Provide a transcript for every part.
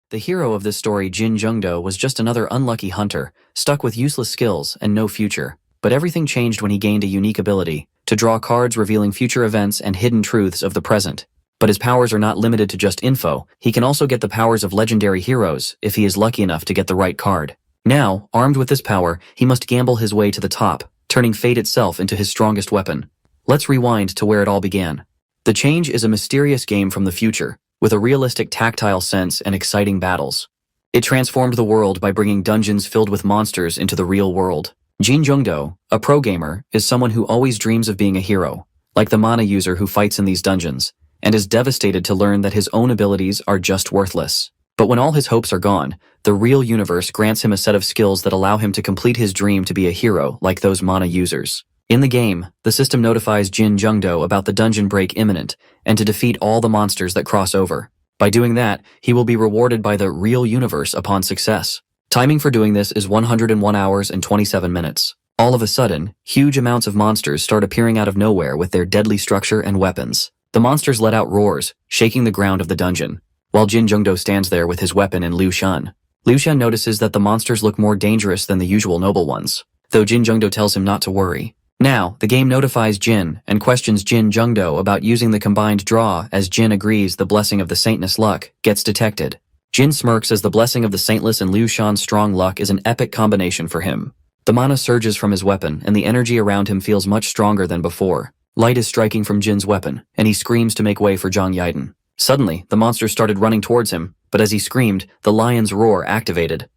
The hero of this story, Jin Jungdo, was just another unlucky hunter, stuck with useless skills and no future. But everything changed when he gained a unique ability to draw cards revealing future events and hidden truths of the present. But his powers are not limited to just info. He can also get the powers of legendary heroes if he is lucky enough to get the right card. Now, armed with this power, he must gamble his way to the top, turning fate itself into his strongest weapon. Let's rewind to where it all began. The Change is a mysterious game from the future, with a realistic tactile sense and exciting battles. It transformed the world by bringing dungeons filled with monsters into the real world. Jin Jungdo, a pro gamer, is someone who always dreams of being a hero, like the mana user who fights in these dungeons, and is devastated to learn that his own abilities are just worthless. But when all his hopes are gone, the real universe grants him a set of skills that allow him to complete his dream to be a hero like those mana users. In the game, the system notifies Jin Jungdo about the dungeon break imminent and to defeat all the monsters that cross over. By doing that, he will be rewarded by the real universe upon success. Timing for doing this is 101 hours and 27 minutes. All of a sudden, huge amounts of monsters start appearing out of nowhere with their deadly structure and weapons. The monsters let out roars, shaking the ground of the dungeon, while Jin Jungdo stands there with his weapon in Liu Shan. Liu Shan notices that the monsters look more dangerous than the usual noble ones, though Jin Jungdo tells him not to worry. Now, the game notifies Jin and questions Jin Jungdo about using the combined draw as Jin agrees the blessing of the saintless luck gets detected. Jin smirks as the blessing of the saintless and Liu Shan's strong luck is an epic combination for him. The mana surges from his weapon and the energy around him feels much stronger than before. Light is striking from Jin's weapon, and he screams to make way for Zhang Yaiden. Suddenly, the monster started running towards him, but as he screamed, the lion's roar activated.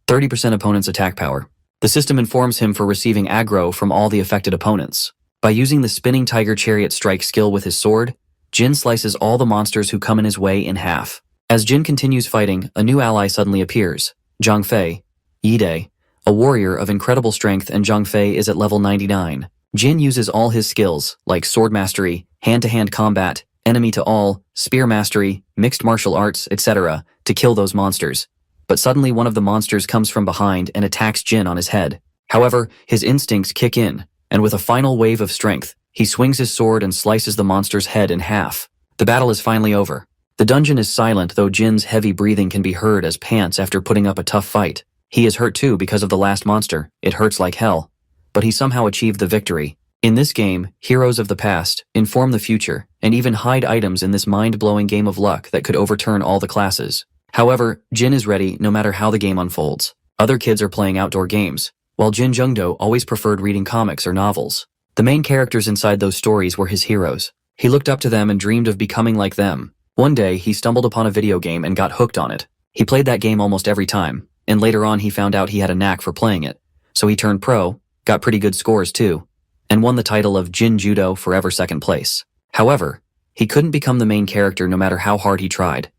30% opponent's attack power. The system informs him for receiving aggro from all the affected opponents. By using the spinning tiger chariot strike skill with his sword, Jin slices all the monsters who come in his way in half. As Jin continues fighting, a new ally suddenly appears, Zhang Fei, Yide, a warrior of incredible strength, and Zhang Fei is at level 99. Jin uses all his skills, like sword mastery, hand-to-hand combat, enemy to all, spear mastery, mixed martial arts, etc., to kill those monsters. But suddenly one of the monsters comes from behind and attacks Jin on his head. However, his instincts kick in, and with a final wave of strength, he swings his sword and slices the monster's head in half. The battle is finally over. The dungeon is silent, though Jin's heavy breathing can be heard as pants after putting up a tough fight. He is hurt too because of the last monster. It hurts like hell. But he somehow achieved the victory. In this game, heroes of the past inform the future and even hide items in this mind-blowing game of luck that could overturn all the classes. However, Jin is ready no matter how the game unfolds. Other kids are playing outdoor games, while Jin Jungdo always preferred reading comics or novels. The main characters inside those stories were his heroes. He looked up to them and dreamed of becoming like them. One day, he stumbled upon a video game and got hooked on it. He played that game almost every time, and later on he found out he had a knack for playing it. So he turned pro, got pretty good scores too, and won the title of Jin Judo Forever Second Place. However, he couldn't become the main character no matter how hard he tried.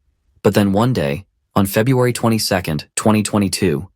But then one day, on February 22nd, 2022,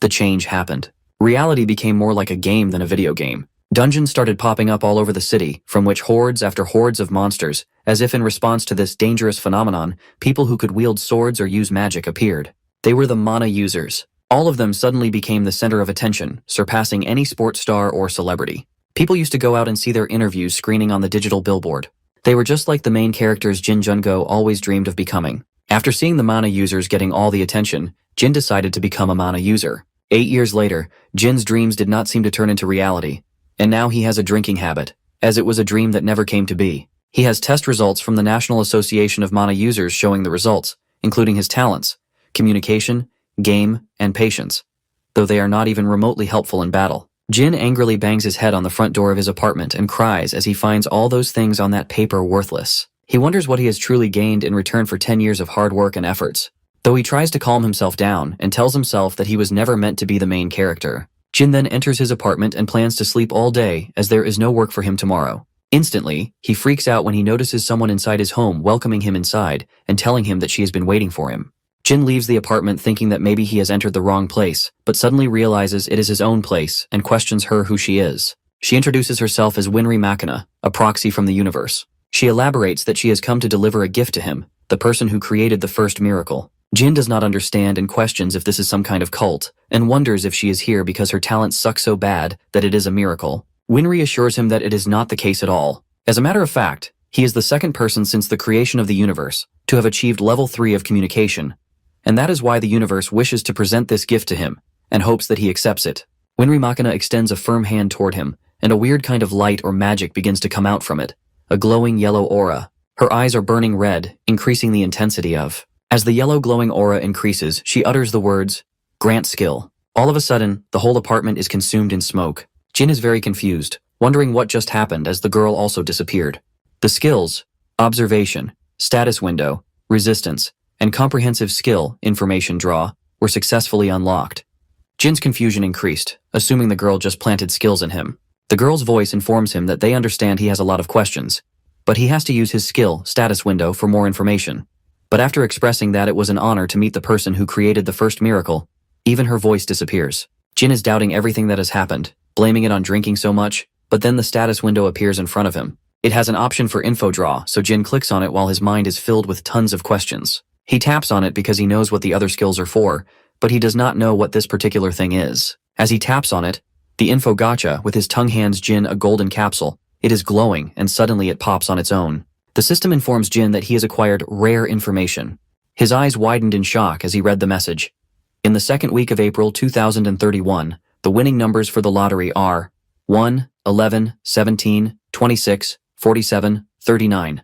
the change happened. Reality became more like a game than a video game. Dungeons started popping up all over the city, from which hordes after hordes of monsters, as if in response to this dangerous phenomenon, people who could wield swords or use magic appeared. They were the mana users. All of them suddenly became the center of attention, surpassing any sports star or celebrity. People used to go out and see their interviews screening on the digital billboard. They were just like the main characters Jin Jungdo always dreamed of becoming. After seeing the mana users getting all the attention, Jin decided to become a mana user. 8 years later, Jin's dreams did not seem to turn into reality, and now he has a drinking habit, as it was a dream that never came to be. He has test results from the National Association of Mana Users showing the results, including his talents, communication, game, and patience, though they are not even remotely helpful in battle. Jin angrily bangs his head on the front door of his apartment and cries as he finds all those things on that paper worthless. He wonders what he has truly gained in return for 10 years of hard work and efforts. Though he tries to calm himself down and tells himself that he was never meant to be the main character, Jin then enters his apartment and plans to sleep all day as there is no work for him tomorrow. Instantly, he freaks out when he notices someone inside his home welcoming him inside and telling him that she has been waiting for him. Jin leaves the apartment thinking that maybe he has entered the wrong place, but suddenly realizes it is his own place and questions her who she is. She introduces herself as Winry Machina, a proxy from the universe. She elaborates that she has come to deliver a gift to him, the person who created the first miracle. Jin does not understand and questions if this is some kind of cult, and wonders if she is here because her talents suck so bad that it is a miracle. Winry assures him that it is not the case at all. As a matter of fact, he is the second person since the creation of the universe to have achieved level 3 of communication, and that is why the universe wishes to present this gift to him, and hopes that he accepts it. Winry Machina extends a firm hand toward him, and a weird kind of light or magic begins to come out from it, a glowing yellow aura. Her eyes are burning red, increasing the intensity of. As the yellow glowing aura increases, she utters the words, "Grant skill." All of a sudden, the whole apartment is consumed in smoke. Jin is very confused, wondering what just happened as the girl also disappeared. The skills, observation, status window, resistance, and comprehensive skill, information draw, were successfully unlocked. Jin's confusion increased, assuming the girl just planted skills in him. The girl's voice informs him that they understand he has a lot of questions, but he has to use his skill, status window, for more information. But after expressing that it was an honor to meet the person who created the first miracle, even her voice disappears. Jin is doubting everything that has happened, blaming it on drinking so much, but then the status window appears in front of him. It has an option for info draw, so Jin clicks on it while his mind is filled with tons of questions. He taps on it because he knows what the other skills are for, but he does not know what this particular thing is. As he taps on it, the info gacha with his tongue hands Jin a golden capsule. It is glowing, and suddenly it pops on its own. The system informs Jin that he has acquired rare information. His eyes widened in shock as he read the message. In the second week of April 2031, the winning numbers for the lottery are 1, 11, 17, 26, 47, 39.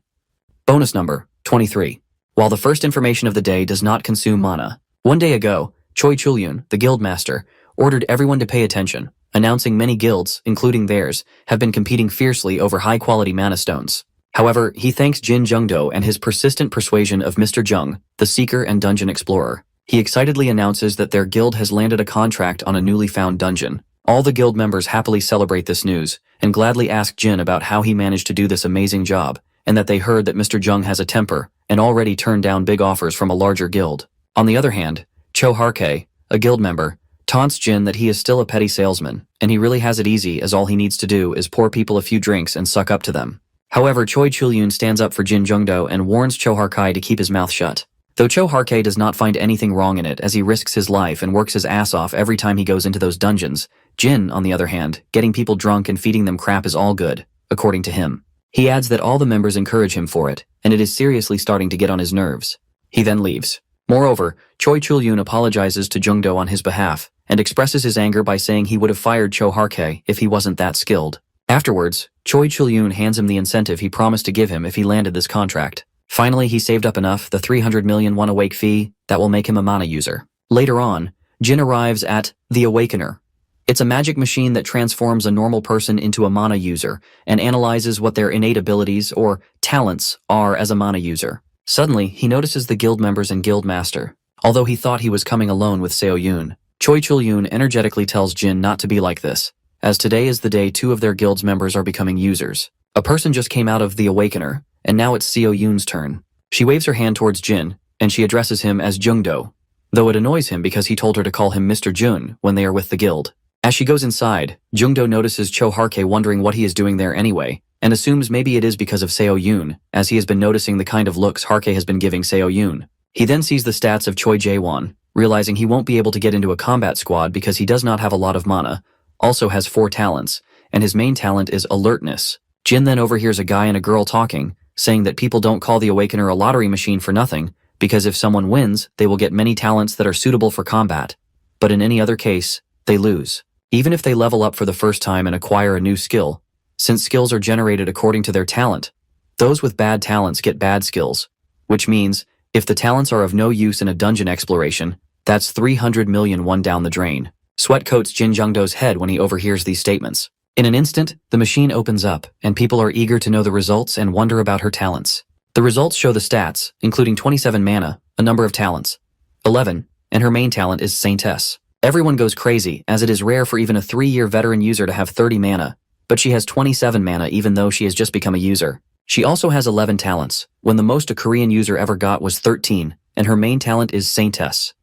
Bonus number, 23. While the first information of the day does not consume mana. One day ago, Choi Chulyun, the guildmaster, ordered everyone to pay attention, announcing many guilds, including theirs, have been competing fiercely over high-quality mana stones. However, he thanks Jin Jungdo and his persistent persuasion of Mr. Jung, the seeker and dungeon explorer. He excitedly announces that their guild has landed a contract on a newly found dungeon. All the guild members happily celebrate this news, and gladly ask Jin about how he managed to do this amazing job, and that they heard that Mr. Jung has a temper, and already turned down big offers from a larger guild. On the other hand, Cho Harke, a guild member, taunts Jin that he is still a petty salesman, and he really has it easy as all he needs to do is pour people a few drinks and suck up to them. However, Choi Chulyun stands up for Jin Jungdo and warns Cho Harke to keep his mouth shut. Though Cho Harke does not find anything wrong in it as he risks his life and works his ass off every time he goes into those dungeons, Jin, on the other hand, getting people drunk and feeding them crap is all good, according to him. He adds that all the members encourage him for it, and it is seriously starting to get on his nerves. He then leaves. Moreover, Choi Chulyun apologizes to Jungdo on his behalf, and expresses his anger by saying he would have fired Cho Harke if he wasn't that skilled. Afterwards, Choi Chulyun hands him the incentive he promised to give him if he landed this contract. Finally, he saved up enough, the 300 million won awake fee, that will make him a mana user. Later on, Jin arrives at the Awakener. It's a magic machine that transforms a normal person into a mana user and analyzes what their innate abilities or talents are as a mana user. Suddenly, he notices the guild members and guild master. Although he thought he was coming alone with Seo Yoon, Choi Chulyun energetically tells Jin not to be like this, as today is the day 2 of their guild's members are becoming users. A person just came out of the Awakener, and now it's Seo Yoon's turn. She waves her hand towards Jin, and she addresses him as Jungdo, though it annoys him because he told her to call him Mr. Jun when they are with the guild. As she goes inside, Jungdo notices Cho Harke wondering what he is doing there anyway, and assumes maybe it is because of Seo Yoon, as he has been noticing the kind of looks Harke has been giving Seo Yoon. He then sees the stats of Choi Jae-won, realizing he won't be able to get into a combat squad because he does not have a lot of mana, also has 4 talents, and his main talent is alertness. Jin then overhears a guy and a girl talking, saying that people don't call the Awakener a lottery machine for nothing, because if someone wins, they will get many talents that are suitable for combat. But in any other case, they lose. Even if they level up for the first time and acquire a new skill, since skills are generated according to their talent, those with bad talents get bad skills, which means, if the talents are of no use in a dungeon exploration, that's 300 million won down the drain. Sweat coats Jin Jungdo's head when he overhears these statements. In an instant, the machine opens up, and people are eager to know the results and wonder about her talents. The results show the stats, including 27 mana, a number of talents, 11, and her main talent is Saintess. Everyone goes crazy, as it is rare for even a 3-year veteran user to have 30 mana, but she has 27 mana even though she has just become a user. She also has 11 talents, when the most a Korean user ever got was 13, and her main talent is Saintess.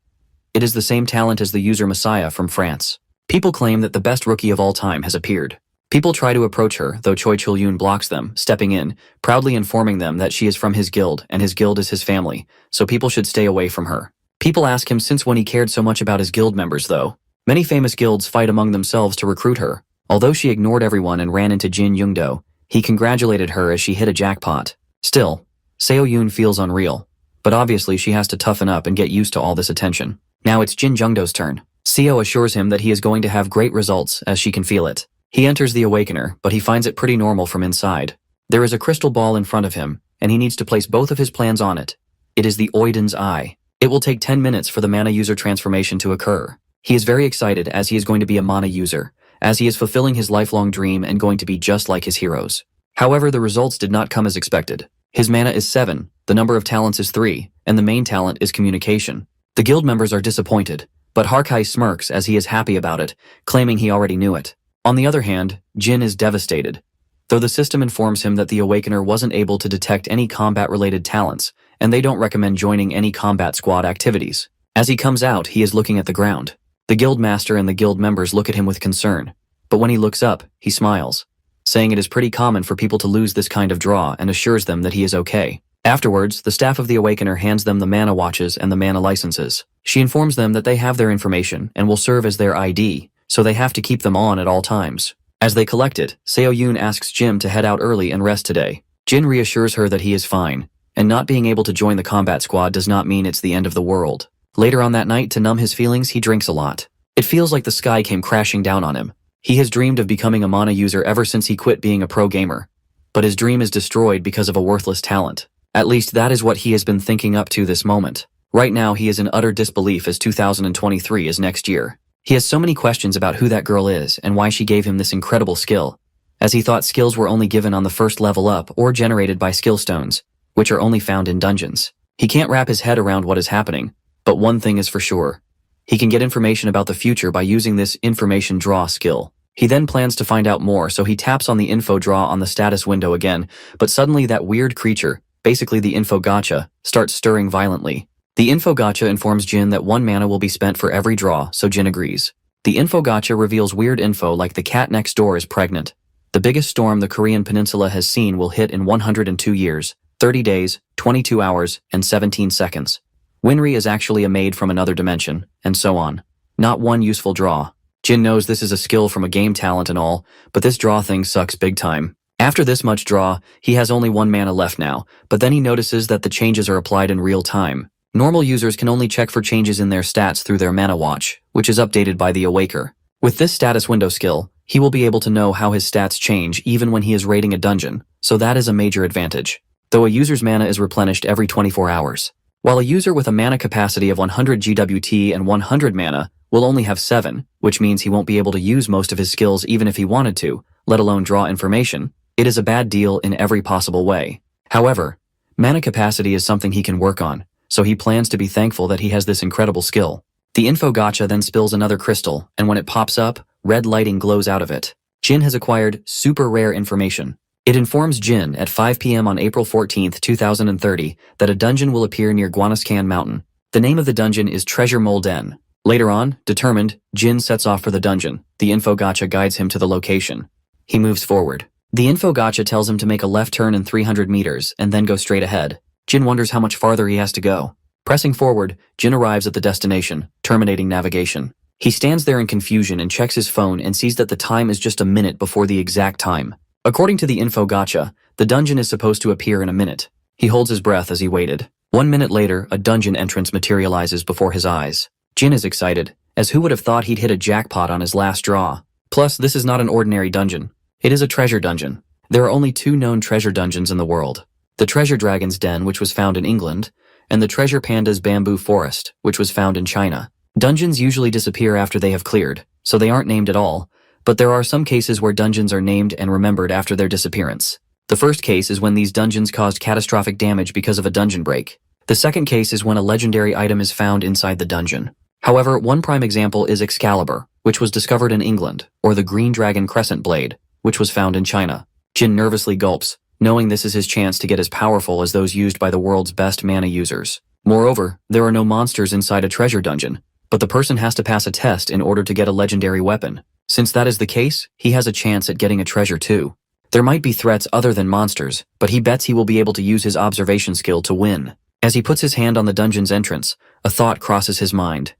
It is the same talent as the user Messiah from France. People claim that the best rookie of all time has appeared. People try to approach her, though Choi Chulyun blocks them, stepping in, proudly informing them that she is from his guild and his guild is his family, so people should stay away from her. People ask him since when he cared so much about his guild members though. Many famous guilds fight among themselves to recruit her. Although she ignored everyone and ran into Jin Jungdo, he congratulated her as she hit a jackpot. Still, Seo Yoon feels unreal. but obviously she has to toughen up and get used to all this attention. Now it's Jin Jungdo's turn. Seo assures him that he is going to have great results as she can feel it. He enters the Awakener, but he finds it pretty normal from inside. There is a crystal ball in front of him, and he needs to place both of his plans on it. It is the Oiden's Eye. It will take 10 minutes for the mana user transformation to occur. He is very excited as he is going to be a mana user, as he is fulfilling his lifelong dream and going to be just like his heroes. However, the results did not come as expected. His mana is 7, the number of talents is 3, and the main talent is communication. The guild members are disappointed, but Harkai smirks as he is happy about it, claiming he already knew it. On the other hand, Jin is devastated. Though the system informs him that the Awakener wasn't able to detect any combat-related talents, and they don't recommend joining any combat squad activities. As he comes out, he is looking at the ground. The guild master and the guild members look at him with concern, but when he looks up, he smiles, saying it is pretty common for people to lose this kind of draw and assures them that he is okay. Afterwards, the staff of the Awakener hands them the mana watches and the mana licenses. She informs them that they have their information and will serve as their ID, so they have to keep them on at all times. As they collect it, Seo Yoon asks Jim to head out early and rest today. Jin reassures her that he is fine, and not being able to join the combat squad does not mean it's the end of the world. Later on that night, to numb his feelings, he drinks a lot. It feels like the sky came crashing down on him. He has dreamed of becoming a mana user ever since he quit being a pro gamer. But his dream is destroyed because of a worthless talent. At least that is what he has been thinking up to this moment. Right now, he is in utter disbelief as 2023 is next year. He has so many questions about who that girl is and why she gave him this incredible skill, as he thought skills were only given on the first level up or generated by skill stones, which are only found in dungeons. He can't wrap his head around what is happening, but one thing is for sure. He can get information about the future by using this information draw skill. He then plans to find out more, so he taps on the info draw on the status window again, but suddenly that weird creature, basically the info gacha, starts stirring violently. The info gacha informs Jin that 1 mana will be spent for every draw, so Jin agrees. The info gacha reveals weird info like the cat next door is pregnant. The biggest storm the Korean peninsula has seen will hit in 102 years, 30 days, 22 hours, and 17 seconds. Winry is actually a maid from another dimension, and so on. Not one useful draw. Jin knows this is a skill from a game talent and all, but this draw thing sucks big time. After this much draw, he has only 1 mana left now, but then he notices that the changes are applied in real time. Normal users can only check for changes in their stats through their mana watch, which is updated by the Awaker. With this status window skill, he will be able to know how his stats change even when he is raiding a dungeon, so that is a major advantage. Though a user's mana is replenished every 24 hours. While a user with a mana capacity of 100 GWT and 100 mana will only have 7, which means he won't be able to use most of his skills even if he wanted to, let alone draw information, it is a bad deal in every possible way. However, mana capacity is something he can work on, so he plans to be thankful that he has this incredible skill. The info gacha then spills another crystal, and when it pops up, red lighting glows out of it. Jin has acquired super rare information. It informs Jin at 5 p.m. on April 14, 2030, that a dungeon will appear near Guanascan Mountain. The name of the dungeon is Treasure Mole Den. Later on, determined, Jin sets off for the dungeon. The info gacha guides him to the location. He moves forward. The info gacha tells him to make a left turn in 300 meters and then go straight ahead. Jin wonders how much farther he has to go. Pressing forward, Jin arrives at the destination, terminating navigation. He stands there in confusion and checks his phone and sees that the time is just a minute before the exact time. According to the info gacha, the dungeon is supposed to appear in a minute. He holds his breath as he waited. 1 minute later, a dungeon entrance materializes before his eyes. Jin is excited, as who would have thought he'd hit a jackpot on his last draw. Plus, this is not an ordinary dungeon. It is a treasure dungeon. There are only 2 known treasure dungeons in the world. The Treasure Dragon's Den, which was found in England, and the Treasure Panda's Bamboo Forest, which was found in China. Dungeons usually disappear after they have cleared, so they aren't named at all, but there are some cases where dungeons are named and remembered after their disappearance. The first case is when these dungeons caused catastrophic damage because of a dungeon break. The second case is when a legendary item is found inside the dungeon. However, one prime example is Excalibur, which was discovered in England, or the Green Dragon Crescent Blade, which was found in China. Jin nervously gulps, knowing this is his chance to get as powerful as those used by the world's best mana users. Moreover, there are no monsters inside a treasure dungeon, but the person has to pass a test in order to get a legendary weapon. Since that is the case, he has a chance at getting a treasure too. There might be threats other than monsters, but he bets he will be able to use his observation skill to win. As he puts his hand on the dungeon's entrance, a thought crosses his mind.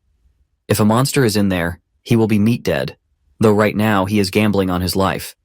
If a monster is in there, he will be meat dead, though right now he is gambling on his life.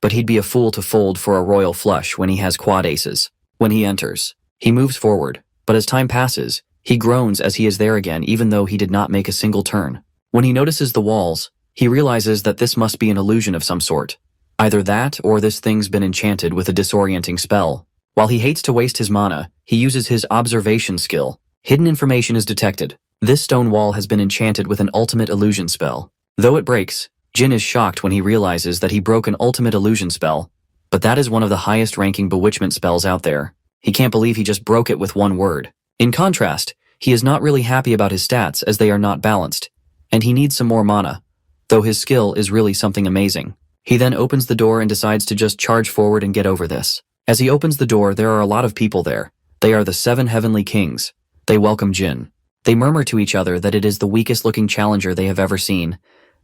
But he'd be a fool to fold for a royal flush when he has quad aces. When he enters, he moves forward, but as time passes, he groans as he is there again even though he did not make a single turn. When he notices the walls, he realizes that this must be an illusion of some sort. Either that or this thing's been enchanted with a disorienting spell. While he hates to waste his mana, he uses his observation skill. Hidden information is detected. This stone wall has been enchanted with an ultimate illusion spell. Though it breaks, Jin is shocked when he realizes that he broke an ultimate illusion spell, but that is one of the highest ranking bewitchment spells out there. He can't believe he just broke it with one word. In contrast, he is not really happy about his stats as they are not balanced, and he needs some more mana, though his skill is really something amazing. He then opens the door and decides to just charge forward and get over this. As he opens the door, there are a lot of people there. They are the 7 heavenly kings. They welcome Jin. They murmur to each other that it is the weakest looking challenger they have ever seen,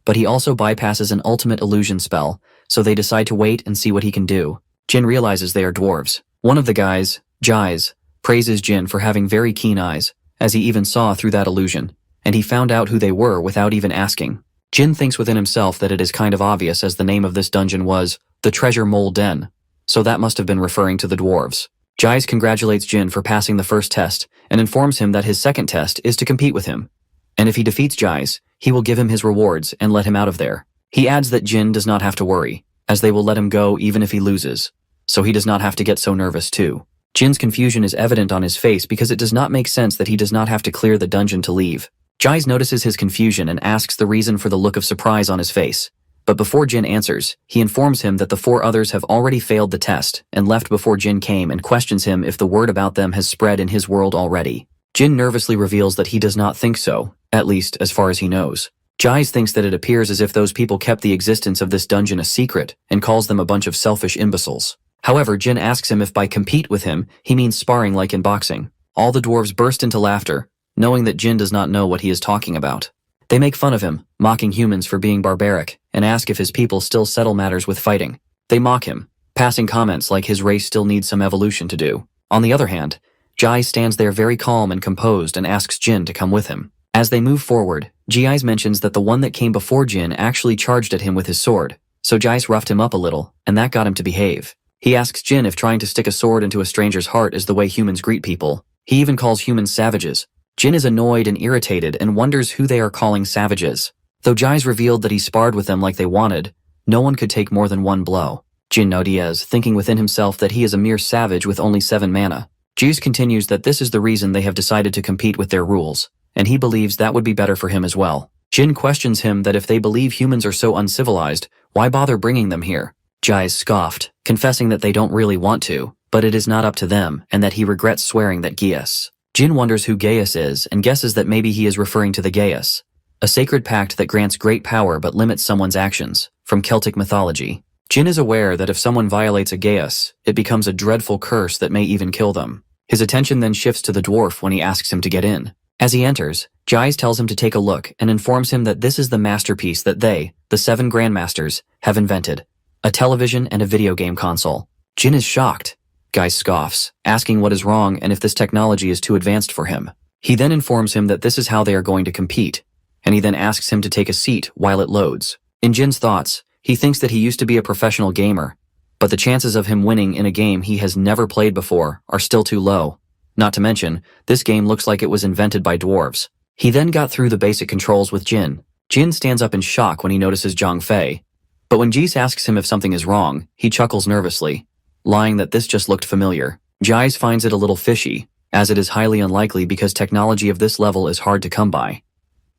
but he also bypasses an ultimate illusion spell, so they decide to wait and see what he can do. Jin realizes they are dwarves. One of the guys, Jais, praises Jin for having very keen eyes, as he even saw through that illusion, and he found out who they were without even asking. Jin thinks within himself that it is kind of obvious as the name of this dungeon was the Treasure Mole Den, so that must have been referring to the dwarves. Jais congratulates Jin for passing the first test and informs him that his second test is to compete with him. And if he defeats Jais, he will give him his rewards and let him out of there. He adds that Jin does not have to worry, as they will let him go even if he loses, so he does not have to get so nervous too. Jin's confusion is evident on his face because it does not make sense that he does not have to clear the dungeon to leave. Jais notices his confusion and asks the reason for the look of surprise on his face. But before Jin answers, he informs him that the 4 others have already failed the test and left before Jin came and questions him if the word about them has spread in his world already. Jin nervously reveals that he does not think so, at least as far as he knows. Jais thinks that it appears as if those people kept the existence of this dungeon a secret and calls them a bunch of selfish imbeciles. However, Jin asks him if by compete with him, he means sparring like in boxing. All the dwarves burst into laughter, knowing that Jin does not know what he is talking about. They make fun of him, mocking humans for being barbaric, and ask if his people still settle matters with fighting. They mock him, passing comments like his race still needs some evolution to do. On the other hand, Jais stands there very calm and composed and asks Jin to come with him. As they move forward, Jais mentions that the one that came before Jin actually charged at him with his sword, so Jais roughed him up a little, and that got him to behave. He asks Jin if trying to stick a sword into a stranger's heart is the way humans greet people. He even calls humans savages. Jin is annoyed and irritated and wonders who they are calling savages. Though Jais revealed that he sparred with them like they wanted, no one could take more than one blow. Jin nods, thinking within himself that he is a mere savage with only 7 mana. Jais continues that this is the reason they have decided to compete with their rules, and he believes that would be better for him as well. Jin questions him that if they believe humans are so uncivilized, why bother bringing them here? Jais scoffed, confessing that they don't really want to, but it is not up to them, and that he regrets swearing that Gaius. Jin wonders who Gaius is and guesses that maybe he is referring to the Gaius, a sacred pact that grants great power but limits someone's actions, from Celtic mythology. Jin is aware that if someone violates a Gaius, it becomes a dreadful curse that may even kill them. His attention then shifts to the dwarf when he asks him to get in. As he enters, Jais tells him to take a look and informs him that this is the masterpiece that they, the 7 Grandmasters, have invented, a television and a video game console. Jin is shocked. Jais scoffs, asking what is wrong and if this technology is too advanced for him. He then informs him that this is how they are going to compete, and he then asks him to take a seat while it loads. In Jin's thoughts, he thinks that he used to be a professional gamer, but the chances of him winning in a game he has never played before are still too low. Not to mention, this game looks like it was invented by dwarves. He then got through the basic controls with Jin. Jin stands up in shock when he notices Zhang Fei, but when Jais asks him if something is wrong, he chuckles nervously, lying that this just looked familiar. Jais finds it a little fishy, as it is highly unlikely because technology of this level is hard to come by.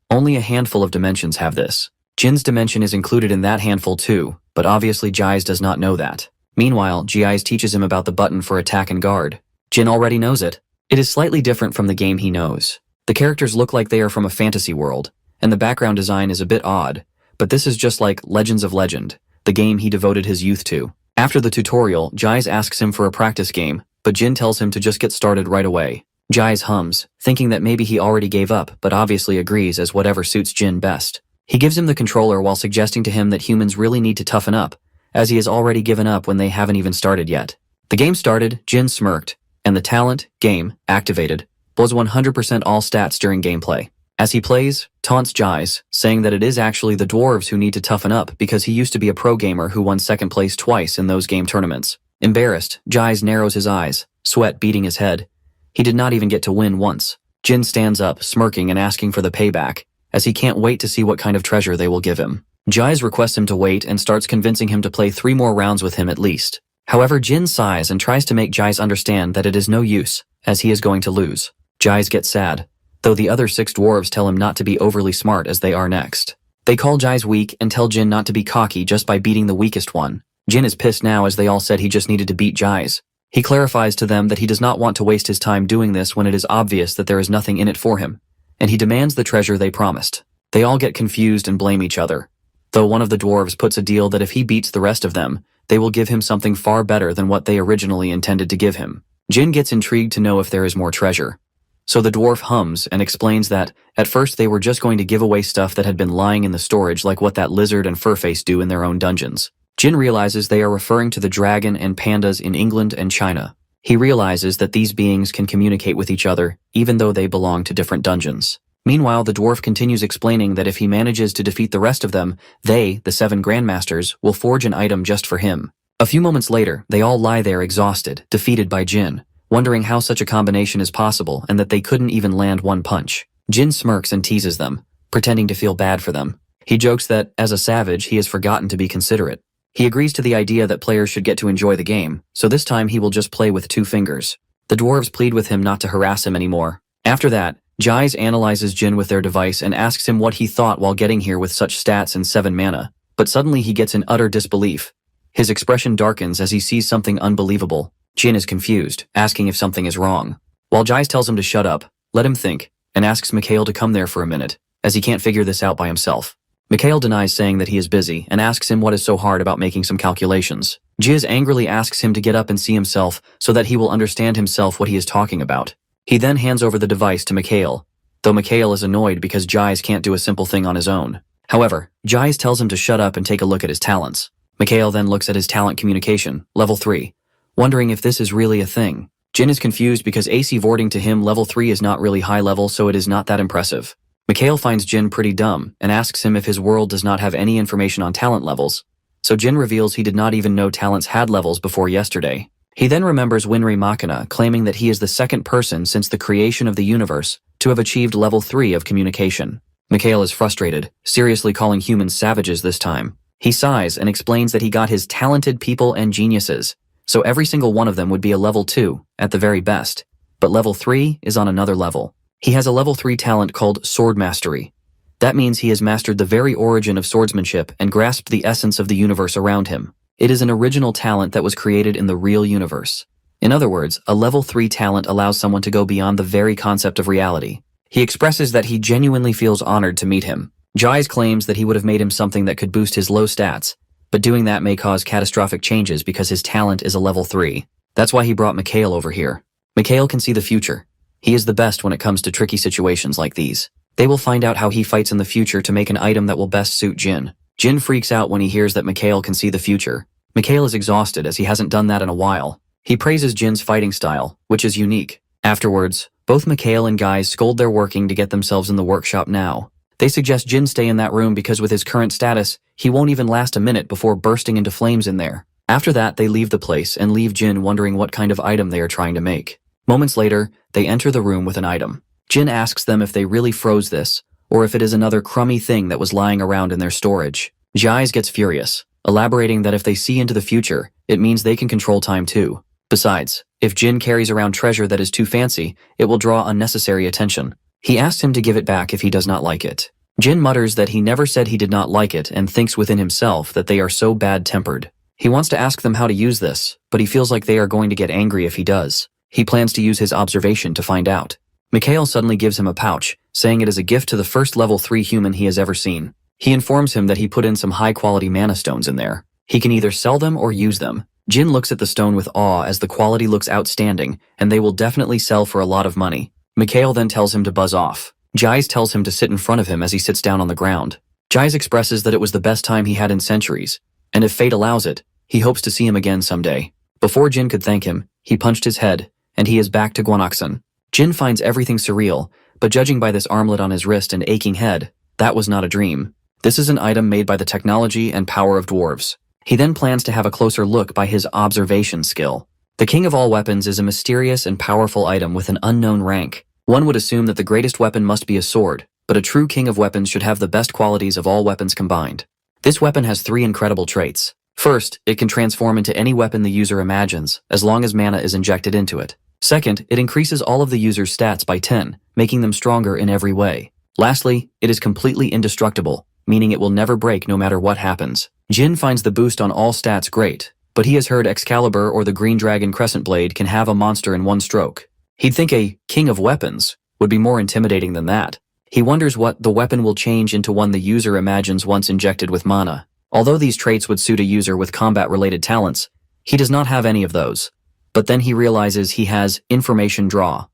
Only a handful of dimensions have this. Jin's dimension is included in that handful too, but obviously Jais does not know that. Meanwhile, Jais teaches him about the button for attack and guard. Jin already knows it. It is slightly different from the game he knows. The characters look like they are from a fantasy world, and the background design is a bit odd, but this is just like Legends of Legend, the game he devoted his youth to. After the tutorial, Jais asks him for a practice game, but Jin tells him to just get started right away. Jais hums, thinking that maybe he already gave up, but obviously agrees as whatever suits Jin best. He gives him the controller while suggesting to him that humans really need to toughen up, as he has already given up when they haven't even started yet. The game started, Jin smirked, and the talent, game, activated, blows 100% all stats during gameplay. As he plays, taunts Jais, saying that it is actually the dwarves who need to toughen up because he used to be a pro gamer who won second place twice in those game tournaments. Embarrassed, Jais narrows his eyes, sweat beading his head, He did not even get to win once. Jin stands up, smirking and asking for the payback, as he can't wait to see what kind of treasure they will give him. Jais requests him to wait and starts convincing him to play 3 more rounds with him at least. However, Jin sighs and tries to make Jais understand that it is no use, as he is going to lose. Jais gets sad, though the other 6 dwarves tell him not to be overly smart as they are next. They call Jais weak and tell Jin not to be cocky just by beating the weakest one. Jin is pissed now as they all said he just needed to beat Jais. He clarifies to them that he does not want to waste his time doing this when it is obvious that there is nothing in it for him, and he demands the treasure they promised. They all get confused and blame each other, though one of the dwarves puts a deal that if he beats the rest of them, they will give him something far better than what they originally intended to give him. Jin gets intrigued to know if there is more treasure. So the dwarf hums and explains that, at first they were just going to give away stuff that had been lying in the storage like what that lizard and furface do in their own dungeons. Jin realizes they are referring to the dragon and pandas in England and China. He realizes that these beings can communicate with each other, even though they belong to different dungeons. Meanwhile, the dwarf continues explaining that if he manages to defeat the rest of them, they, the 7 grandmasters, will forge an item just for him. A few moments later, they all lie there exhausted, defeated by Jin, wondering how such a combination is possible and that they couldn't even land one punch. Jin smirks and teases them, pretending to feel bad for them. He jokes that, as a savage, he has forgotten to be considerate. He agrees to the idea that players should get to enjoy the game, so this time he will just play with 2 fingers. The dwarves plead with him not to harass him anymore. After that, Jais analyzes Jin with their device and asks him what he thought while getting here with such stats and 7 mana, but suddenly he gets in utter disbelief. His expression darkens as he sees something unbelievable. Jin is confused, asking if something is wrong. While Jais tells him to shut up, let him think, and asks Mikhail to come there for a minute, as he can't figure this out by himself. Mikhail denies saying that he is busy and asks him what is so hard about making some calculations. Jiz angrily asks him to get up and see himself so that he will understand himself what he is talking about. He then hands over the device to Mikhail, though Mikhail is annoyed because Jais can't do a simple thing on his own. However, Jais tells him to shut up and take a look at his talents. Mikhail then looks at his talent communication, level 3, wondering if this is really a thing. Jin is confused because AC Vording to him level 3 is not really high level, so it is not that impressive. Mikhail finds Jin pretty dumb and asks him if his world does not have any information on talent levels, so Jin reveals he did not even know talents had levels before yesterday. He then remembers Winry Machina claiming that he is the 2nd person since the creation of the universe to have achieved level 3 of communication. Mikhail is frustrated, seriously calling humans savages this time. He sighs and explains that he got his talented people and geniuses, so every single one of them would be a level 2, at the very best. But level 3 is on another level. He has a level 3 talent called Sword Mastery. That means he has mastered the very origin of swordsmanship and grasped the essence of the universe around him. It is an original talent that was created in the real universe. In other words, a level 3 talent allows someone to go beyond the very concept of reality. He expresses that he genuinely feels honored to meet him. Jais claims that he would have made him something that could boost his low stats, but doing that may cause catastrophic changes because his talent is a level 3. That's why he brought Mikhail over here. Mikhail can see the future. He is the best when it comes to tricky situations like these. They will find out how he fights in the future to make an item that will best suit Jin. Jin freaks out when he hears that Mikhail can see the future. Mikhail is exhausted as he hasn't done that in a while. He praises Jin's fighting style, which is unique. Afterwards, both Mikhail and Guy scold their working to get themselves in the workshop now. They suggest Jin stay in that room because with his current status, he won't even last a minute before bursting into flames in there. After that, they leave the place and leave Jin wondering what kind of item they are trying to make. Moments later, they enter the room with an item. Jin asks them if they really froze this, or if it is another crummy thing that was lying around in their storage. Jais gets furious, elaborating that if they see into the future, it means they can control time too. Besides, if Jin carries around treasure that is too fancy, it will draw unnecessary attention. He asks him to give it back if he does not like it. Jin mutters that he never said he did not like it and thinks within himself that they are so bad-tempered. He wants to ask them how to use this, but he feels like they are going to get angry if he does. He plans to use his observation to find out. Mikhail suddenly gives him a pouch, saying it is a gift to the first level 3 human he has ever seen. He informs him that he put in some high-quality mana stones in there. He can either sell them or use them. Jin looks at the stone with awe as the quality looks outstanding, and they will definitely sell for a lot of money. Mikhail then tells him to buzz off. Jais tells him to sit in front of him as he sits down on the ground. Jais expresses that it was the best time he had in centuries, and if fate allows it, he hopes to see him again someday. Before Jin could thank him, he punched his head, and he is back to Guanaksan. Jin finds everything surreal, but judging by this armlet on his wrist and aching head, that was not a dream. This is an item made by the technology and power of dwarves. He then plans to have a closer look by his observation skill. The king of all weapons is a mysterious and powerful item with an unknown rank. One would assume that the greatest weapon must be a sword, but a true king of weapons should have the best qualities of all weapons combined. This weapon has 3 incredible traits. First, it can transform into any weapon the user imagines, as long as mana is injected into it. Second, it increases all of the user's stats by 10, making them stronger in every way. Lastly, it is completely indestructible, meaning it will never break no matter what happens. Jin finds the boost on all stats great, but he has heard Excalibur or the Green Dragon Crescent Blade can have a monster in one stroke. He'd think a king of weapons would be more intimidating than that. He wonders what the weapon will change into one the user imagines once injected with mana. Although these traits would suit a user with combat-related talents, he does not have any of those. But then he realizes he has information draw.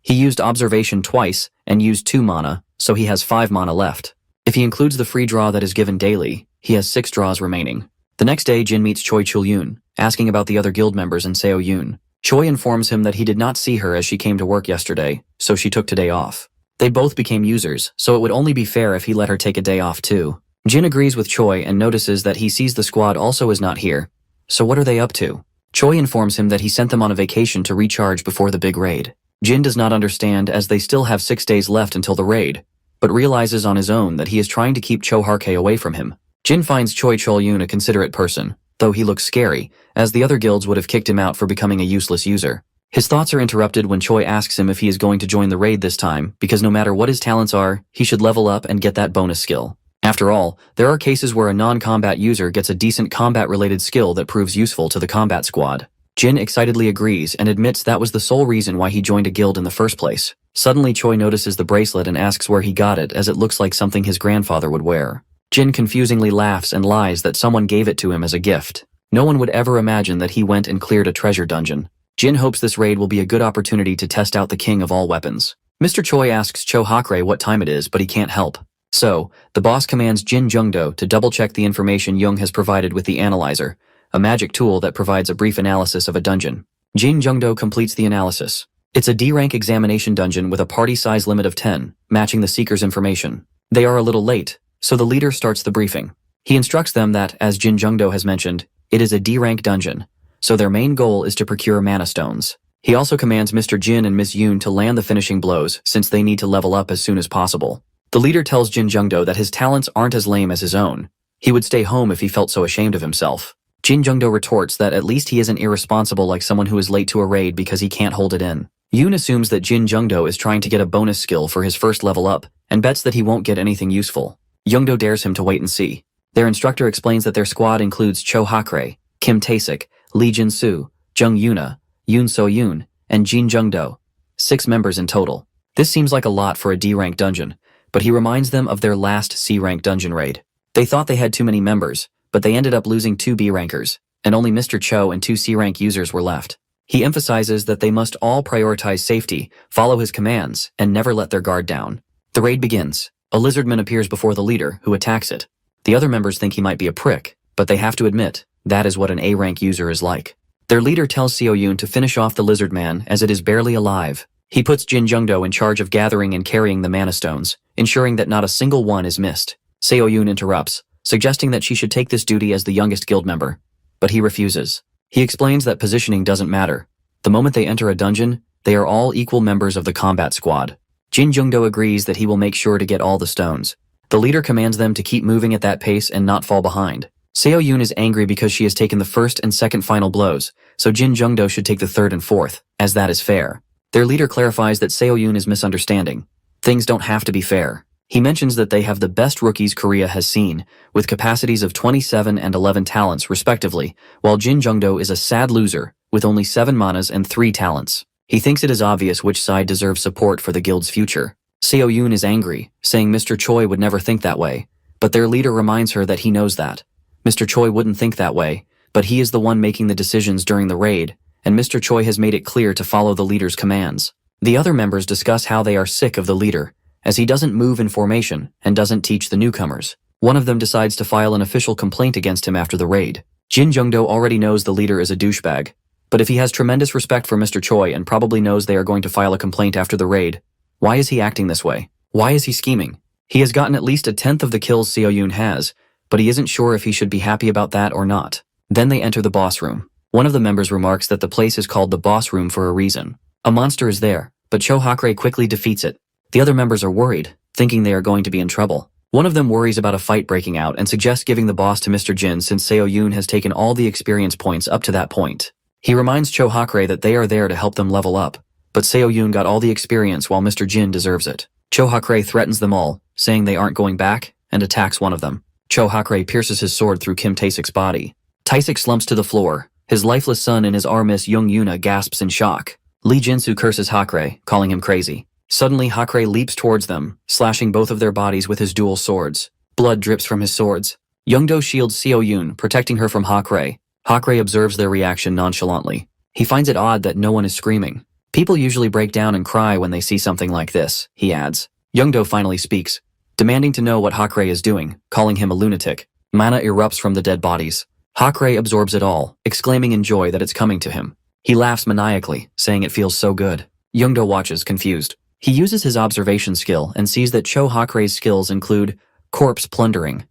He used observation twice and used 2 mana, so he has 5 mana left. If he includes the free draw that is given daily, he has 6 draws remaining. The next day, Jin meets Choi Chul-yoon, asking about the other guild members and Seo-yoon. Choi informs him that he did not see her as she came to work yesterday, so she took today off. They both became users, so it would only be fair if he let her take a day off too. Jin agrees with Choi and notices that he sees the squad also is not here. So what are they up to? Choi informs him that he sent them on a vacation to recharge before the big raid. Jin does not understand as they still have 6 days left until the raid, but realizes on his own that he is trying to keep Cho Harke away from him. Jin finds Choi Chol-yoon a considerate person, though he looks scary, as the other guilds would have kicked him out for becoming a useless user. His thoughts are interrupted when Choi asks him if he is going to join the raid this time, because no matter what his talents are, he should level up and get that bonus skill. After all, there are cases where a non-combat user gets a decent combat-related skill that proves useful to the combat squad. Jin excitedly agrees and admits that was the sole reason why he joined a guild in the first place. Suddenly Choi notices the bracelet and asks where he got it, as it looks like something his grandfather would wear. Jin confusingly laughs and lies that someone gave it to him as a gift. No one would ever imagine that he went and cleared a treasure dungeon. Jin hopes this raid will be a good opportunity to test out the king of all weapons. Mr. Choi asks Cho Hakre what time it is, but he can't help. So, the boss commands Jin Jungdo to double-check the information Jung has provided with the analyzer, a magic tool that provides a brief analysis of a dungeon. Jin Jungdo completes the analysis. It's a D-rank examination dungeon with a party size limit of 10, matching the seeker's information. They are a little late, so the leader starts the briefing. He instructs them that, as Jin Jungdo has mentioned, it is a D-rank dungeon, so their main goal is to procure mana stones. He also commands Mr. Jin and Ms. Yoon to land the finishing blows, since they need to level up as soon as possible. The leader tells Jin Jungdo that his talents aren't as lame as his own. He would stay home if he felt so ashamed of himself. Jin Jungdo retorts that at least he isn't irresponsible like someone who is late to a raid because he can't hold it in. Yoon assumes that Jin Jungdo is trying to get a bonus skill for his first level up, and bets that he won't get anything useful. Jungdo dares him to wait and see. Their instructor explains that their squad includes Cho Hakre, Kim Taesik, Lee Jin-soo, Jung Yuna, Yoon So-yoon, and Jin Jungdo. 6 members in total. This seems like a lot for a D-rank dungeon, but he reminds them of their last C-rank dungeon raid. They thought they had too many members, but they ended up losing 2 B-rankers, and only Mr. Cho and 2 C-rank users were left. He emphasizes that they must all prioritize safety, follow his commands, and never let their guard down. The raid begins. A lizardman appears before the leader, who attacks it. The other members think he might be a prick, but they have to admit, that is what an A-rank user is like. Their leader tells Seo-yoon to finish off the lizardman as it is barely alive. He puts Jin Jungdo in charge of gathering and carrying the mana stones, ensuring that not a single one is missed. Seo-yoon interrupts, suggesting that she should take this duty as the youngest guild member, but he refuses. He explains that positioning doesn't matter. The moment they enter a dungeon, they are all equal members of the combat squad. Jin Jungdo agrees that he will make sure to get all the stones. The leader commands them to keep moving at that pace and not fall behind. Seo-yoon is angry because she has taken the first and second final blows, so Jin Jungdo should take the third and fourth, as that is fair. Their leader clarifies that Seo-yoon is misunderstanding. Things don't have to be fair. He mentions that they have the best rookies Korea has seen, with capacities of 27 and 11 talents respectively, while Jin Jungdo is a sad loser, with only 7 manas and 3 talents. He thinks it is obvious which side deserves support for the guild's future. Seo-yoon is angry, saying Mr. Choi would never think that way, but their leader reminds her that he knows that. Mr. Choi wouldn't think that way, but he is the one making the decisions during the raid, and Mr. Choi has made it clear to follow the leader's commands. The other members discuss how they are sick of the leader, as he doesn't move in formation and doesn't teach the newcomers. One of them decides to file an official complaint against him after the raid. Jin Jungdo already knows the leader is a douchebag, but if he has tremendous respect for Mr. Choi and probably knows they are going to file a complaint after the raid, why is he acting this way? Why is he scheming? He has gotten at least a tenth of the kills Seo-yoon has, but he isn't sure if he should be happy about that or not. Then they enter the boss room. One of the members remarks that the place is called the boss room for a reason. A monster is there, but Cho Hakre quickly defeats it. The other members are worried, thinking they are going to be in trouble. One of them worries about a fight breaking out and suggests giving the boss to Mr. Jin since Seo Yoon has taken all the experience points up to that point. He reminds Cho Hakre that they are there to help them level up, but Seo Yoon got all the experience while Mr. Jin deserves it. Cho Hakre threatens them all, saying they aren't going back, and attacks one of them. Cho Hakre pierces his sword through Kim Tae-sik's body. Tae-sik slumps to the floor. His lifeless son in his arm Miss Young Yuna gasps in shock. Lee Jinsu curses Hakre, calling him crazy. Suddenly Hakre leaps towards them, slashing both of their bodies with his dual swords. Blood drips from his swords. Youngdo shields Seo Yoon, protecting her from Hakre. Hakre observes their reaction nonchalantly. He finds it odd that no one is screaming. People usually break down and cry when they see something like this, he adds. Youngdo finally speaks, demanding to know what Hakre is doing, calling him a lunatic. Mana erupts from the dead bodies. Hakre absorbs it all, exclaiming in joy that it's coming to him. He laughs maniacally, saying it feels so good. Youngdo watches, confused. He uses his observation skill and sees that Cho Hakre's skills include corpse plundering.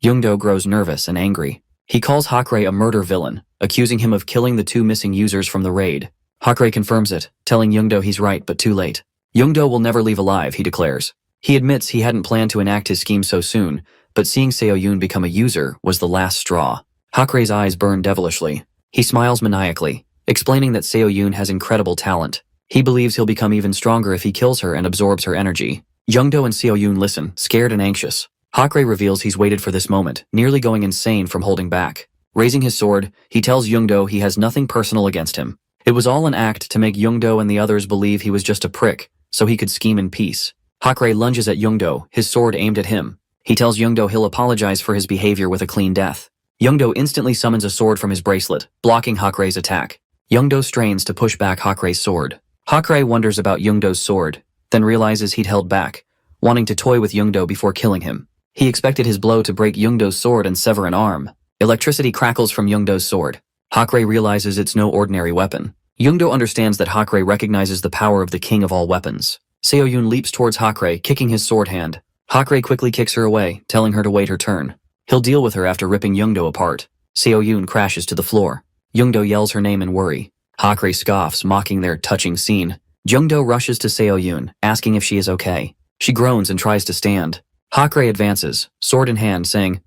Youngdo grows nervous and angry. He calls Hakre a murder villain, accusing him of killing the 2 missing users from the raid. Hakre confirms it, telling Youngdo he's right but too late. Youngdo will never leave alive, he declares. He admits he hadn't planned to enact his scheme so soon, but seeing Seo Yoon become a user was the last straw. Hakre's eyes burn devilishly. He smiles maniacally, explaining that Seo Yoon has incredible talent. He believes he'll become even stronger if he kills her and absorbs her energy. Youngdo and Seo Yoon listen, scared and anxious. Hakre reveals he's waited for this moment, nearly going insane from holding back. Raising his sword, he tells Youngdo he has nothing personal against him. It was all an act to make Youngdo and the others believe he was just a prick, so he could scheme in peace. Hakre lunges at Youngdo, his sword aimed at him. He tells Youngdo he'll apologize for his behavior with a clean death. Youngdo instantly summons a sword from his bracelet, blocking Hakre's attack. Youngdo strains to push back Hakre's sword. Hakre wonders about Youngdo's sword, then realizes he'd held back, wanting to toy with Youngdo before killing him. He expected his blow to break Youngdo's sword and sever an arm. Electricity crackles from Youngdo's sword. Hakre realizes it's no ordinary weapon. Youngdo understands that Hakre recognizes the power of the king of all weapons. Seo Yoon leaps towards Hakre, kicking his sword hand. Hakre quickly kicks her away, telling her to wait her turn. He'll deal with her after ripping Youngdo apart. Seo Yoon crashes to the floor. Youngdo yells her name in worry. Hakre scoffs, mocking their touching scene. Youngdo rushes to Seo Yoon, asking if she is okay. She groans and tries to stand. Hakre advances, sword in hand, saying,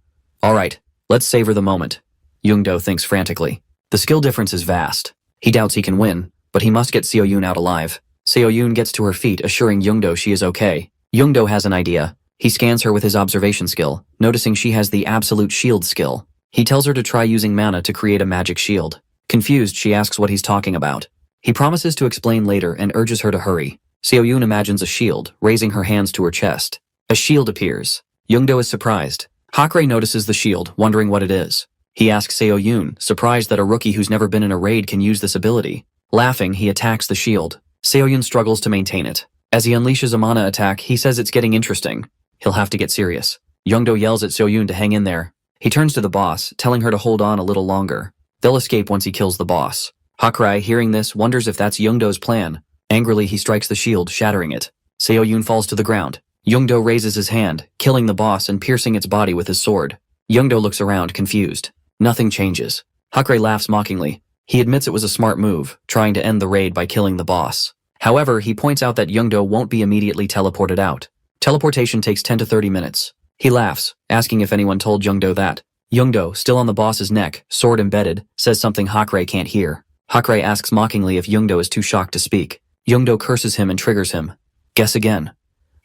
"All right, let's savor the moment." Youngdo thinks frantically. The skill difference is vast. He doubts he can win, but he must get Seo Yoon out alive. Seo Yoon gets to her feet, assuring Youngdo she is okay. Youngdo has an idea. He scans her with his observation skill, noticing she has the absolute shield skill. He tells her to try using mana to create a magic shield. Confused, she asks what he's talking about. He promises to explain later and urges her to hurry. Seo Yoon imagines a shield, raising her hands to her chest. A shield appears. Youngdo is surprised. Hakre notices the shield, wondering what it is. He asks Seo Yoon, surprised that a rookie who's never been in a raid can use this ability. Laughing, he attacks the shield. Seo Yoon struggles to maintain it. As he unleashes a mana attack, he says it's getting interesting. He'll have to get serious. Youngdo yells at Seo Yoon to hang in there. He turns to the boss, telling her to hold on a little longer. They'll escape once he kills the boss. Hakre, hearing this, wonders if that's Youngdo's plan. Angrily, he strikes the shield, shattering it. Seo Yoon falls to the ground. Youngdo raises his hand, killing the boss and piercing its body with his sword. Youngdo looks around, confused. Nothing changes. Hakre laughs mockingly. He admits it was a smart move, trying to end the raid by killing the boss. However, he points out that Youngdo won't be immediately teleported out. Teleportation takes 10 to 30 minutes. He laughs, asking if anyone told Youngdo that. Youngdo, still on the boss's neck, sword embedded, says something Hakre can't hear. Hakre asks mockingly if Youngdo is too shocked to speak. Youngdo curses him and triggers him. Guess again.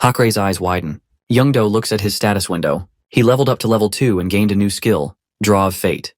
Hakre's eyes widen. Youngdo looks at his status window. He leveled up to level 2 and gained a new skill, Draw of Fate.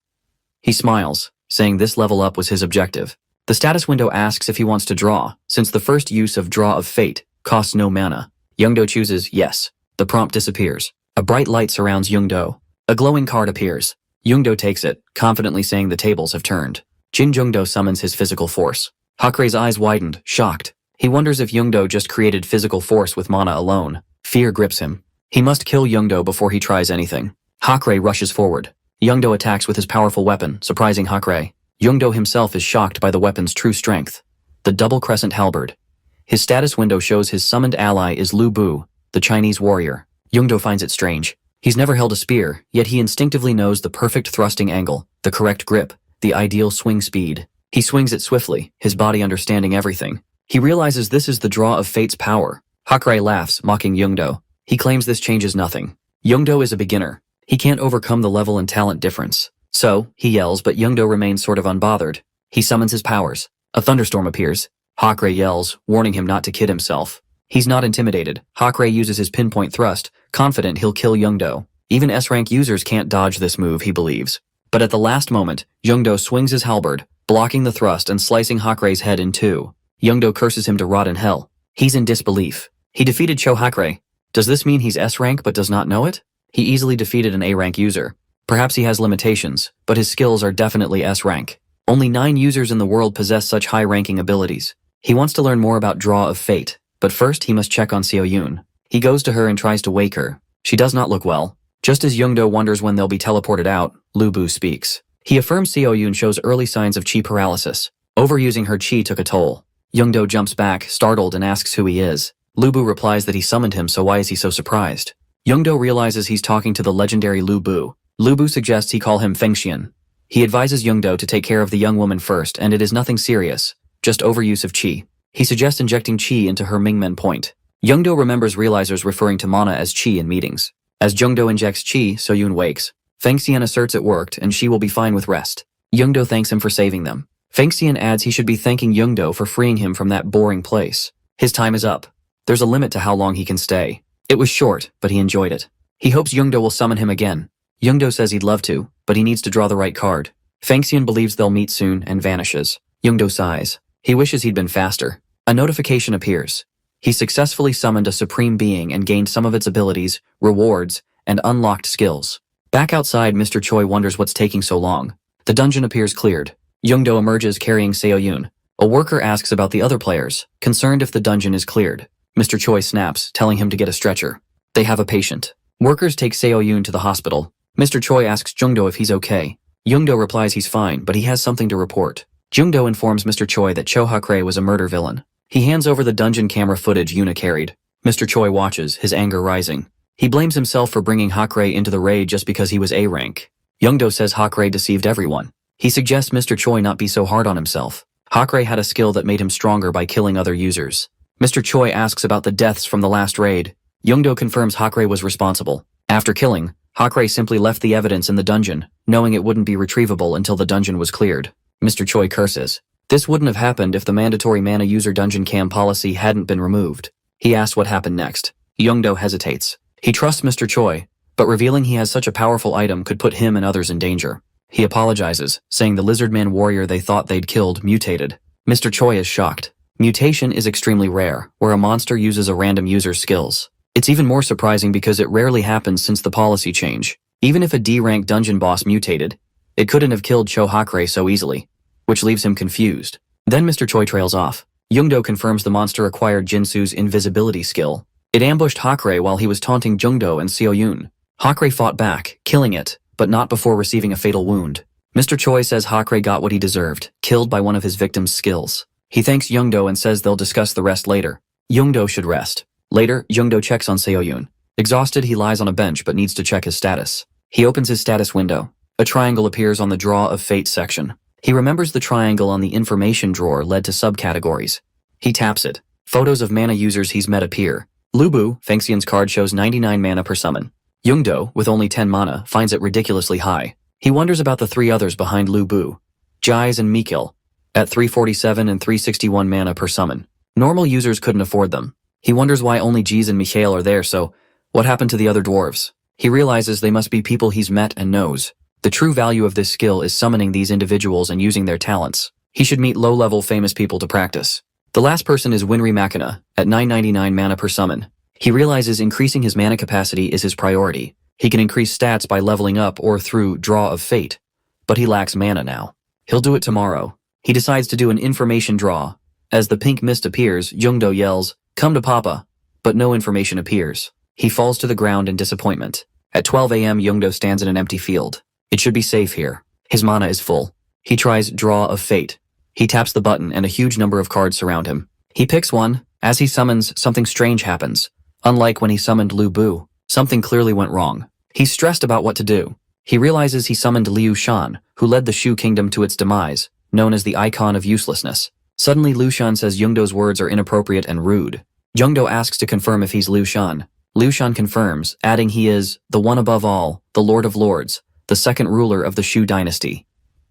He smiles, saying this level up was his objective. The status window asks if he wants to draw, since the first use of Draw of Fate costs no mana. Youngdo chooses yes. The prompt disappears. A bright light surrounds Youngdo. A glowing card appears. Youngdo takes it, confidently saying the tables have turned. Jin Jungdo summons his physical force. Hakre's eyes widened, shocked. He wonders if Youngdo just created physical force with mana alone. Fear grips him. He must kill Youngdo before he tries anything. Hakre rushes forward. Youngdo attacks with his powerful weapon, surprising Hakre. Youngdo himself is shocked by the weapon's true strength. The double crescent halberd. His status window shows his summoned ally is Lu Bu, the Chinese warrior. Youngdo finds it strange. He's never held a spear, yet he instinctively knows the perfect thrusting angle, the correct grip, the ideal swing speed. He swings it swiftly, his body understanding everything. He realizes this is the draw of fate's power. Hakurei laughs, mocking Youngdo. He claims this changes nothing. Youngdo is a beginner. He can't overcome the level and talent difference. So, he yells, but Youngdo remains sort of unbothered. He summons his powers. A thunderstorm appears. Hakurei yells, warning him not to kid himself. He's not intimidated. Hakurei uses his pinpoint thrust, confident he'll kill Youngdo. Even S-rank users can't dodge this move, he believes. But at the last moment, Youngdo swings his halberd, blocking the thrust and slicing Hakurei's head in two. Youngdo curses him to rot in hell. He's in disbelief. He defeated Cho Hakurei. Does this mean he's S-rank but does not know it? He easily defeated an A-rank user. Perhaps he has limitations, but his skills are definitely S-rank. Only 9 users in the world possess such high-ranking abilities. He wants to learn more about Draw of Fate, but first he must check on Seo-yoon. He goes to her and tries to wake her. She does not look well. Just as Youngdo wonders when they'll be teleported out, Lubu speaks. He affirms Seo-yoon shows early signs of chi paralysis. Overusing her chi took a toll. Youngdo jumps back, startled, and asks who he is. Lubu replies that he summoned him, so why is he so surprised? Youngdo realizes he's talking to the legendary Lubu. Lubu suggests he call him Fengxian. He advises Youngdo to take care of the young woman first, and it is nothing serious, just overuse of chi. He suggests injecting chi into her Mingmen point. Youngdo remembers realizers referring to mana as chi in meetings. As Youngdo injects chi, Seo-yoon wakes. Fengxian asserts it worked, and she will be fine with rest. Youngdo thanks him for saving them. Fengxian adds he should be thanking Youngdo for freeing him from that boring place. His time is up. There's a limit to how long he can stay. It was short, but he enjoyed it. He hopes Youngdo will summon him again. Youngdo says he'd love to, but he needs to draw the right card. Fengxian believes they'll meet soon and vanishes. Youngdo sighs. He wishes he'd been faster. A notification appears. He successfully summoned a supreme being and gained some of its abilities, rewards, and unlocked skills. Back outside, Mr. Choi wonders what's taking so long. The dungeon appears cleared. Youngdo emerges carrying Seo-yoon. A worker asks about the other players, concerned if the dungeon is cleared. Mr. Choi snaps, telling him to get a stretcher. They have a patient. Workers take Seo-yoon to the hospital. Mr. Choi asks Youngdo if he's okay. Youngdo replies he's fine, but he has something to report. Youngdo informs Mr. Choi that Cho Hakurei was a murder villain. He hands over the dungeon camera footage Yuna carried. Mr. Choi watches, his anger rising. He blames himself for bringing Hakurei into the raid just because he was A-rank. Youngdo says Hakurei deceived everyone. He suggests Mr. Choi not be so hard on himself. Hakurei had a skill that made him stronger by killing other users. Mr. Choi asks about the deaths from the last raid. Youngdo confirms Hakurei was responsible. After killing, Hakurei simply left the evidence in the dungeon, knowing it wouldn't be retrievable until the dungeon was cleared. Mr. Choi curses. This wouldn't have happened if the mandatory mana user dungeon cam policy hadn't been removed. He asks what happened next. Youngdo hesitates. He trusts Mr. Choi, but revealing he has such a powerful item could put him and others in danger. He apologizes, saying the lizardman warrior they thought they'd killed mutated. Mr. Choi is shocked. Mutation is extremely rare, where a monster uses a random user's skills. It's even more surprising because it rarely happens since the policy change. Even if a D-rank dungeon boss mutated, it couldn't have killed Cho Hakurei so easily, which leaves him confused. Then Mr. Choi trails off. Youngdo confirms the monster acquired Jinsu's invisibility skill. It ambushed Hakurei while he was taunting Youngdo and Seo-yoon. Hakurei fought back, killing it, but not before receiving a fatal wound. Mr. Choi says Hakurei got what he deserved, killed by one of his victim's skills. He thanks Youngdo and says they'll discuss the rest later. Youngdo should rest. Later, Youngdo checks on Seo-yoon. Exhausted, he lies on a bench but needs to check his status. He opens his status window. A triangle appears on the Draw of Fate section. He remembers the triangle on the information drawer led to subcategories. He taps it. Photos of mana users he's met appear. Lubu, Fengxian's card, shows 99 mana per summon. Youngdo, with only 10 mana, finds it ridiculously high. He wonders about the 3 others behind Lubu, Jais and Mikil, at 347 and 361 mana per summon. Normal users couldn't afford them. He wonders why only Jais and Mikhail are there, so what happened to the other dwarves? He realizes they must be people he's met and knows. The true value of this skill is summoning these individuals and using their talents. He should meet low-level famous people to practice. The last person is Winry Machina, at 999 mana per summon. He realizes increasing his mana capacity is his priority. He can increase stats by leveling up or through Draw of Fate, but he lacks mana now. He'll do it tomorrow. He decides to do an information draw. As the pink mist appears, Youngdo yells, "Come to Papa," but no information appears. He falls to the ground in disappointment. At 12 a.m., Youngdo stands in an empty field. It should be safe here. His mana is full. He tries Draw of Fate. He taps the button and a huge number of cards surround him. He picks one. As he summons, something strange happens. Unlike when he summoned Lubu, something clearly went wrong. He's stressed about what to do. He realizes he summoned Liu Shan, who led the Shu kingdom to its demise, known as the icon of uselessness. Suddenly Liu Shan says Youngdo's words are inappropriate and rude. Youngdo asks to confirm if he's Liu Shan. Liu Shan confirms, adding he is the one above all, the Lord of Lords, the second ruler of the Shu dynasty.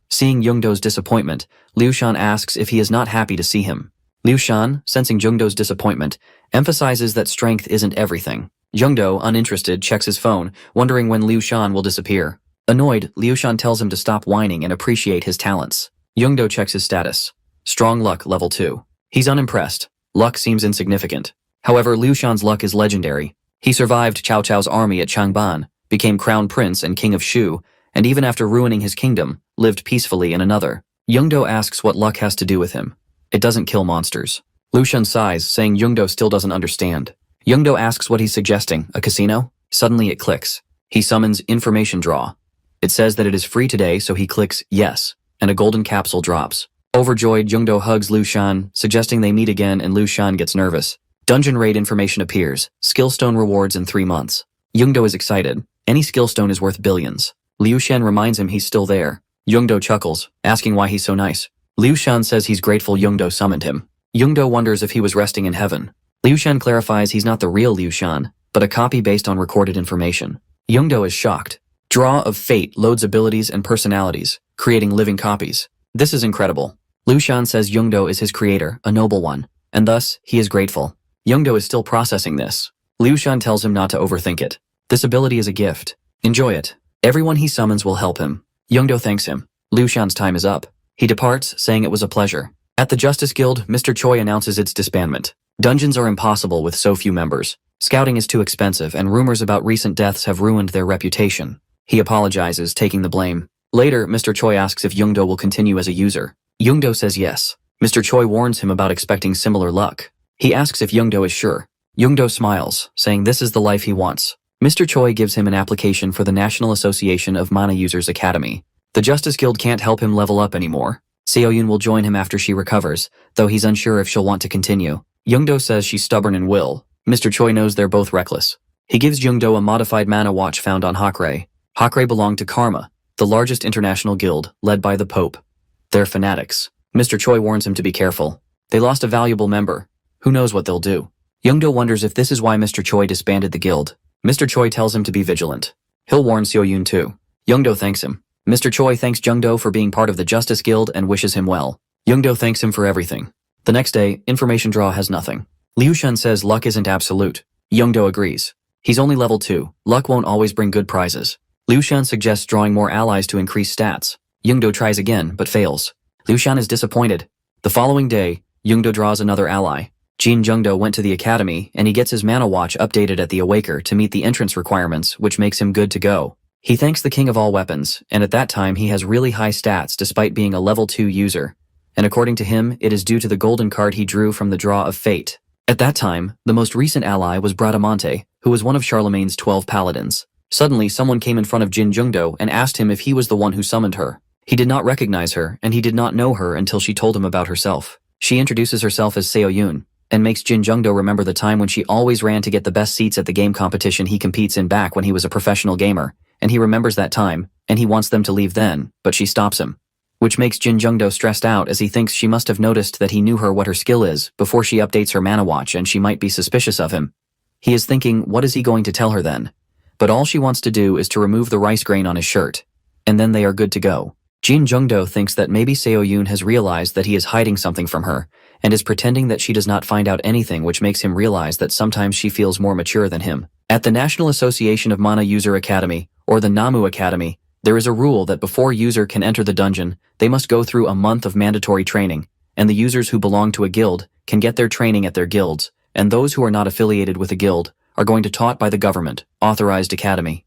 Seeing Youngdo's disappointment, Liu Shan asks if he is not happy to see him. Liu Shan, sensing Youngdo's disappointment, emphasizes that strength isn't everything. Youngdo, uninterested, checks his phone, wondering when Liu Shan will disappear. Annoyed, Liu Shan tells him to stop whining and appreciate his talents. Youngdo checks his status. Strong luck, level 2. He's unimpressed. Luck seems insignificant. However, Liu Shan's luck is legendary. He survived Cao Cao's army at Changban, became crown prince and king of Shu, and even after ruining his kingdom, lived peacefully in another. Youngdo asks what luck has to do with him. It doesn't kill monsters. Liu Shan sighs, saying Youngdo still doesn't understand. Youngdo asks what he's suggesting, a casino? Suddenly it clicks. He summons information draw. It says that it is free today, so he clicks yes, and a golden capsule drops. Overjoyed, Youngdo hugs Liu Shan, suggesting they meet again, and Liu Shan gets nervous. Dungeon raid information appears. Skillstone rewards in 3 months. Youngdo is excited. Any skillstone is worth billions. Liu Shan reminds him he's still there. Youngdo chuckles, asking why he's so nice. Liu Shan says he's grateful Youngdo summoned him. Youngdo wonders if he was resting in heaven. Liu Shan clarifies he's not the real Liu Shan, but a copy based on recorded information. Youngdo is shocked. Draw of Fate loads abilities and personalities, creating living copies. This is incredible. Liu Shan says Youngdo is his creator, a noble one, and thus, he is grateful. Youngdo is still processing this. Liu Shan tells him not to overthink it. This ability is a gift. Enjoy it. Everyone he summons will help him. Youngdo thanks him. Liu Shan's time is up. He departs, saying it was a pleasure. At the Justice Guild, Mr. Choi announces its disbandment. Dungeons are impossible with so few members. Scouting is too expensive, and rumors about recent deaths have ruined their reputation. He apologizes, taking the blame. Later, Mr. Choi asks if Youngdo will continue as a user. Youngdo says yes. Mr. Choi warns him about expecting similar luck. He asks if Youngdo is sure. Youngdo smiles, saying this is the life he wants. Mr. Choi gives him an application for the National Association of Mana Users Academy. The Justice Guild can't help him level up anymore. Seo-yoon will join him after she recovers, though he's unsure if she'll want to continue. Youngdo says she's stubborn and will. Mr. Choi knows they're both reckless. He gives Youngdo a modified mana watch found on Hakurei. Hakurei belonged to Karma, the largest international guild, led by the Pope. They're fanatics. Mr. Choi warns him to be careful. They lost a valuable member. Who knows what they'll do? Youngdo wonders if this is why Mr. Choi disbanded the guild. Mr. Choi tells him to be vigilant. He'll warn Seo-yoon too. Youngdo thanks him. Mr. Choi thanks Youngdo for being part of the Justice Guild and wishes him well. Youngdo thanks him for everything. The next day, information draw has nothing. Liu Shan says luck isn't absolute. Youngdo agrees. He's only level 2. Luck won't always bring good prizes. Liu Shan suggests drawing more allies to increase stats. Youngdo tries again, but fails. Liu Shan is disappointed. The following day, Youngdo draws another ally. Jin Youngdo went to the academy, and he gets his mana watch updated at the Awaker to meet the entrance requirements, which makes him good to go. He thanks the king of all weapons, and at that time he has really high stats despite being a level 2 user. And according to him, it is due to the golden card he drew from the Draw of Fate. At that time, the most recent ally was Bradamante, who was one of Charlemagne's 12 paladins. Suddenly, someone came in front of Jin Youngdo and asked him if he was the one who summoned her. He did not recognize her, and he did not know her until she told him about herself. She introduces herself as Seo-yoon, and makes Jin Youngdo remember the time when she always ran to get the best seats at the game competition he competes in back when he was a professional gamer, and he remembers that time, and he wants them to leave then, but she stops him. Which makes Jin Youngdo stressed out as he thinks she must have noticed that he knew her what her skill is before she updates her mana watch and she might be suspicious of him. He is thinking, what is he going to tell her then? But all she wants to do is to remove the rice grain on his shirt, and then they are good to go. Jin Youngdo thinks that maybe Seo-yoon has realized that he is hiding something from her, and is pretending that she does not find out anything, which makes him realize that sometimes she feels more mature than him. At the National Association of Mana User Academy, or the Namu Academy, there is a rule that before user can enter the dungeon, they must go through a month of mandatory training, and the users who belong to a guild can get their training at their guilds, and those who are not affiliated with a guild are going to taught by the government, authorized academy.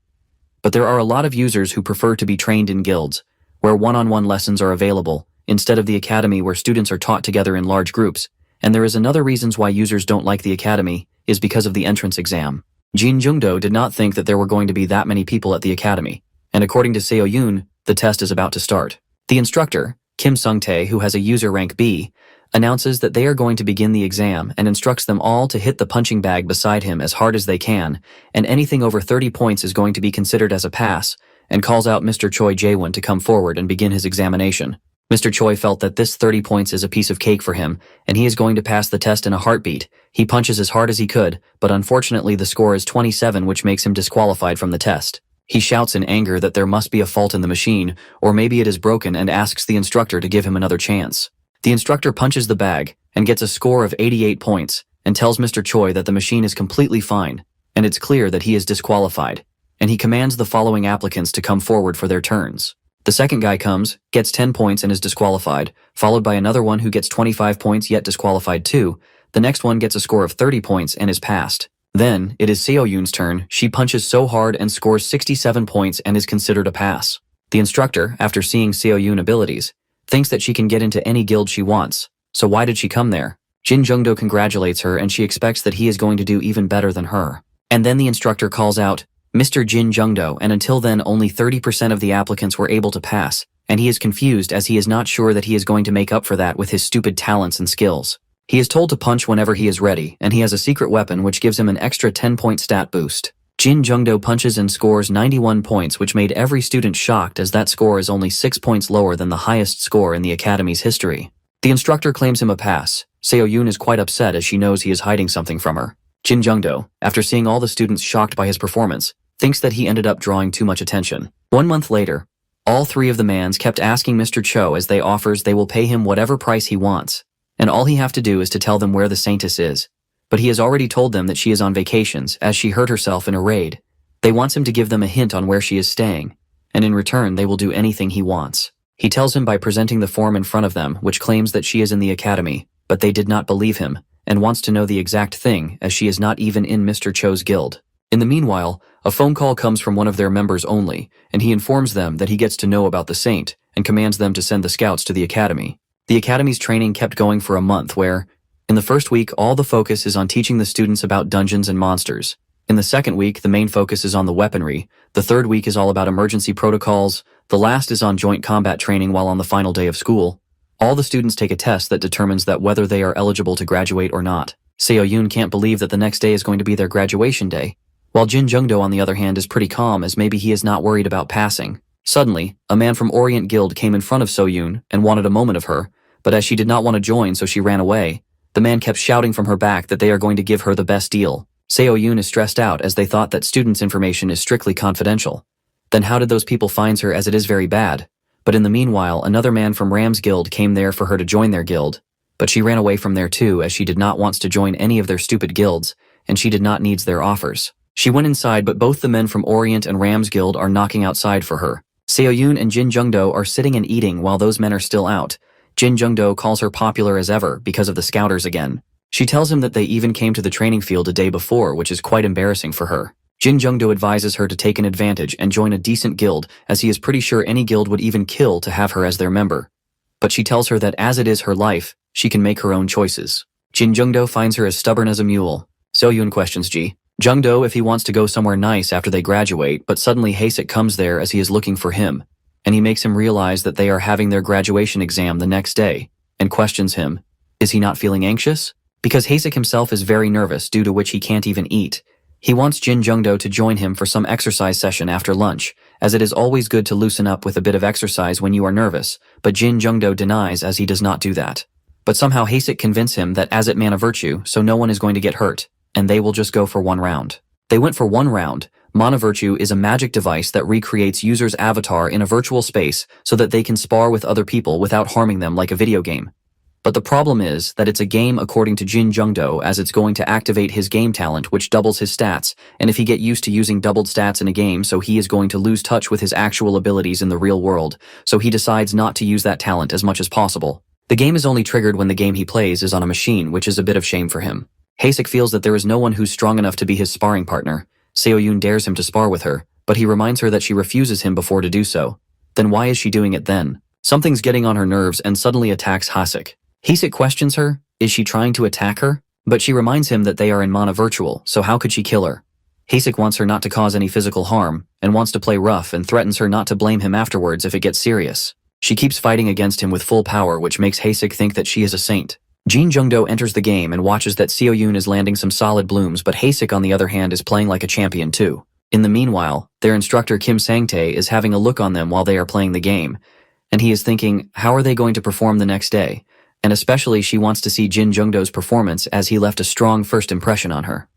But there are a lot of users who prefer to be trained in guilds, where one-on-one lessons are available, instead of the academy where students are taught together in large groups, and there is another reasons why users don't like the academy, is because of the entrance exam. Jin Youngdo did not think that there were going to be that many people at the academy, and according to Seo-yoon, the test is about to start. The instructor, Kim Sung-tae, who has a user rank B, announces that they are going to begin the exam and instructs them all to hit the punching bag beside him as hard as they can, and anything over 30 points is going to be considered as a pass, and calls out Mr. Choi Jae-won to come forward and begin his examination. Mr. Choi felt that this 30 points is a piece of cake for him, and he is going to pass the test in a heartbeat. He punches as hard as he could, but unfortunately the score is 27, which makes him disqualified from the test. He shouts in anger that there must be a fault in the machine, or maybe it is broken, and asks the instructor to give him another chance. The instructor punches the bag, and gets a score of 88 points, and tells Mr. Choi that the machine is completely fine, and it's clear that he is disqualified, and he commands the following applicants to come forward for their turns. The second guy comes, gets 10 points and is disqualified, followed by another one who gets 25 points yet disqualified too. The next one gets a score of 30 points and is passed. Then, it is Seo-yoon's turn. She punches so hard and scores 67 points and is considered a pass. The instructor, after seeing Seo-yoon's abilities, thinks that she can get into any guild she wants. So why did she come there? Jin Jung-do congratulates her and she expects that he is going to do even better than her. And then the instructor calls out, Mr. Jin Jung-do, and until then only 30% of the applicants were able to pass, and he is confused as he is not sure that he is going to make up for that with his stupid talents and skills. He is told to punch whenever he is ready, and he has a secret weapon which gives him an extra 10-point stat boost. Jin Jung-do punches and scores 91 points, which made every student shocked as that score is only 6 points lower than the highest score in the academy's history. The instructor claims him a pass. Seo-yoon is quite upset as she knows he is hiding something from her. Jin Jung-do, after seeing all the students shocked by his performance, thinks that he ended up drawing too much attention. 1 month later, all three of the mans kept asking Mr. Cho as they offers they will pay him whatever price he wants, and all he have to do is to tell them where the saintess is. But he has already told them that she is on vacations as she hurt herself in a raid. They wants him to give them a hint on where she is staying, and in return they will do anything he wants. He tells him by presenting the form in front of them which claims that she is in the academy, but they did not believe him, and wants to know the exact thing as she is not even in Mr. Cho's guild. In the meanwhile, a phone call comes from one of their members only, and he informs them that he gets to know about the saint and commands them to send the scouts to the academy. The academy's training kept going for a month where, in the first week, all the focus is on teaching the students about dungeons and monsters. In the second week, the main focus is on the weaponry. The third week is all about emergency protocols. The last is on joint combat training while on the final day of school. All the students take a test that determines that whether they are eligible to graduate or not. Seo-yoon can't believe that the next day is going to be their graduation day, while Jin Jung-do on the other hand is pretty calm as maybe he is not worried about passing. Suddenly, a man from Orient Guild came in front of Seo-yoon and wanted a moment of her, but as she did not want to join so she ran away. The man kept shouting from her back that they are going to give her the best deal. Seo-yoon is stressed out as they thought that students' information is strictly confidential. Then how did those people find her as it is very bad? But in the meanwhile, another man from Ram's guild came there for her to join their guild, but she ran away from there too as she did not want to join any of their stupid guilds, and she did not needs their offers. She went inside, but both the men from Orient and Ram's guild are knocking outside for her. Seo-yoon and Jin Jung-do are sitting and eating while those men are still out. Jin Jung-do calls her popular as ever because of the scouters again. She tells him that they even came to the training field a day before, which is quite embarrassing for her. Jin Jung-do advises her to take an advantage and join a decent guild, as he is pretty sure any guild would even kill to have her as their member. But she tells her that as it is her life, she can make her own choices. Jin Jung-do finds her as stubborn as a mule. Seo-yoon questions Jung-do if he wants to go somewhere nice after they graduate, but suddenly Haesik comes there as he is looking for him, and he makes him realize that they are having their graduation exam the next day, and questions him. Is he not feeling anxious? Because Haesik himself is very nervous, due to which he can't even eat. He wants Jin Jung-do to join him for some exercise session after lunch, as it is always good to loosen up with a bit of exercise when you are nervous, but Jin Jung-do denies as he does not do that. But somehow Haesik convinces him that as it mana virtue, so no one is going to get hurt, and they will just go for 1 round. They went for 1 round. Mana Virtue is a magic device that recreates users' avatar in a virtual space so that they can spar with other people without harming them like a video game. But the problem is that it's a game according to Jin Jung-do, as it's going to activate his game talent which doubles his stats, and if he get used to using doubled stats in a game, so he is going to lose touch with his actual abilities in the real world, so he decides not to use that talent as much as possible. The game is only triggered when the game he plays is on a machine, which is a bit of shame for him. Haesik feels that there is no one who's strong enough to be his sparring partner. Seo-yoon dares him to spar with her, but he reminds her that she refuses him before to do so. Then why is she doing it then? Something's getting on her nerves and suddenly attacks Haesik. Haesik questions her, is she trying to attack her? But she reminds him that they are in mana virtual, so how could she kill her? Haesik wants her not to cause any physical harm, and wants to play rough and threatens her not to blame him afterwards if it gets serious. She keeps fighting against him with full power, which makes Haesik think that she is a saint. Jin Jung-do enters the game and watches that Seo-yoon is landing some solid blooms, but Haesik on the other hand is playing like a champion too. In the meanwhile, their instructor Kim Sang-tae is having a look on them while they are playing the game, and he is thinking, how are they going to perform the next day? And especially she wants to see Jin Jung-do's performance as he left a strong first impression on her.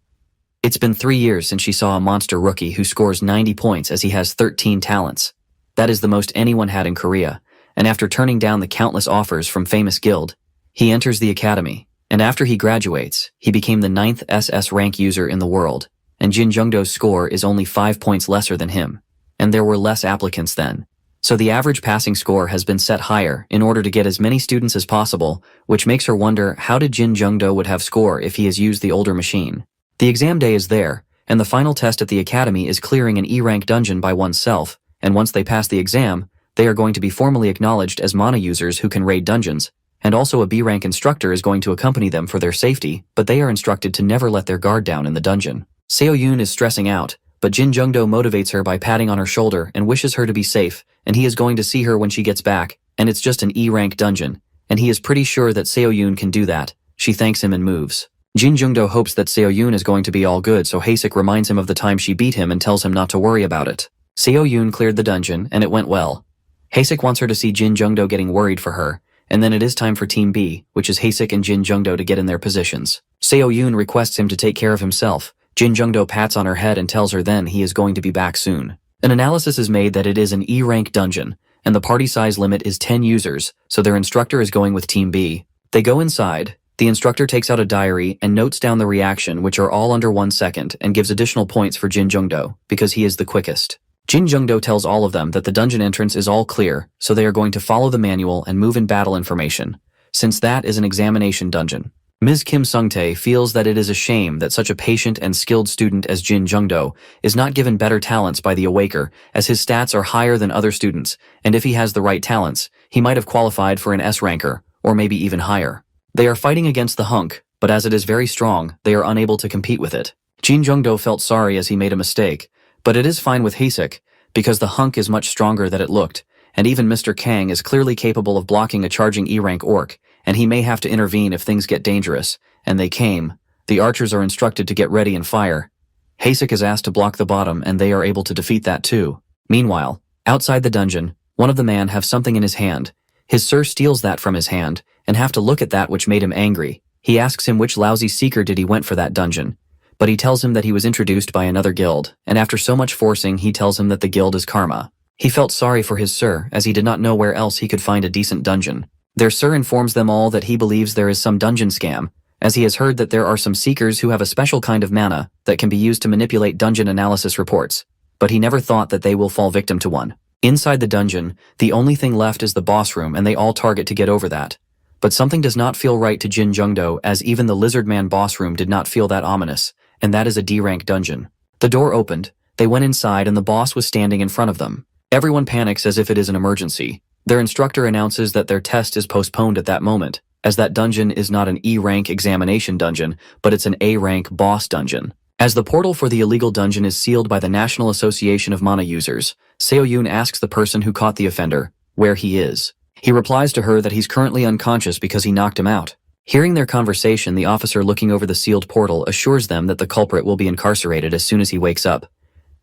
It's been 3 years since she saw a monster rookie who scores 90 points as he has 13 talents. That is the most anyone had in Korea, and after turning down the countless offers from famous guild, he enters the academy, and after he graduates, he became the 9th SS rank user in the world, and Jin Jung-do's score is only 5 points lesser than him, and there were less applicants then. So the average passing score has been set higher in order to get as many students as possible, which makes her wonder how did Jin Jung-do would have score if he has used the older machine. The exam day is there, and the final test at the academy is clearing an E-rank dungeon by oneself, and once they pass the exam, they are going to be formally acknowledged as mana users who can raid dungeons, and also a B-rank instructor is going to accompany them for their safety, but they are instructed to never let their guard down in the dungeon. Seo-yoon is stressing out, but Jin Jung-do motivates her by patting on her shoulder and wishes her to be safe, and he is going to see her when she gets back, and it's just an E-rank dungeon, and he is pretty sure that Seo-yoon can do that. She thanks him and moves. Jin Jung-do hopes that Seo-yoon is going to be all good, so Haesik reminds him of the time she beat him and tells him not to worry about it. Seo-yoon cleared the dungeon, and it went well. Haesik wants her to see Jin Jung-do getting worried for her, and then it is time for Team B, which is Haesik and Jin Jung-do to get in their positions. Seo-yoon requests him to take care of himself. Jin Jung-do pats on her head and tells her then he is going to be back soon. An analysis is made that it is an E-rank dungeon, and the party size limit is 10 users, so their instructor is going with Team B. They go inside, the instructor takes out a diary and notes down the reaction which are all under 1 second and gives additional points for Jin Jung-do, because he is the quickest. Jin Jung-do tells all of them that the dungeon entrance is all clear, so they are going to follow the manual and move in battle information, since that is an examination dungeon. Ms. Kim Sung-tae feels that it is a shame that such a patient and skilled student as Jin Jung-do is not given better talents by the Awaker, as his stats are higher than other students, and if he has the right talents, he might have qualified for an S-ranker, or maybe even higher. They are fighting against the hunk, but as it is very strong, they are unable to compete with it. Jin Jung-do felt sorry as he made a mistake, but it is fine with Haesik, because the hunk is much stronger than it looked, and even Mr. Kang is clearly capable of blocking a charging E-rank orc, and he may have to intervene if things get dangerous, and they came. The archers are instructed to get ready and fire. Haesik is asked to block the bottom and they are able to defeat that too. Meanwhile, outside the dungeon, one of the men have something in his hand. His sir steals that from his hand, and have to look at that which made him angry. He asks him which lousy seeker did he went for that dungeon, but he tells him that he was introduced by another guild, and after so much forcing he tells him that the guild is Karma. He felt sorry for his sir as he did not know where else he could find a decent dungeon. Their sir informs them all that he believes there is some dungeon scam, as he has heard that there are some seekers who have a special kind of mana that can be used to manipulate dungeon analysis reports, but he never thought that they will fall victim to one. Inside the dungeon, the only thing left is the boss room and they all target to get over that. But something does not feel right to Jin Jung-do as even the lizard man boss room did not feel that ominous, and that is a D-rank dungeon. The door opened, they went inside and the boss was standing in front of them. Everyone panics as if it is an emergency. Their instructor announces that their test is postponed at that moment, as that dungeon is not an E-rank examination dungeon, but it's an A-rank boss dungeon. As the portal for the illegal dungeon is sealed by the National Association of Mana Users, Seo-yoon asks the person who caught the offender where he is. He replies to her that he's currently unconscious because he knocked him out. Hearing their conversation, the officer looking over the sealed portal assures them that the culprit will be incarcerated as soon as he wakes up.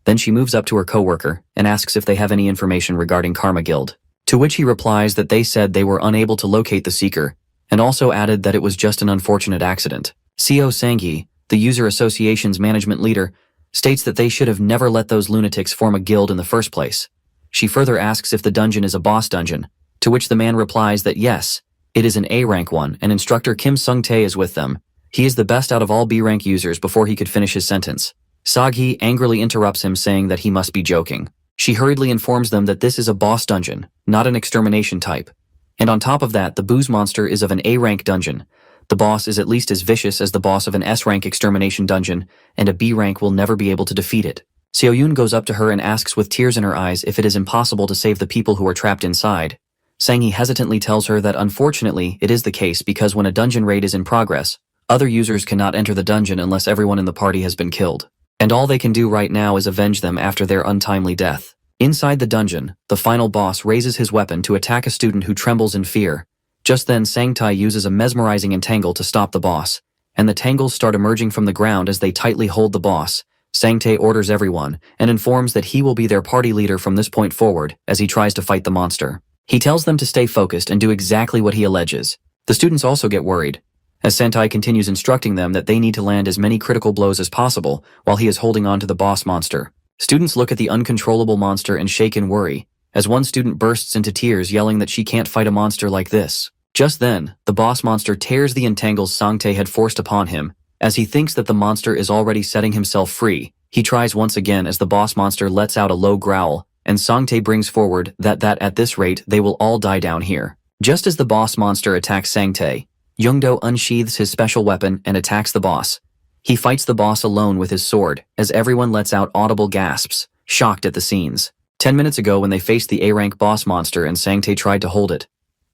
Then she moves up to her co-worker and asks if they have any information regarding Karma Guild. To which he replies that they said they were unable to locate the seeker, and also added that it was just an unfortunate accident. Seo Sang-hee, the user association's management leader, states that they should have never let those lunatics form a guild in the first place. She further asks if the dungeon is a boss dungeon, to which the man replies that yes, it is an A-rank one, and instructor Kim Sung-tae is with them. He is the best out of all B-rank users before he could finish his sentence. Sag-hee angrily interrupts him saying that he must be joking. She hurriedly informs them that this is a boss dungeon, not an extermination type. And on top of that, the booze monster is of an A-rank dungeon. The boss is at least as vicious as the boss of an S-rank extermination dungeon, and a B-rank will never be able to defeat it. Seo-yoon goes up to her and asks with tears in her eyes if it is impossible to save the people who are trapped inside. Sang-hee hesitantly tells her that unfortunately it is the case because when a dungeon raid is in progress, other users cannot enter the dungeon unless everyone in the party has been killed. And all they can do right now is avenge them after their untimely death. Inside the dungeon, the final boss raises his weapon to attack a student who trembles in fear. Just then Sang-tae uses a mesmerizing entangle to stop the boss, and the tangles start emerging from the ground as they tightly hold the boss, Sangtae orders everyone and informs that he will be their party leader from this point forward as he tries to fight the monster. He tells them to stay focused and do exactly what he alleges. The students also get worried, as Sangtae continues instructing them that they need to land as many critical blows as possible while he is holding on to the boss monster. Students look at the uncontrollable monster and shake in worry, as one student bursts into tears yelling that she can't fight a monster like this. Just then, the boss monster tears the entangles Sangtae had forced upon him. As he thinks that the monster is already setting himself free, he tries once again as the boss monster lets out a low growl, and Sangtae brings forward that at this rate they will all die down here. Just as the boss monster attacks Sangtae, Youngdo unsheathes his special weapon and attacks the boss. He fights the boss alone with his sword, as everyone lets out audible gasps, shocked at the scenes. 10 minutes ago when they faced the A-rank boss monster and Sangtae tried to hold it,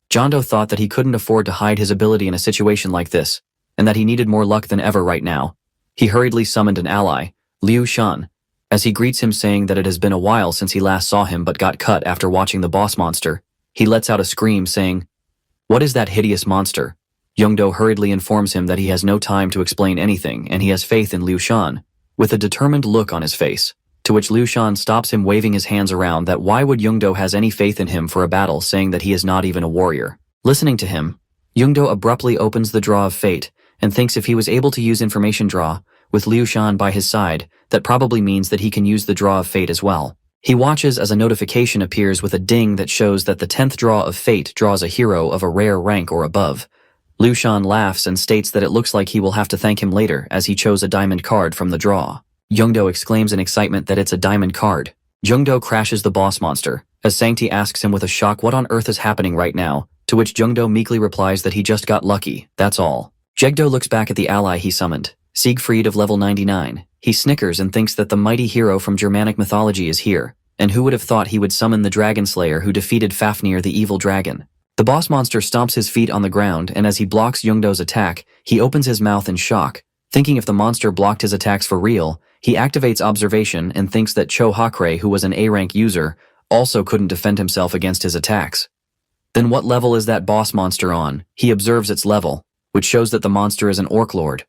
Jondo thought that he couldn't afford to hide his ability in a situation like this, and that he needed more luck than ever right now. He hurriedly summoned an ally, Liu Shan, as he greets him saying that it has been a while since he last saw him but got cut after watching the boss monster. He lets out a scream saying, "What is that hideous monster?" Youngdo hurriedly informs him that he has no time to explain anything and he has faith in Liu Shan, with a determined look on his face, to which Liu Shan stops him waving his hands around that why would Youngdo has any faith in him for a battle, saying that he is not even a warrior. Listening to him, Youngdo abruptly opens the draw of fate and thinks if he was able to use information draw, with Liu Shan by his side, that probably means that he can use the draw of fate as well. He watches as a notification appears with a ding that shows that the 10th draw of fate draws a hero of a rare rank or above. Liu Shan laughs and states that it looks like he will have to thank him later as he chose a diamond card from the draw. Youngdo exclaims in excitement that it's a diamond card. Youngdo crashes the boss monster, as Sangtae asks him with a shock what on earth is happening right now, to which Youngdo meekly replies that he just got lucky, that's all. Jegdo looks back at the ally he summoned, Siegfried of level 99. He snickers and thinks that the mighty hero from Germanic mythology is here, and who would have thought he would summon the dragon slayer who defeated Fafnir the evil dragon. The boss monster stomps his feet on the ground and as he blocks Youngdo's attack, he opens his mouth in shock. Thinking if the monster blocked his attacks for real, he activates observation and thinks that Cho Hakre, who was an A-rank user, also couldn't defend himself against his attacks. Then what level is that boss monster on? He observes its level, which shows that the monster is an orc lord,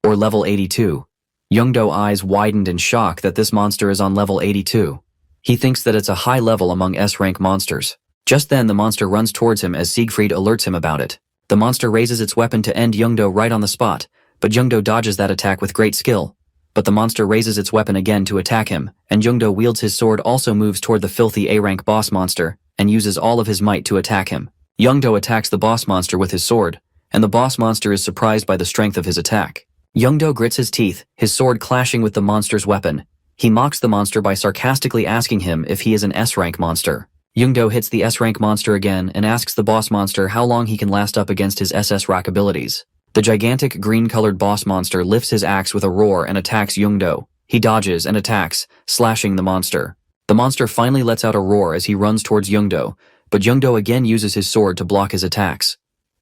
or level 82. Youngdo eyes widened in shock that this monster is on level 82. He thinks that it's a high level among S-rank monsters. Just then the monster runs towards him as Siegfried alerts him about it. The monster raises its weapon to end Youngdo right on the spot, but Youngdo dodges that attack with great skill. But the monster raises its weapon again to attack him, and Youngdo wields his sword also moves toward the filthy A-rank boss monster, and uses all of his might to attack him. Youngdo attacks the boss monster with his sword, and the boss monster is surprised by the strength of his attack. Youngdo grits his teeth, his sword clashing with the monster's weapon. He mocks the monster by sarcastically asking him if he is an S-rank monster. Youngdo hits the S-rank monster again and asks the boss monster how long he can last up against his SS rank abilities. The gigantic green-colored boss monster lifts his axe with a roar and attacks Youngdo. He dodges and attacks, slashing the monster. The monster finally lets out a roar as he runs towards Youngdo, but Youngdo again uses his sword to block his attacks.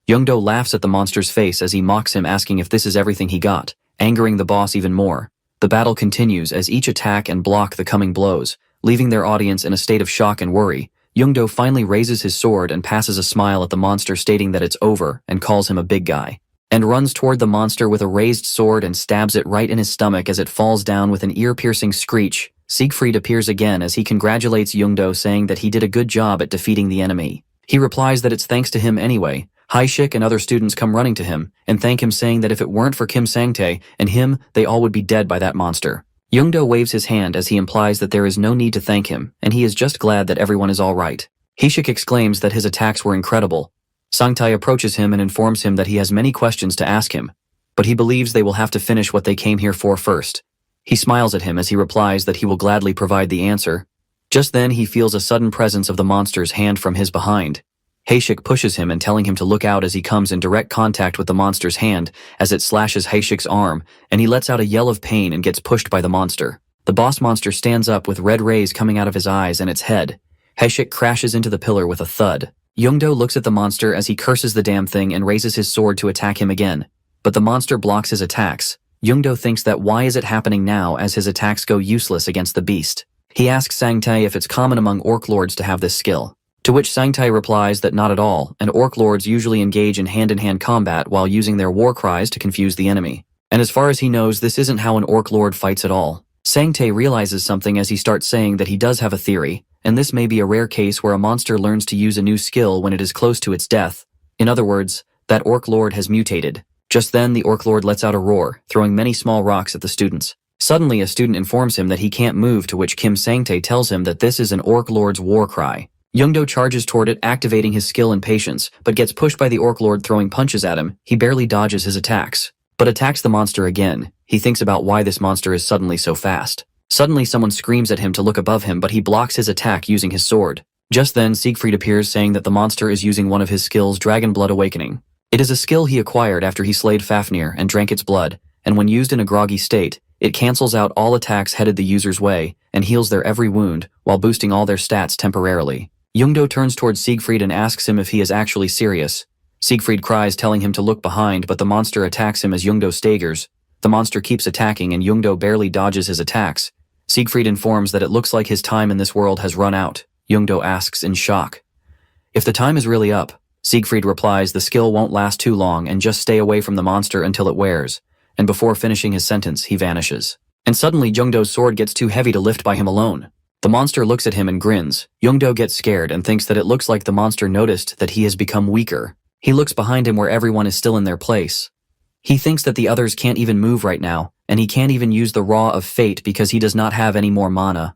Youngdo laughs at the monster's face as he mocks him, asking if this is everything he got, angering the boss even more. The battle continues as each attack and block the coming blows, leaving their audience in a state of shock and worry. Youngdo finally raises his sword and passes a smile at the monster, stating that it's over and calls him a big guy, and runs toward the monster with a raised sword and stabs it right in his stomach as it falls down with an ear-piercing screech. Siegfried appears again as he congratulates Youngdo, saying that he did a good job at defeating the enemy. He replies that it's thanks to him anyway. Haishik and other students come running to him and thank him, saying that if it weren't for Kim Sangtae and him, they all would be dead by that monster. Youngdo waves his hand as he implies that there is no need to thank him, and he is just glad that everyone is all right. Haishik exclaims that his attacks were incredible. Sangtae approaches him and informs him that he has many questions to ask him, but he believes they will have to finish what they came here for first. He smiles at him as he replies that he will gladly provide the answer. Just then he feels a sudden presence of the monster's hand from his behind. Haishik pushes him and telling him to look out as he comes in direct contact with the monster's hand as it slashes Haishik's arm, and he lets out a yell of pain and gets pushed by the monster. The boss monster stands up with red rays coming out of his eyes and its head. Haishik crashes into the pillar with a thud. Youngdo looks at the monster as he curses the damn thing and raises his sword to attack him again, but the monster blocks his attacks. Youngdo thinks that why is it happening now as his attacks go useless against the beast. He asks Sangtae if it's common among orc lords to have this skill, to which Sangtae replies that not at all, and orc lords usually engage in hand-in-hand combat while using their war cries to confuse the enemy. And as far as he knows, this isn't how an orc lord fights at all. Sangtae realizes something as he starts saying that he does have a theory, and this may be a rare case where a monster learns to use a new skill when it is close to its death. In other words, that Orc Lord has mutated. Just then, the Orc Lord lets out a roar, throwing many small rocks at the students. Suddenly, a student informs him that he can't move, to which Kim Sangtae tells him that this is an Orc Lord's war cry. Youngdo charges toward it, activating his skill and patience, but gets pushed by the Orc Lord throwing punches at him. He barely dodges his attacks, but attacks the monster again. He thinks about why this monster is suddenly so fast. Suddenly, someone screams at him to look above him, but he blocks his attack using his sword. Just then, Siegfried appears, saying that the monster is using one of his skills, Dragon Blood Awakening. It is a skill he acquired after he slayed Fafnir and drank its blood, and when used in a groggy state, it cancels out all attacks headed the user's way and heals their every wound, while boosting all their stats temporarily. Youngdo turns towards Siegfried and asks him if he is actually serious. Siegfried cries, telling him to look behind, but the monster attacks him as Youngdo staggers. The monster keeps attacking and Youngdo barely dodges his attacks. Siegfried informs that it looks like his time in this world has run out. Youngdo asks in shock, if the time is really up. Siegfried replies the skill won't last too long and just stay away from the monster until it wears. And before finishing his sentence, he vanishes. And suddenly, Youngdo's sword gets too heavy to lift by him alone. The monster looks at him and grins. Youngdo gets scared and thinks that it looks like the monster noticed that he has become weaker. He looks behind him where everyone is still in their place. He thinks that the others can't even move right now, and he can't even use the Raw of Fate because he does not have any more mana.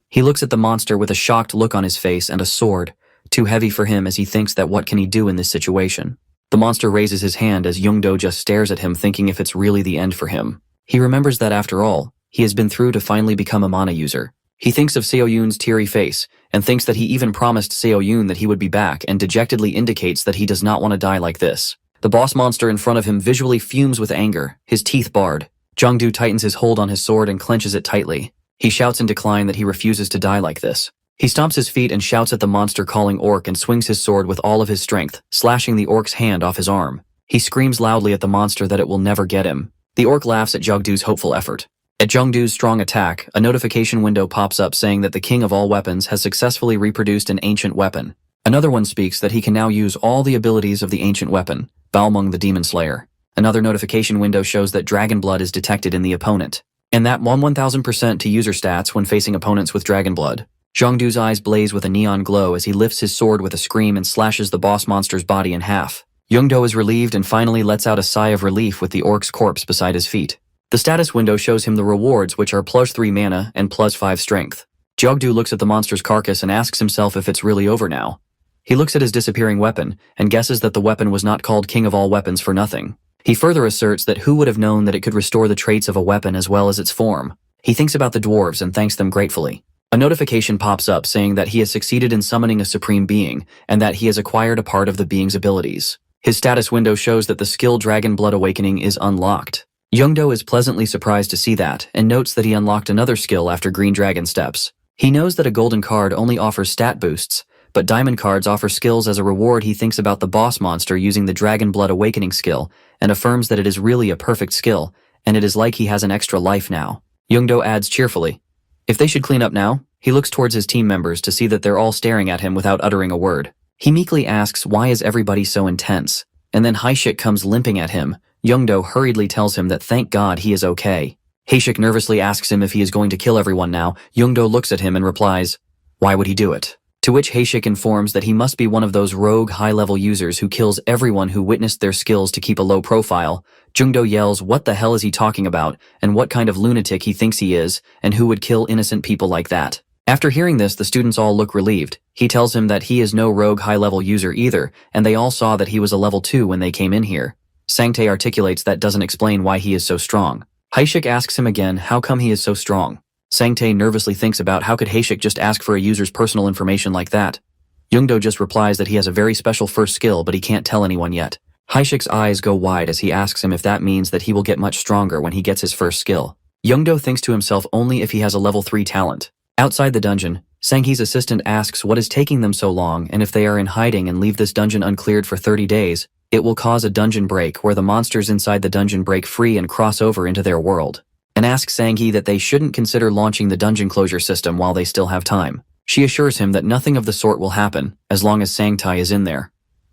He looks at the monster with a shocked look on his face and a sword, too heavy for him, as he thinks that what can he do in this situation. The monster raises his hand as Youngdo just stares at him, thinking if it's really the end for him. He remembers that after all, he has been through to finally become a mana user. He thinks of Seo-yoon's teary face, and thinks that he even promised Seo-yoon that he would be back, and dejectedly indicates that he does not want to die like this. The boss monster in front of him visually fumes with anger, his teeth bared. Jungdu tightens his hold on his sword and clenches it tightly. He shouts in decline that he refuses to die like this. He stomps his feet and shouts at the monster, calling Orc, and swings his sword with all of his strength, slashing the Orc's hand off his arm. He screams loudly at the monster that it will never get him. The Orc laughs at Jungdu's hopeful effort. At Jungdu's strong attack, a notification window pops up saying that the king of all weapons has successfully reproduced an ancient weapon. Another one speaks that he can now use all the abilities of the ancient weapon, Balmung the Demon Slayer. Another notification window shows that Dragon Blood is detected in the opponent, and that 1000% to user stats when facing opponents with Dragon Blood. Jungdu's eyes blaze with a neon glow as he lifts his sword with a scream and slashes the boss monster's body in half. Youngdo is relieved and finally lets out a sigh of relief with the Orc's corpse beside his feet. The status window shows him the rewards, which are +3 mana and +5 strength. Jungdu looks at the monster's carcass and asks himself if it's really over now. He looks at his disappearing weapon and guesses that the weapon was not called King of All Weapons for nothing. He further asserts that who would have known that it could restore the traits of a weapon as well as its form. He thinks about the dwarves and thanks them gratefully. A notification pops up saying that he has succeeded in summoning a supreme being and that he has acquired a part of the being's abilities. His status window shows that the skill Dragon Blood Awakening is unlocked. Youngdo is pleasantly surprised to see that and notes that he unlocked another skill after Green Dragon steps. He knows that a golden card only offers stat boosts, but diamond cards offer skills as a reward. He thinks about the boss monster using the Dragon Blood Awakening skill and affirms that it is really a perfect skill, and it is like he has an extra life now. Youngdo adds cheerfully, if they should clean up now. He looks towards his team members to see that they're all staring at him without uttering a word. He meekly asks why is everybody so intense, and then Haishik comes limping at him. Youngdo hurriedly tells him that thank God he is okay. Haishik nervously asks him if he is going to kill everyone now. Youngdo looks at him and replies, why would he do it? To which Haishik informs that he must be one of those rogue high-level users who kills everyone who witnessed their skills to keep a low profile. Jungdo yells what the hell is he talking about, and what kind of lunatic he thinks he is, and who would kill innocent people like that. After hearing this, the students all look relieved. He tells him that he is no rogue high-level user either, and they all saw that he was a level 2 when they came in here. Sangtae articulates that doesn't explain why he is so strong. Haishik asks him again how come he is so strong. Sangtae nervously thinks about how could Haishik just ask for a user's personal information like that. Youngdo just replies that he has a very special first skill, but he can't tell anyone yet. Haishik's eyes go wide as he asks him if that means that he will get much stronger when he gets his first skill. Youngdo thinks to himself only if he has a level 3 talent. Outside the dungeon, Sanghee's assistant asks what is taking them so long, and if they are in hiding and leave this dungeon uncleared for 30 days, it will cause a dungeon break where the monsters inside the dungeon break free and cross over into their world. And asks Sanghee that they shouldn't consider launching the dungeon closure system while they still have time. She assures him that nothing of the sort will happen as long as Sangtai is in there.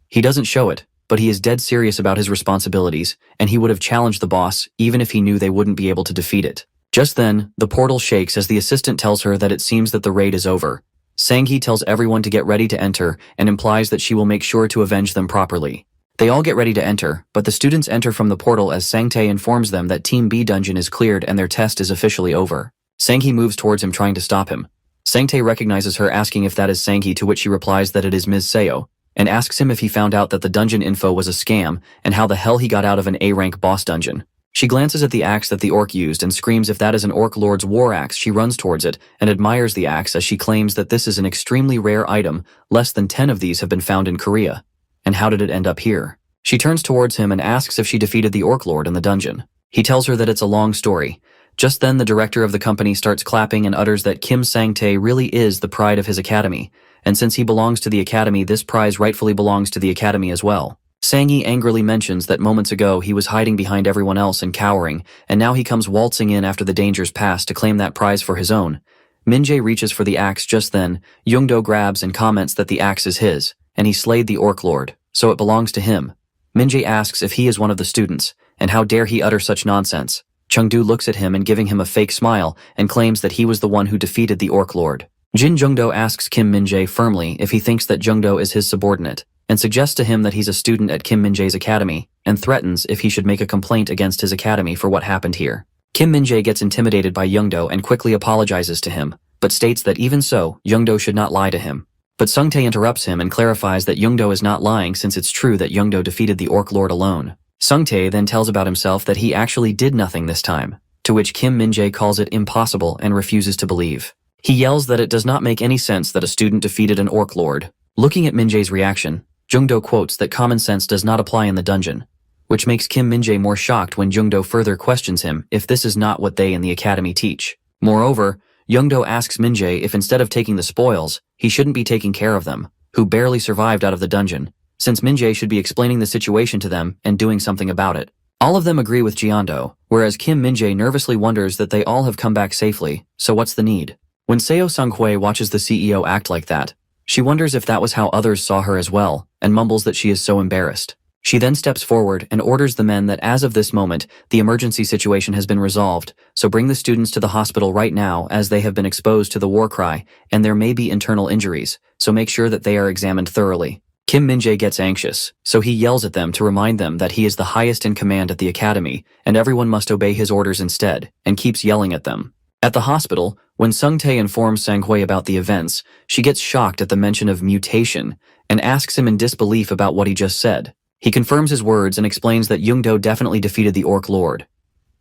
He doesn't show it, but he is dead serious about his responsibilities, and he would have challenged the boss even if he knew they wouldn't be able to defeat it. Just then, the portal shakes as the assistant tells her that it seems that the raid is over. Sang-hee tells everyone to get ready to enter and implies that she will make sure to avenge them properly. They all get ready to enter, but the students enter from the portal as Sang-tae informs them that Team B dungeon is cleared and their test is officially over. Sang-hee moves towards him trying to stop him. Sang-tae recognizes her asking if that is Sang-hee, to which she replies that it is Ms. Seo, and asks him if he found out that the dungeon info was a scam and how the hell he got out of an A-rank boss dungeon. She glances at the axe that the orc used and screams if that is an orc lord's war axe. She runs towards it and admires the axe as she claims that this is an extremely rare item. Less than 10 of these have been found in Korea. And how did it end up here? She turns towards him and asks if she defeated the orc lord in the dungeon. He tells her that it's a long story. Just then the director of the company starts clapping and utters that Kim Sang-tae really is the pride of his academy, and since he belongs to the academy, this prize rightfully belongs to the academy as well. Sang-hee angrily mentions that moments ago he was hiding behind everyone else and cowering, and now he comes waltzing in after the dangers pass to claim that prize for his own. Min-jae reaches for the axe just then. Young-do grabs and comments that the axe is his, and he slayed the orc lord, so it belongs to him. Min-jae asks if he is one of the students, and how dare he utter such nonsense. Chung-do looks at him and giving him a fake smile and claims that he was the one who defeated the orc lord. Jin Jung-do asks Kim Min-jae firmly if he thinks that Jung-do is his subordinate, and suggests to him that he's a student at Kim Min-jae's academy, and threatens if he should make a complaint against his academy for what happened here. Kim Min-jae gets intimidated by Young-do and quickly apologizes to him, but states that even so, Young-do should not lie to him. But Sung-tae interrupts him and clarifies that Young-do is not lying since it's true that Young-do defeated the orc lord alone. Sung-tae then tells about himself that he actually did nothing this time, to which Kim Min-jae calls it impossible and refuses to believe. He yells that it does not make any sense that a student defeated an orc lord. Looking at Min-jae's reaction, Jung-do quotes that common sense does not apply in the dungeon, which makes Kim Min-jae more shocked when Jung-do further questions him if this is not what they in the academy teach. Moreover, Young-do asks Min-jae if instead of taking the spoils, he shouldn't be taking care of them, who barely survived out of the dungeon, since Min-jae should be explaining the situation to them and doing something about it. All of them agree with Jeon-do, whereas Kim Min-jae nervously wonders that they all have come back safely, so what's the need? When Seo Sung-hwae watches the CEO act like that, she wonders if that was how others saw her as well, and mumbles that she is so embarrassed. She then steps forward and orders the men that as of this moment, the emergency situation has been resolved, so bring the students to the hospital right now as they have been exposed to the war cry, and there may be internal injuries, so make sure that they are examined thoroughly. Kim Min-jae gets anxious, so he yells at them to remind them that he is the highest in command at the academy, and everyone must obey his orders instead, and keeps yelling at them. At the hospital, when Sung-tae informs Sang-hwae about the events, she gets shocked at the mention of mutation and asks him in disbelief about what he just said. He confirms his words and explains that Young-do definitely defeated the orc lord.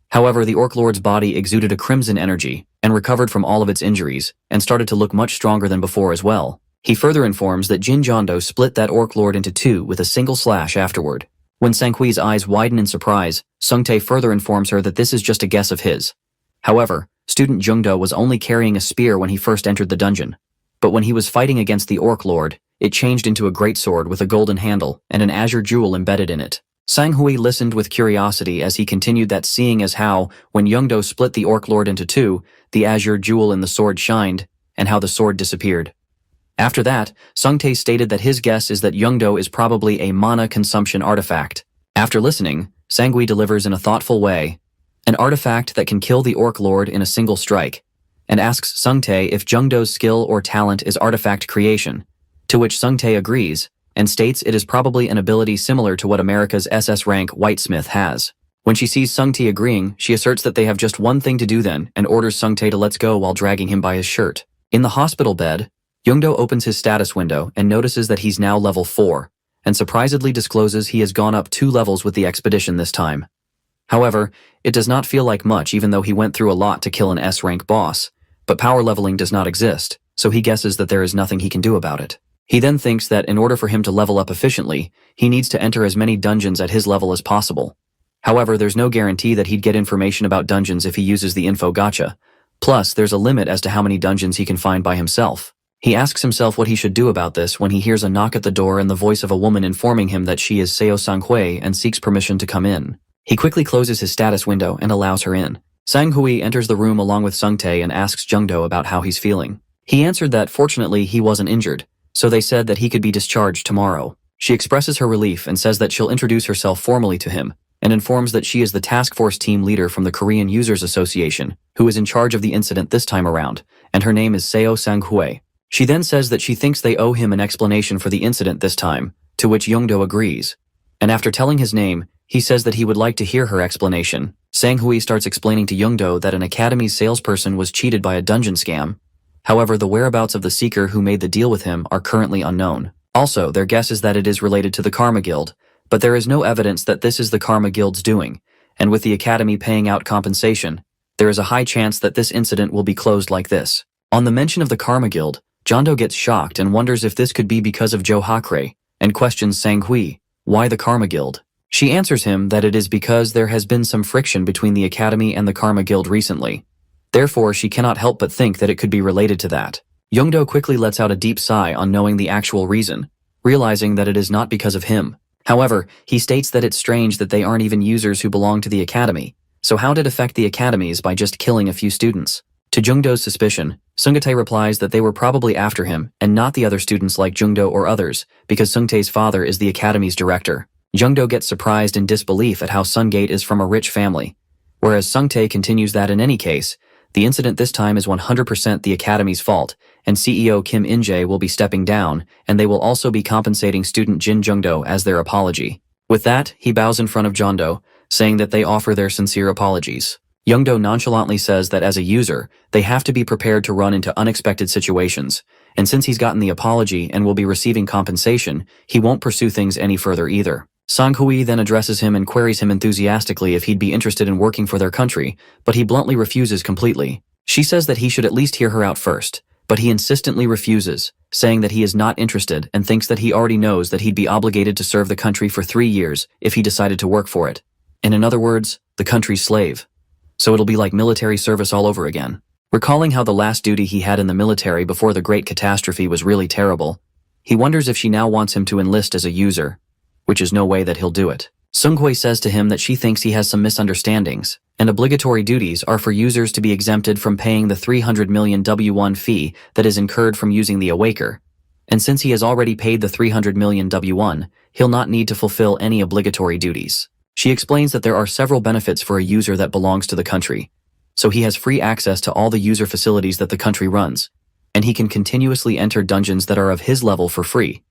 However, the orc lord's body exuded a crimson energy and recovered from all of its injuries and started to look much stronger than before as well. He further informs that Jin Jeon-do split that orc lord into two with a single slash afterward. When Sang-hwee's eyes widen in surprise, Sung-tae further informs her that this is just a guess of his. However, student Jung-do was only carrying a spear when he first entered the dungeon. But when he was fighting against the orc lord, it changed into a greatsword with a golden handle and an azure jewel embedded in it. Sang-hwee listened with curiosity as he continued that seeing as how, when Young-do split the orc lord into two, the azure jewel in the sword shined, and how the sword disappeared. After that, Sung-tae stated that his guess is that Young-do is probably a mana consumption artifact. After listening, Sang-hwee delivers in a thoughtful way, an artifact that can kill the orc lord in a single strike, and asks Sung-tae if Jung-do's skill or talent is artifact creation, to which Sung-tae agrees, and states it is probably an ability similar to what America's SS rank whitesmith has. When she sees Sung-tae agreeing, she asserts that they have just one thing to do then, and orders Sung-tae to let's go while dragging him by his shirt. In the hospital bed, Young-do opens his status window and notices that he's now level 4, and surprisedly discloses he has gone up 2 levels with the expedition this time. However, it does not feel like much even though he went through a lot to kill an S-rank boss, but power leveling does not exist, so he guesses that there is nothing he can do about it. He then thinks that in order for him to level up efficiently, he needs to enter as many dungeons at his level as possible. However, there's no guarantee that he'd get information about dungeons if he uses the info gacha. Plus, there's a limit as to how many dungeons he can find by himself. He asks himself what he should do about this when he hears a knock at the door and the voice of a woman informing him that she is Seo Sang-hwae and seeks permission to come in. He quickly closes his status window and allows her in. Sang-hwee enters the room along with Sung-tae and asks Jung-do about how he's feeling. He answered that fortunately he wasn't injured, so they said that he could be discharged tomorrow. She expresses her relief and says that she'll introduce herself formally to him, and informs that she is the task force team leader from the Korean Users Association, who is in charge of the incident this time around, and her name is Seo Sang-hue. She then says that she thinks they owe him an explanation for the incident this time, to which Youngdo agrees. And after telling his name, he says that he would like to hear her explanation. Sang-hue starts explaining to Youngdo that an academy's salesperson was cheated by a dungeon scam. However, the whereabouts of the seeker who made the deal with him are currently unknown. Also, their guess is that it is related to the Karma Guild, but there is no evidence that this is the Karma Guild's doing, and with the academy paying out compensation, there is a high chance that this incident will be closed like this. On the mention of the Karma Guild, Jondo gets shocked and wonders if this could be because of Jo Hakre, and questions Sang-hue, why the Karma Guild? She answers him that it is because there has been some friction between the academy and the Karma Guild recently. Therefore, she cannot help but think that it could be related to that. Youngdo quickly lets out a deep sigh on knowing the actual reason, realizing that it is not because of him. However, he states that it's strange that they aren't even users who belong to the academy, so how did it affect the academies by just killing a few students? To Jungdo's suspicion, Sungtae replies that they were probably after him and not the other students like Jungdo or others, because Sungtae's father is the academy's director. Jungdo gets surprised in disbelief at how Sungate is from a rich family, whereas Sungtae continues that in any case, the incident this time is 100% the academy's fault, and CEO Kim In-jae will be stepping down, and they will also be compensating student Jin Jungdo as their apology. With that, he bows in front of Jondo, saying that they offer their sincere apologies. Youngdo nonchalantly says that as a user, they have to be prepared to run into unexpected situations, and since he's gotten the apology and will be receiving compensation, he won't pursue things any further either. Sang-hue then addresses him and queries him enthusiastically if he'd be interested in working for their country, but he bluntly refuses completely. She says that he should at least hear her out first, but he insistently refuses, saying that he is not interested and thinks that he already knows that he'd be obligated to serve the country for 3 years if he decided to work for it. And in other words, the country's slave. So it'll be like military service all over again. Recalling how the last duty he had in the military before the Great Catastrophe was really terrible, he wonders if she now wants him to enlist as a user, which is no way that he'll do it. Sunghui says to him that she thinks he has some misunderstandings, and obligatory duties are for users to be exempted from paying the 300 million W1 fee that is incurred from using the Awaker. And since he has already paid the 300 million W1, he'll not need to fulfill any obligatory duties. She explains that there are several benefits for a user that belongs to the country, so he has free access to all the user facilities that the country runs, and he can continuously enter dungeons that are of his level for free.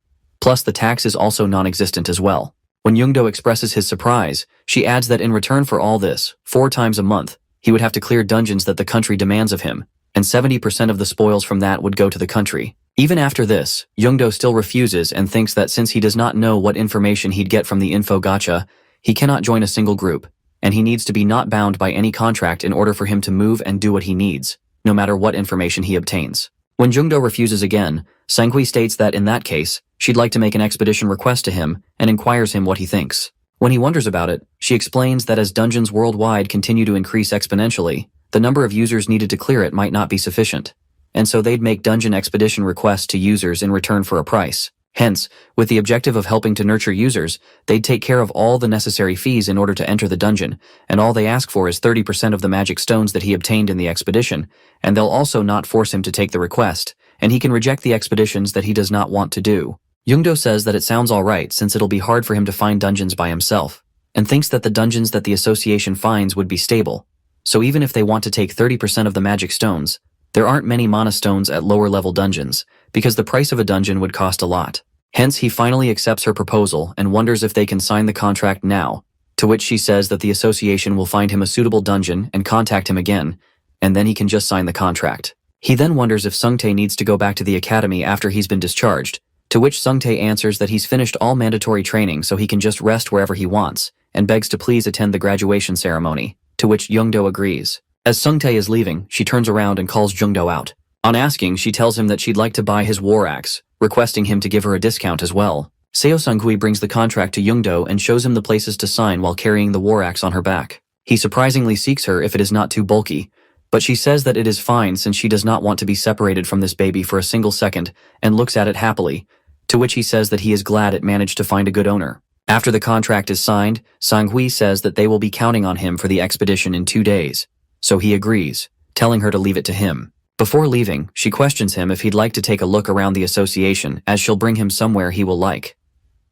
Plus, the tax is also non-existent as well. When Youngdo expresses his surprise, she adds that in return for all this, 4 times a month, he would have to clear dungeons that the country demands of him, and 70% of the spoils from that would go to the country. Even after this, Youngdo still refuses and thinks that since he does not know what information he'd get from the info gacha, he cannot join a single group, and he needs to be not bound by any contract in order for him to move and do what he needs, no matter what information he obtains. When Jungdo refuses again, Sang-hue states that in that case, she'd like to make an expedition request to him and inquires him what he thinks. When he wonders about it, she explains that as dungeons worldwide continue to increase exponentially, the number of users needed to clear it might not be sufficient, and so they'd make dungeon expedition requests to users in return for a price. Hence, with the objective of helping to nurture users, they'd take care of all the necessary fees in order to enter the dungeon, and all they ask for is 30% of the magic stones that he obtained in the expedition, and they'll also not force him to take the request, and he can reject the expeditions that he does not want to do. Youngdo says that it sounds alright since it'll be hard for him to find dungeons by himself, and thinks that the dungeons that the association finds would be stable. So even if they want to take 30% of the magic stones, there aren't many mana stones at lower level dungeons, because the price of a dungeon would cost a lot. Hence, he finally accepts her proposal and wonders if they can sign the contract now, to which she says that the association will find him a suitable dungeon and contact him again, and then he can just sign the contract. He then wonders if Sungtae needs to go back to the academy after he's been discharged, to which Sungtae answers that he's finished all mandatory training so he can just rest wherever he wants, and begs to please attend the graduation ceremony, to which Youngdo agrees. As Sungtae is leaving, she turns around and calls Jungdo out. On asking, she tells him that she'd like to buy his war axe, requesting him to give her a discount as well. Seo Sang-hue brings the contract to Youngdo and shows him the places to sign while carrying the war axe on her back. He surprisingly seeks her if it is not too bulky, but she says that it is fine since she does not want to be separated from this baby for a single second and looks at it happily, to which he says that he is glad it managed to find a good owner. After the contract is signed, Sang-hue says that they will be counting on him for the expedition in 2 days, so he agrees, telling her to leave it to him. Before leaving, she questions him if he'd like to take a look around the association as she'll bring him somewhere he will like.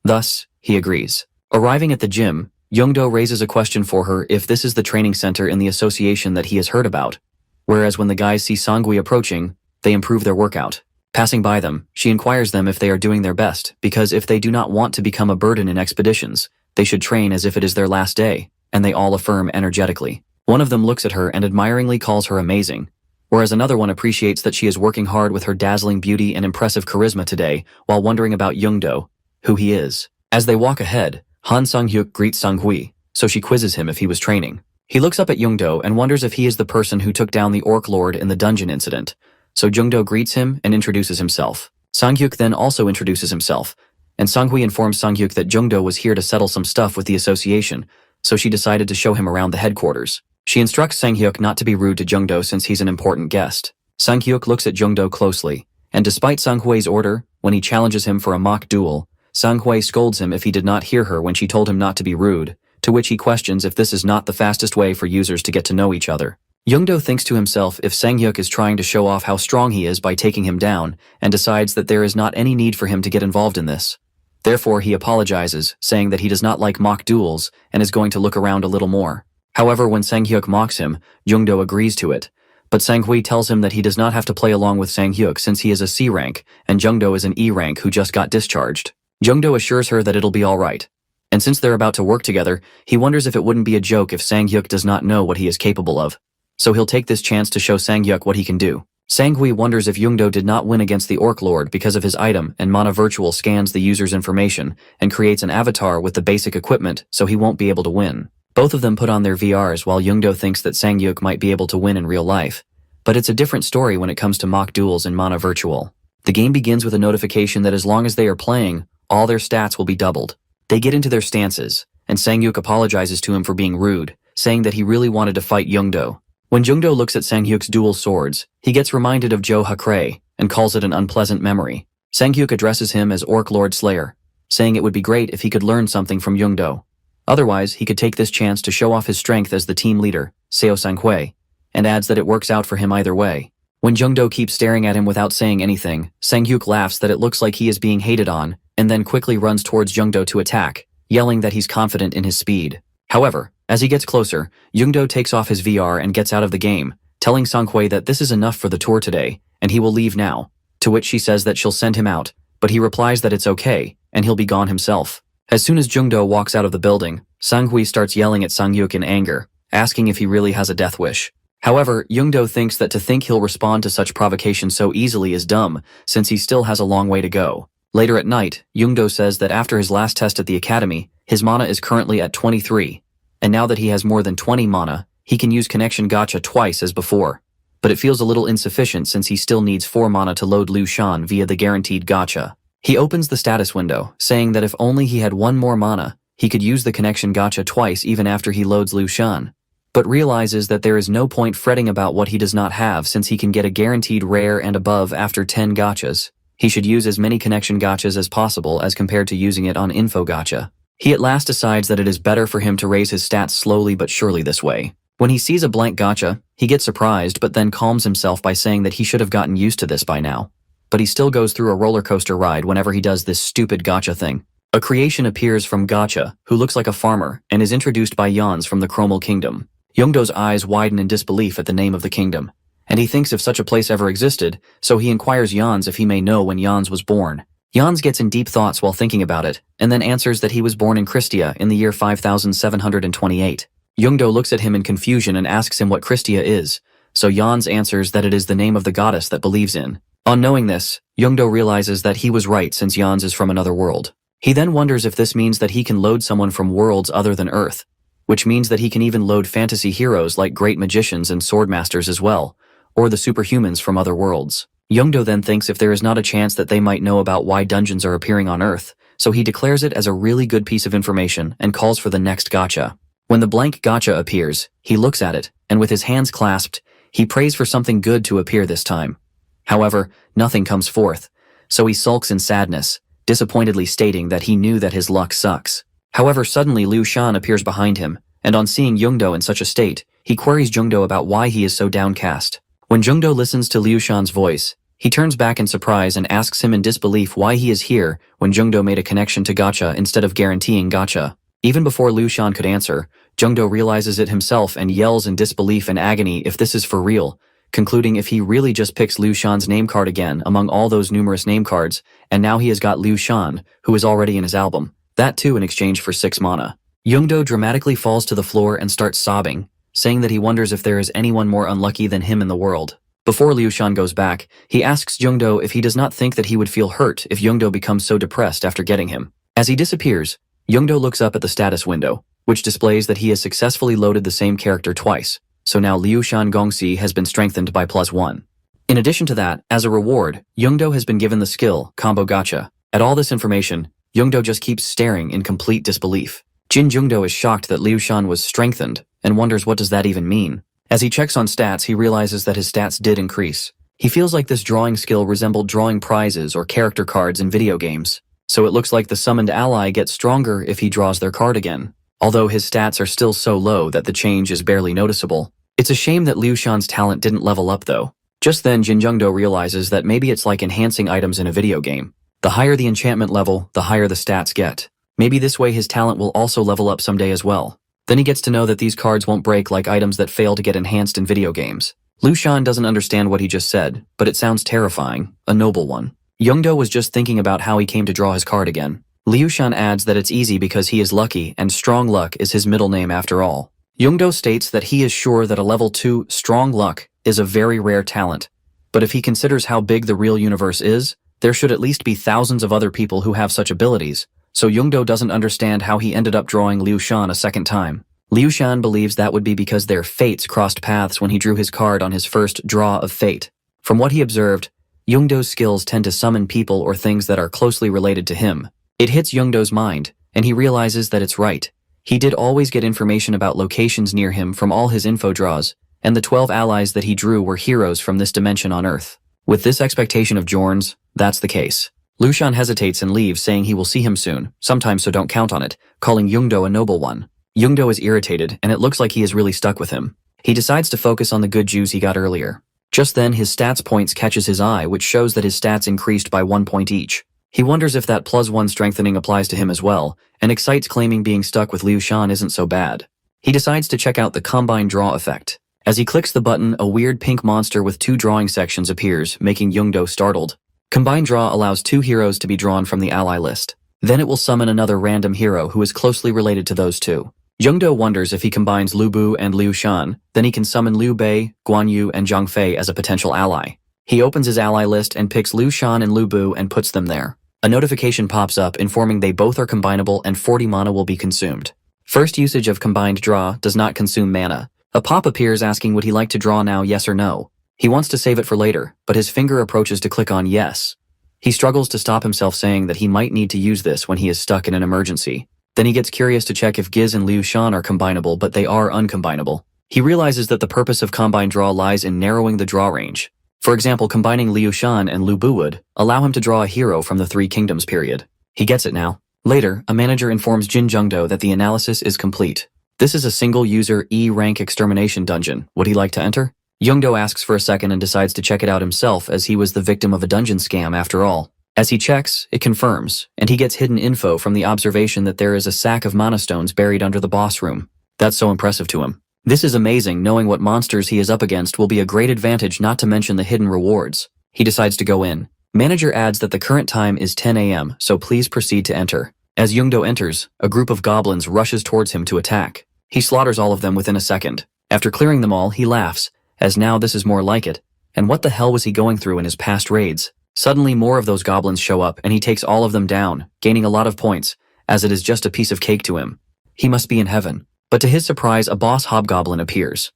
Thus, he agrees. Arriving at the gym, Youngdo raises a question for her if this is the training center in the association that he has heard about. Whereas when the guys see Sangui approaching, they improve their workout. Passing by them, she inquires them if they are doing their best, because if they do not want to become a burden in expeditions, they should train as if it is their last day, and they all affirm energetically. One of them looks at her and admiringly calls her amazing, whereas another one appreciates that she is working hard with her dazzling beauty and impressive charisma today, while wondering about Youngdo, who he is. As they walk ahead, Han Sang-hyuk greets Sang-hui, so she quizzes him if he was training. He looks up at Youngdo and wonders if he is the person who took down the Orc Lord in the dungeon incident, so Youngdo greets him and introduces himself. Sang-hyuk then also introduces himself, and Sang-hui informs Sang-hyuk that Youngdo was here to settle some stuff with the association, so she decided to show him around the headquarters. She instructs Sang-hyuk not to be rude to Youngdo since he's an important guest. Sang-hyuk looks at Youngdo closely, and despite Sang-hui's order, when he challenges him for a mock duel, Sang-hui scolds him if he did not hear her when she told him not to be rude, to which he questions if this is not the fastest way for users to get to know each other. Youngdo thinks to himself if Sang-hyuk is trying to show off how strong he is by taking him down, and decides that there is not any need for him to get involved in this. Therefore, he apologizes, saying that he does not like mock duels and is going to look around a little more. However, when Sang-hyuk mocks him, Youngdo agrees to it, but Sang-hui tells him that he does not have to play along with Sang-hyuk since he is a C rank and Youngdo is an E rank who just got discharged. Youngdo assures her that it'll be alright. And since they're about to work together, he wonders if it wouldn't be a joke if Sang-hyuk does not know what he is capable of. So he'll take this chance to show Sang-hyuk what he can do. Sang-hui wonders if Youngdo did not win against the Orc Lord because of his item, and Mana Virtual scans the user's information and creates an avatar with the basic equipment so he won't be able to win. Both of them put on their VRs while Youngdo thinks that Sang-hyuk might be able to win in real life. But it's a different story when it comes to mock duels in Mana Virtual. The game begins with a notification that as long as they are playing, all their stats will be doubled. They get into their stances, and Sang-hyuk apologizes to him for being rude, saying that he really wanted to fight Youngdo. When Youngdo looks at Sang-hyuk's dual swords, he gets reminded of Jo Hakre and calls it an unpleasant memory. Sang-hyuk addresses him as Orc Lord Slayer, saying it would be great if he could learn something from Youngdo. Otherwise, he could take this chance to show off his strength as the team leader, Seo Sang-hui, and adds that it works out for him either way. When Youngdo keeps staring at him without saying anything, Sang-hyuk laughs that it looks like he is being hated on, and then quickly runs towards Youngdo to attack, yelling that he's confident in his speed. However, as he gets closer, Youngdo takes off his VR and gets out of the game, telling Sang-hui that this is enough for the tour today, and he will leave now, to which she says that she'll send him out, but he replies that it's okay, and he'll be gone himself. As soon as Youngdo walks out of the building, Sang-hui starts yelling at Sang-hyuk in anger, asking if he really has a death wish. However, Youngdo thinks that to think he'll respond to such provocation so easily is dumb, since he still has a long way to go. Later at night, Youngdo says that after his last test at the academy, his mana is currently at 23, and now that he has more than 20 mana, he can use connection gacha twice as before. But it feels a little insufficient since he still needs 4 mana to load Liu Shan via the guaranteed gacha. He opens the status window, saying that if only he had 1 more mana, he could use the connection gacha twice even after he loads Liu Shan, but realizes that there is no point fretting about what he does not have since he can get a guaranteed rare and above after 10 gachas. He should use as many connection gachas as possible as compared to using it on info gacha. He at last decides that it is better for him to raise his stats slowly but surely this way. When he sees a blank gacha, he gets surprised but then calms himself by saying that he should have gotten used to this by now. But he still goes through a roller coaster ride whenever he does this stupid gacha thing. A creation appears from Gacha, who looks like a farmer, and is introduced by Jans from the Chromal Kingdom. Youngdo's eyes widen in disbelief at the name of the kingdom, and he thinks if such a place ever existed, so he inquires Jans if he may know when Jans was born. Jans gets in deep thoughts while thinking about it, and then answers that he was born in Christia in the year 5728. Youngdo looks at him in confusion and asks him what Christia is, so Jans answers that it is the name of the goddess that believes in. On knowing this, Youngdo realizes that he was right since Jans is from another world. He then wonders if this means that he can load someone from worlds other than Earth, which means that he can even load fantasy heroes like great magicians and swordmasters as well, or the superhumans from other worlds. Youngdo then thinks if there is not a chance that they might know about why dungeons are appearing on Earth, so he declares it as a really good piece of information and calls for the next gacha. When the blank gacha appears, he looks at it, and with his hands clasped, he prays for something good to appear this time. However, nothing comes forth, so he sulks in sadness, disappointedly stating that he knew that his luck sucks. However, suddenly Liu Shan appears behind him, and on seeing Youngdo in such a state, he queries Youngdo about why he is so downcast. When Youngdo listens to Liu Shan's voice, he turns back in surprise and asks him in disbelief why he is here when Youngdo made a connection to gacha instead of guaranteeing gacha. Even before Liu Shan could answer, Jungdo realizes it himself and yells in disbelief and agony if this is for real, concluding if he really just picks Liu Shan's name card again among all those numerous name cards, and now he has got Liu Shan, who is already in his album, that too in exchange for 6 mana. Jungdo dramatically falls to the floor and starts sobbing, saying that he wonders if there is anyone more unlucky than him in the world. Before Liu Shan goes back, he asks Jungdo if he does not think that he would feel hurt if Jungdo becomes so depressed after getting him. As he disappears, Jungdo looks up at the status window, which displays that he has successfully loaded the same character twice, so now Liu Shan Gongxi has been strengthened by +1. In addition to that, as a reward, Jungdo has been given the skill, Combo Gacha. At all this information, Jungdo just keeps staring in complete disbelief. Jin Jungdo is shocked that Liu Shan was strengthened, and wonders what does that even mean. As he checks on stats, he realizes that his stats did increase. He feels like this drawing skill resembled drawing prizes or character cards in video games, so it looks like the summoned ally gets stronger if he draws their card again. Although his stats are still so low that the change is barely noticeable. It's a shame that Liu Shan's talent didn't level up though. Just then Jin Jungdo realizes that maybe it's like enhancing items in a video game. The higher the enchantment level, the higher the stats get. Maybe this way his talent will also level up someday as well. Then he gets to know that these cards won't break like items that fail to get enhanced in video games. Liu Shan doesn't understand what he just said, but it sounds terrifying, a noble one. Jungdo was just thinking about how he came to draw his card again. Liu Shan adds that it's easy because he is lucky and strong luck is his middle name after all. Jungdo states that he is sure that a level 2 strong luck is a very rare talent, but if he considers how big the real universe is, there should at least be thousands of other people who have such abilities, so Jungdo doesn't understand how he ended up drawing Liu Shan a second time. Liu Shan believes that would be because their fates crossed paths when he drew his card on his first draw of fate. From what he observed, Jungdo's skills tend to summon people or things that are closely related to him. It hits Jungdo's mind, and he realizes that it's right. He did always get information about locations near him from all his info draws, and the 12 allies that he drew were heroes from this dimension on Earth. With this expectation of Jorn's, that's the case. Liu Shan hesitates and leaves, saying he will see him soon, sometime, so don't count on it, calling Jungdo a noble one. Jungdo is irritated, and it looks like he is really stuck with him. He decides to focus on the good Jews he got earlier. Just then, his stats points catches his eye, which shows that his stats increased by 1 point each. He wonders if that +1 strengthening applies to him as well, and excites, claiming being stuck with Liu Shan isn't so bad. He decides to check out the Combine Draw effect. As he clicks the button, a weird pink monster with 2 drawing sections appears, making Jungdo startled. Combine Draw allows 2 heroes to be drawn from the ally list. Then it will summon another random hero who is closely related to those 2. Jungdo wonders if he combines Lu Bu and Liu Shan, then he can summon Liu Bei, Guan Yu, and Zhang Fei as a potential ally. He opens his ally list and picks Liu Shan and Lu Bu and puts them there. A notification pops up informing they both are combinable and 40 mana will be consumed. First usage of Combined Draw does not consume mana. A pop appears asking would he like to draw now, yes or no. He wants to save it for later, but his finger approaches to click on yes. He struggles to stop himself, saying that he might need to use this when he is stuck in an emergency. Then he gets curious to check if Giz and Liu Shan are combinable, but they are uncombinable. He realizes that the purpose of Combine Draw lies in narrowing the draw range. For example, combining Liu Shan and Lu Bu would allow him to draw a hero from the 3 Kingdoms period. He gets it now. Later, a manager informs Jin Jungdo that the analysis is complete. This is a single-user E-rank extermination dungeon. Would he like to enter? Jungdo asks for a second and decides to check it out himself, as he was the victim of a dungeon scam after all. As he checks, it confirms, and he gets hidden info from the observation that there is a sack of mana stones buried under the boss room. That's so impressive to him. This is amazing. Knowing what monsters he is up against will be a great advantage, not to mention the hidden rewards. He decides to go in. Manager adds that the current time is 10 AM, so please proceed to enter. As Jungdo enters, a group of goblins rushes towards him to attack. He slaughters all of them within a second. After clearing them all, he laughs, as now this is more like it. And what the hell was he going through in his past raids? Suddenly more of those goblins show up, and he takes all of them down, gaining a lot of points, as it is just a piece of cake to him. He must be in heaven. But to his surprise, a boss hobgoblin appears.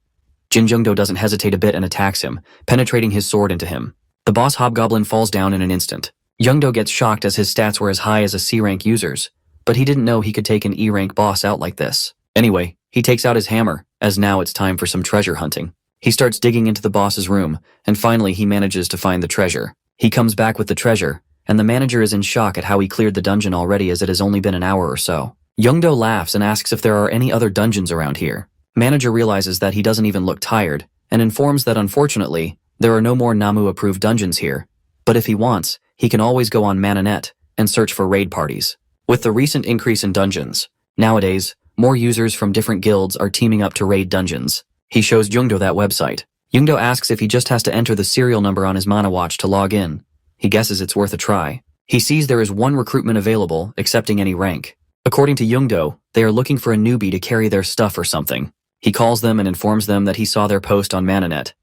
Jin Jungdo doesn't hesitate a bit and attacks him, penetrating his sword into him. The boss hobgoblin falls down in an instant. Jungdo gets shocked as his stats were as high as a C-rank user's, but he didn't know he could take an E-rank boss out like this. Anyway, he takes out his hammer, as now it's time for some treasure hunting. He starts digging into the boss's room, and finally he manages to find the treasure. He comes back with the treasure, and the manager is in shock at how he cleared the dungeon already, as it has only been an hour or so. Jungdo laughs and asks if there are any other dungeons around here. Manager realizes that he doesn't even look tired, and informs that unfortunately, there are no more Namu-approved dungeons here. But if he wants, he can always go on Mananet and search for raid parties. With the recent increase in dungeons, Nowadays, more users from different guilds are teaming up to raid dungeons. He shows Jungdo that website. Jungdo asks if he just has to enter the serial number on his mana watch to log in. He guesses it's worth a try. He sees there is one recruitment available, accepting any rank. According to Jungdo, they are looking for a newbie to carry their stuff or something. He calls them and informs them that he saw their post on Mananet.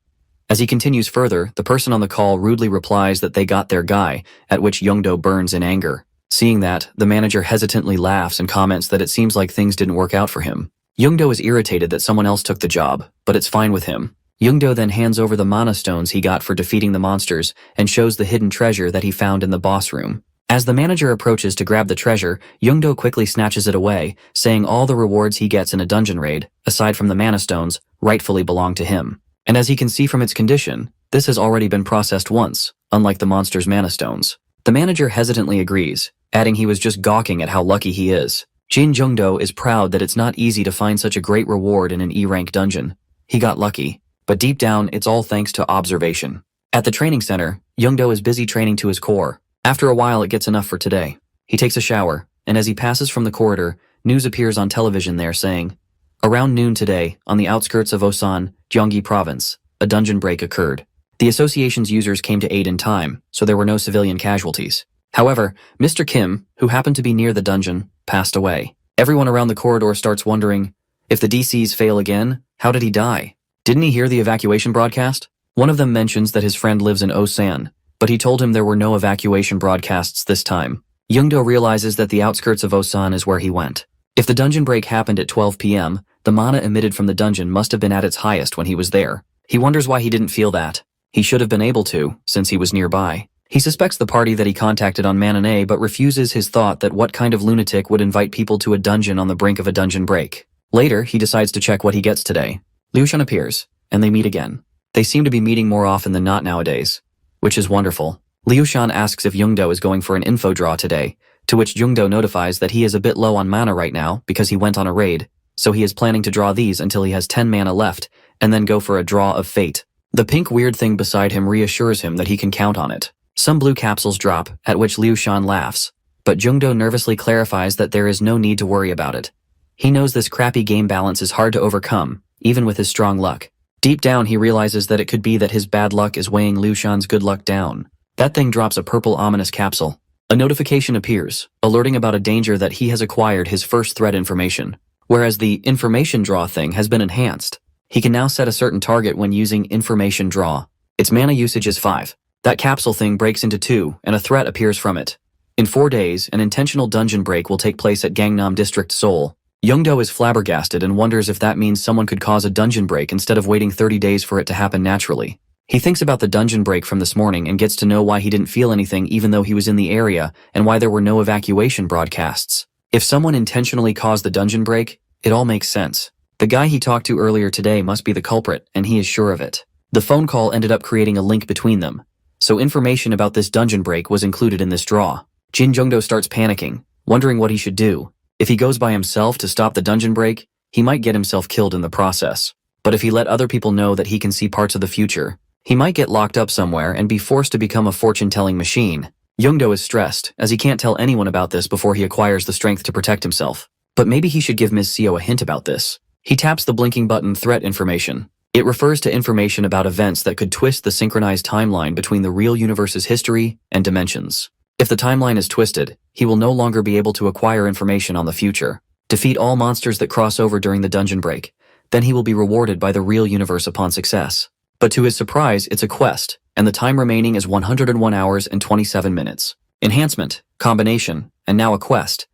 As he continues further, the person on the call rudely replies that they got their guy, at which Jungdo burns in anger. Seeing that, the manager hesitantly laughs and comments that it seems like things didn't work out for him. Jungdo is irritated that someone else took the job, but it's fine with him. Jungdo then hands over the mana stones he got for defeating the monsters and shows the hidden treasure that he found in the boss room. As the manager approaches to grab the treasure, Jungdo quickly snatches it away, saying all the rewards he gets in a dungeon raid, aside from the mana stones, rightfully belong to him. And as he can see from its condition, this has already been processed once, unlike the monster's mana stones. The manager hesitantly agrees, adding he was just gawking at how lucky he is. Jungdo is proud that it's not easy to find such a great reward in an E-rank dungeon. He got lucky, but deep down it's all thanks to observation. At the training center, Jungdo is busy training to his core. After a while it gets enough for today. He takes a shower, and as he passes from the corridor, news appears on television there saying, around noon today, on the outskirts of Osan, Gyeonggi Province, a dungeon break occurred. The association's users came to aid in time, so there were no civilian casualties. However, Mr. Kim, who happened to be near the dungeon, passed away. Everyone around the corridor starts wondering, if the DCs fail again, how did he die? Didn't he hear the evacuation broadcast? One of them mentions that his friend lives in Osan, but he told him there were no evacuation broadcasts this time. Jungdo realizes that the outskirts of Osan is where he went. If the dungeon break happened at 12 p.m., the mana emitted from the dungeon must have been at its highest when he was there. He wonders why he didn't feel that. He should have been able to, since he was nearby. He suspects the party that he contacted on Manane but refuses his thought that what kind of lunatic would invite people to a dungeon on the brink of a dungeon break. Later, he decides to check what he gets today. Liushan appears, and they meet again. They seem to be meeting more often than not nowadays, which is wonderful. Liushan asks if Jungdo is going for an info draw today, to which Jungdo notifies that he is a bit low on mana right now because he went on a raid, so he is planning to draw these until he has 10 mana left, and then go for a draw of fate. The pink weird thing beside him reassures him that he can count on it. Some blue capsules drop, at which Liushan laughs, but Jungdo nervously clarifies that there is no need to worry about it. He knows this crappy game balance is hard to overcome, even with his strong luck. Deep down he realizes that it could be that his bad luck is weighing Liushan's good luck down. That thing drops a purple ominous capsule. A notification appears, alerting about a danger that he has acquired his first threat information, whereas the information draw thing has been enhanced. He can now set a certain target when using information draw. Its mana usage is 5. That capsule thing breaks into 2, and a threat appears from it. In 4 days, an intentional dungeon break will take place at Gangnam District, Seoul. Jungdo is flabbergasted and wonders if that means someone could cause a dungeon break instead of waiting 30 days for it to happen naturally. He thinks about the dungeon break from this morning and gets to know why he didn't feel anything even though he was in the area and why there were no evacuation broadcasts. If someone intentionally caused the dungeon break, it all makes sense. The guy he talked to earlier today must be the culprit, and he is sure of it. The phone call ended up creating a link between them, so information about this dungeon break was included in this draw. Jungdo starts panicking, wondering what he should do. If he goes by himself to stop the dungeon break, he might get himself killed in the process. But if he let other people know that he can see parts of the future, he might get locked up somewhere and be forced to become a fortune-telling machine. Jungdo is stressed, as he can't tell anyone about this before he acquires the strength to protect himself. But maybe he should give Ms. Seo a hint about this. He taps the blinking button threat information. It refers to information about events that could twist the synchronized timeline between the real universe's history and dimensions. If the timeline is twisted, he will no longer be able to acquire information on the future. Defeat all monsters that cross over during the dungeon break. Then he will be rewarded by the real universe upon success. But to his surprise, it's a quest, and the time remaining is 101 hours and 27 minutes. Enhancement, combination, and now a quest.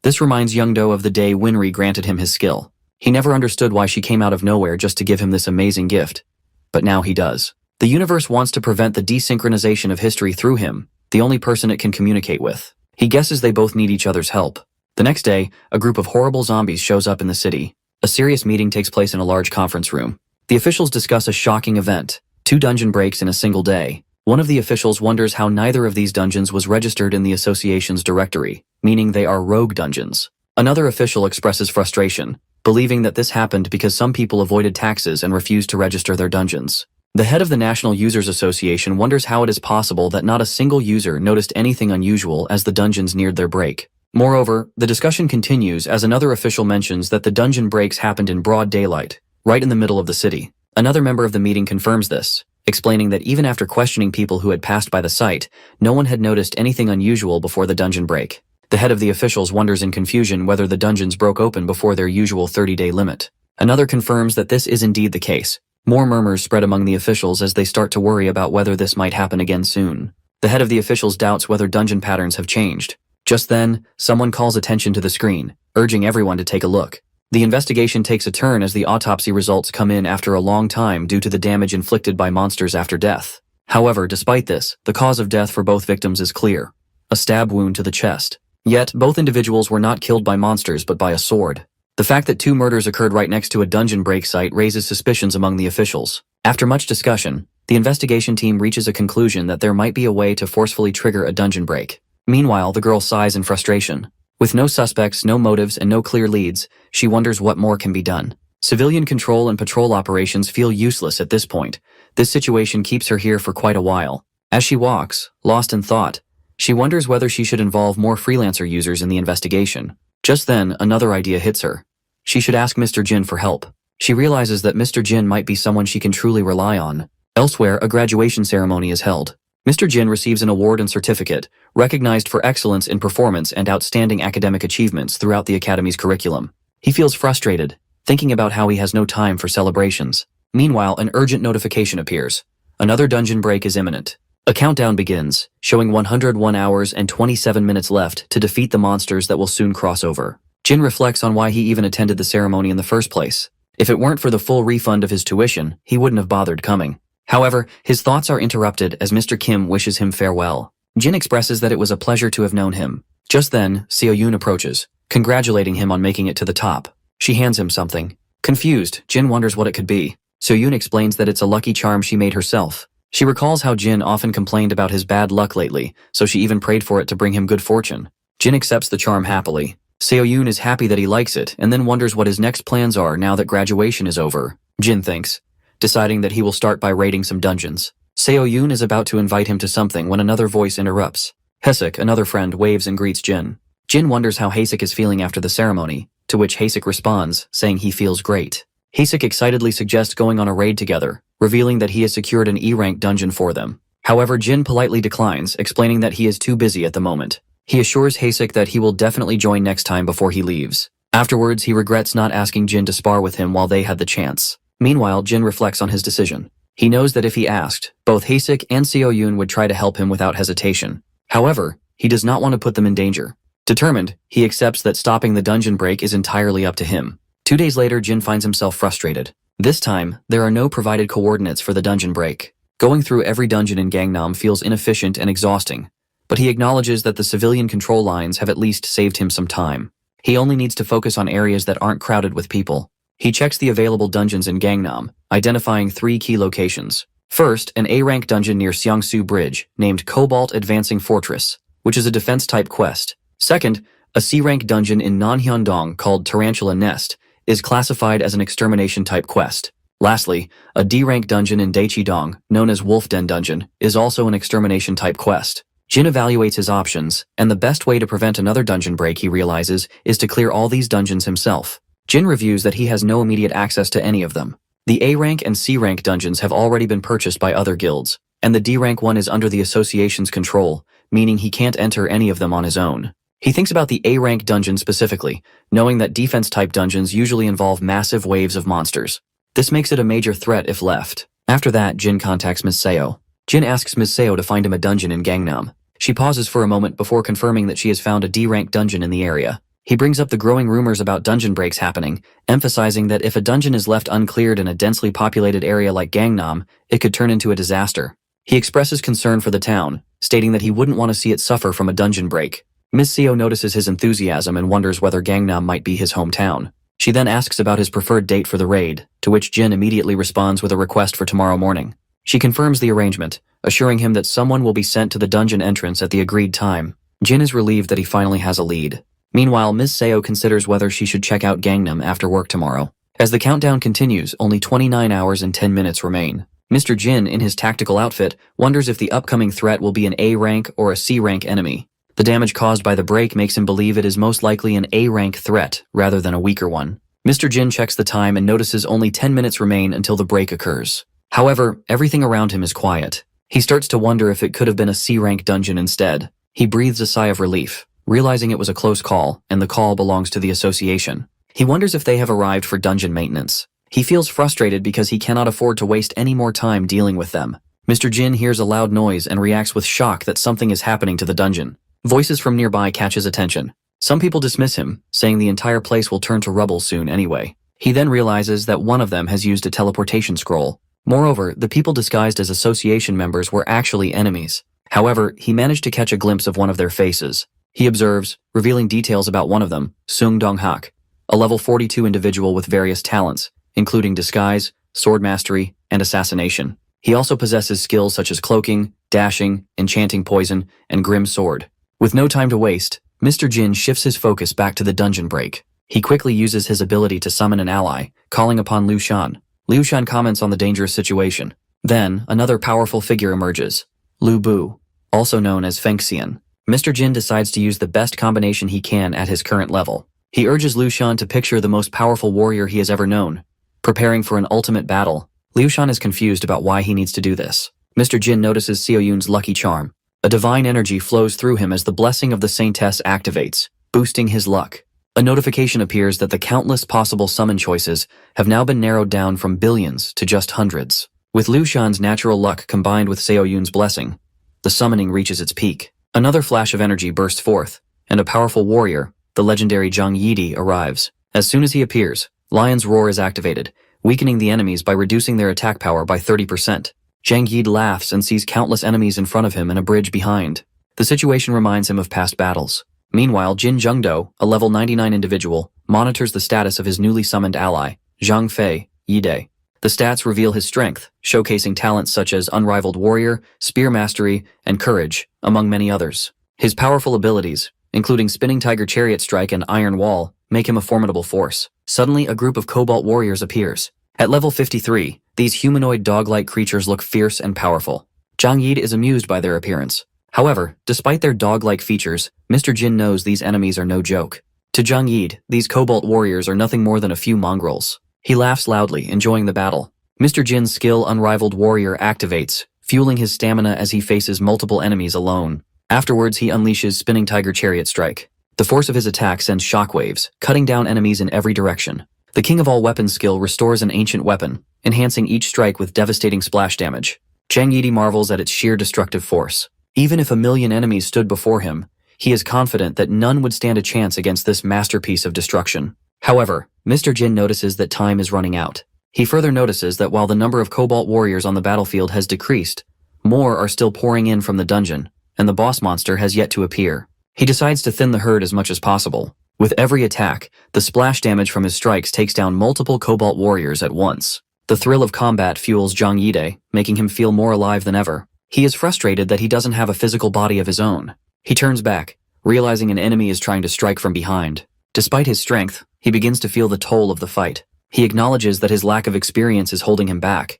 This reminds Jungdo of the day Winry granted him his skill. He never understood why she came out of nowhere just to give him this amazing gift. But now he does. The universe wants to prevent the desynchronization of history through him, the only person it can communicate with. He guesses they both need each other's help. The next day, a group of horrible zombies shows up in the city. A serious meeting takes place in a large conference room. The officials discuss a shocking event, 2 dungeon breaks in a single day. One of the officials wonders how neither of these dungeons was registered in the association's directory, meaning they are rogue dungeons. Another official expresses frustration, believing that this happened because some people avoided taxes and refused to register their dungeons. The head of the National Users Association wonders how it is possible that not a single user noticed anything unusual as the dungeons neared their break. Moreover, the discussion continues as another official mentions that the dungeon breaks happened in broad daylight, right in the middle of the city. Another member of the meeting confirms this, explaining that even after questioning people who had passed by the site, no one had noticed anything unusual before the dungeon break. The head of the officials wonders in confusion whether the dungeons broke open before their usual 30-day limit. Another confirms that this is indeed the case. More murmurs spread among the officials as they start to worry about whether this might happen again soon. The head of the officials doubts whether dungeon patterns have changed. Just then, someone calls attention to the screen, urging everyone to take a look. The investigation takes a turn as the autopsy results come in after a long time due to the damage inflicted by monsters after death. However, despite this, the cause of death for both victims is clear: a stab wound to the chest. Yet, both individuals were not killed by monsters but by a sword. The fact that 2 murders occurred right next to a dungeon break site raises suspicions among the officials. After much discussion, the investigation team reaches a conclusion that there might be a way to forcefully trigger a dungeon break. Meanwhile, the girl sighs in frustration. With no suspects, no motives, and no clear leads, she wonders what more can be done. Civilian control and patrol operations feel useless at this point. This situation keeps her here for quite a while. As she walks, lost in thought, she wonders whether she should involve more freelancer users in the investigation. Just then, another idea hits her. She should ask Mr. Jin for help. She realizes that Mr. Jin might be someone she can truly rely on. Elsewhere, a graduation ceremony is held. Mr. Jin receives an award and certificate, recognized for excellence in performance and outstanding academic achievements throughout the academy's curriculum. He feels frustrated, thinking about how he has no time for celebrations. Meanwhile, an urgent notification appears. Another dungeon break is imminent. A countdown begins, showing 101 hours and 27 minutes left to defeat the monsters that will soon cross over. Jin reflects on why he even attended the ceremony in the first place. If it weren't for the full refund of his tuition, he wouldn't have bothered coming. However, his thoughts are interrupted as Mr. Kim wishes him farewell. Jin expresses that it was a pleasure to have known him. Just then, Seo-yoon approaches, congratulating him on making it to the top. She hands him something. Confused, Jin wonders what it could be. Seo-yoon explains that it's a lucky charm she made herself. She recalls how Jin often complained about his bad luck lately, so she even prayed for it to bring him good fortune. Jin accepts the charm happily. Seo-yoon is happy that he likes it and then wonders what his next plans are now that graduation is over. Jin thinks, deciding that he will start by raiding some dungeons. Seo-yoon is about to invite him to something when another voice interrupts. Haesik, another friend, waves and greets Jin. Jin wonders how Haesik is feeling after the ceremony, to which Haesik responds, saying he feels great. Haesik excitedly suggests going on a raid together, revealing that he has secured an E-rank dungeon for them. However, Jin politely declines, explaining that he is too busy at the moment. He assures Haesik that he will definitely join next time before he leaves. Afterwards, he regrets not asking Jin to spar with him while they had the chance. Meanwhile, Jin reflects on his decision. He knows that if he asked, both Haesik and Seo-yoon would try to help him without hesitation. However, he does not want to put them in danger. Determined, he accepts that stopping the dungeon break is entirely up to him. 2 days later, Jin finds himself frustrated. This time, there are no provided coordinates for the dungeon break. Going through every dungeon in Gangnam feels inefficient and exhausting, but he acknowledges that the civilian control lines have at least saved him some time. He only needs to focus on areas that aren't crowded with people. He checks the available dungeons in Gangnam, identifying 3 key locations. First, an A-rank dungeon near Seongsu Bridge, named Cobalt Advancing Fortress, which is a defense-type quest. Second, a C-rank dungeon in Nanhyundong called Tarantula Nest is classified as an extermination-type quest. Lastly, a D-rank dungeon in Daechidong, known as Wolf Den Dungeon, is also an extermination-type quest. Jin evaluates his options, and the best way to prevent another dungeon break, he realizes, is to clear all these dungeons himself. Jin reviews that he has no immediate access to any of them. The A-rank and C-rank dungeons have already been purchased by other guilds, and the D-rank one is under the association's control, meaning he can't enter any of them on his own. He thinks about the A-rank dungeon specifically, knowing that defense-type dungeons usually involve massive waves of monsters. This makes it a major threat if left. After that, Jin contacts Ms. Seo. Jin asks Ms. Seo to find him a dungeon in Gangnam. She pauses for a moment before confirming that she has found a D-rank dungeon in the area. He brings up the growing rumors about dungeon breaks happening, emphasizing that if a dungeon is left uncleared in a densely populated area like Gangnam, it could turn into a disaster. He expresses concern for the town, stating that he wouldn't want to see it suffer from a dungeon break. Ms. Seo notices his enthusiasm and wonders whether Gangnam might be his hometown. She then asks about his preferred date for the raid, to which Jin immediately responds with a request for tomorrow morning. She confirms the arrangement, assuring him that someone will be sent to the dungeon entrance at the agreed time. Jin is relieved that he finally has a lead. Meanwhile, Ms. Seo considers whether she should check out Gangnam after work tomorrow. As the countdown continues, only 29 hours and 10 minutes remain. Mr. Jin, in his tactical outfit, wonders if the upcoming threat will be an A-rank or a C-rank enemy. The damage caused by the break makes him believe it is most likely an A-rank threat rather than a weaker one. Mr. Jin checks the time and notices only 10 minutes remain until the break occurs. However, everything around him is quiet. He starts to wonder if it could have been a C-rank dungeon instead. He breathes a sigh of relief, realizing it was a close call, and the call belongs to the association. He wonders if they have arrived for dungeon maintenance. He feels frustrated because he cannot afford to waste any more time dealing with them. Mr. Jin hears a loud noise and reacts with shock that something is happening to the dungeon. Voices from nearby catch his attention. Some people dismiss him, saying the entire place will turn to rubble soon anyway. He then realizes that one of them has used a teleportation scroll. Moreover, the people disguised as association members were actually enemies. However, he managed to catch a glimpse of one of their faces. He observes, revealing details about one of them, Sung Dong-hak, a level 42 individual with various talents, including disguise, sword mastery, and assassination. He also possesses skills such as cloaking, dashing, enchanting poison, and grim sword. With no time to waste, Mr. Jin shifts his focus back to the dungeon break. He quickly uses his ability to summon an ally, calling upon Liu Shan. Liu Shan comments on the dangerous situation. Then, another powerful figure emerges, Lu Bu, also known as Feng Xian. Mr. Jin decides to use the best combination he can at his current level. He urges Liu Shan to picture the most powerful warrior he has ever known. Preparing for an ultimate battle, Liu Shan is confused about why he needs to do this. Mr. Jin notices Xiao Yun's lucky charm. A divine energy flows through him as the blessing of the saintess activates, boosting his luck. A notification appears that the countless possible summon choices have now been narrowed down from billions to just hundreds. With Liu Shan's natural luck combined with Xiao Yun's blessing, the summoning reaches its peak. Another flash of energy bursts forth, and a powerful warrior, the legendary Zhang Yidi, arrives. As soon as he appears, Lion's Roar is activated, weakening the enemies by reducing their attack power by 30%. Zhang Yid laughs and sees countless enemies in front of him and a bridge behind. The situation reminds him of past battles. Meanwhile, Jin Zhengdo, a level 99 individual, monitors the status of his newly summoned ally, Zhang Fei Yide. The stats reveal his strength, showcasing talents such as Unrivaled Warrior, Spear Mastery, and Courage, among many others. His powerful abilities, including Spinning Tiger Chariot Strike and Iron Wall, make him a formidable force. Suddenly, a group of Cobalt warriors appears. At level 53, these humanoid dog-like creatures look fierce and powerful. Zhang Yid is amused by their appearance. However, despite their dog-like features, Mr. Jin knows these enemies are no joke. To Zhang Yid, these Cobalt warriors are nothing more than a few mongrels. He laughs loudly, enjoying the battle. Mr. Jin's skill Unrivaled Warrior activates, fueling his stamina as he faces multiple enemies alone. Afterwards, he unleashes Spinning Tiger Chariot Strike. The force of his attack sends shockwaves, cutting down enemies in every direction. The King of All Weapons skill restores an ancient weapon, enhancing each strike with devastating splash damage. Zhang Yidi marvels at its sheer destructive force. Even if a million enemies stood before him, he is confident that none would stand a chance against this masterpiece of destruction. However, Mr. Jin notices that time is running out. He further notices that while the number of Cobalt warriors on the battlefield has decreased, more are still pouring in from the dungeon, and the boss monster has yet to appear. He decides to thin the herd as much as possible. With every attack, the splash damage from his strikes takes down multiple Cobalt warriors at once. The thrill of combat fuels Zhang Yide, making him feel more alive than ever. He is frustrated that he doesn't have a physical body of his own. He turns back, realizing an enemy is trying to strike from behind. Despite his strength, he begins to feel the toll of the fight. He acknowledges that his lack of experience is holding him back.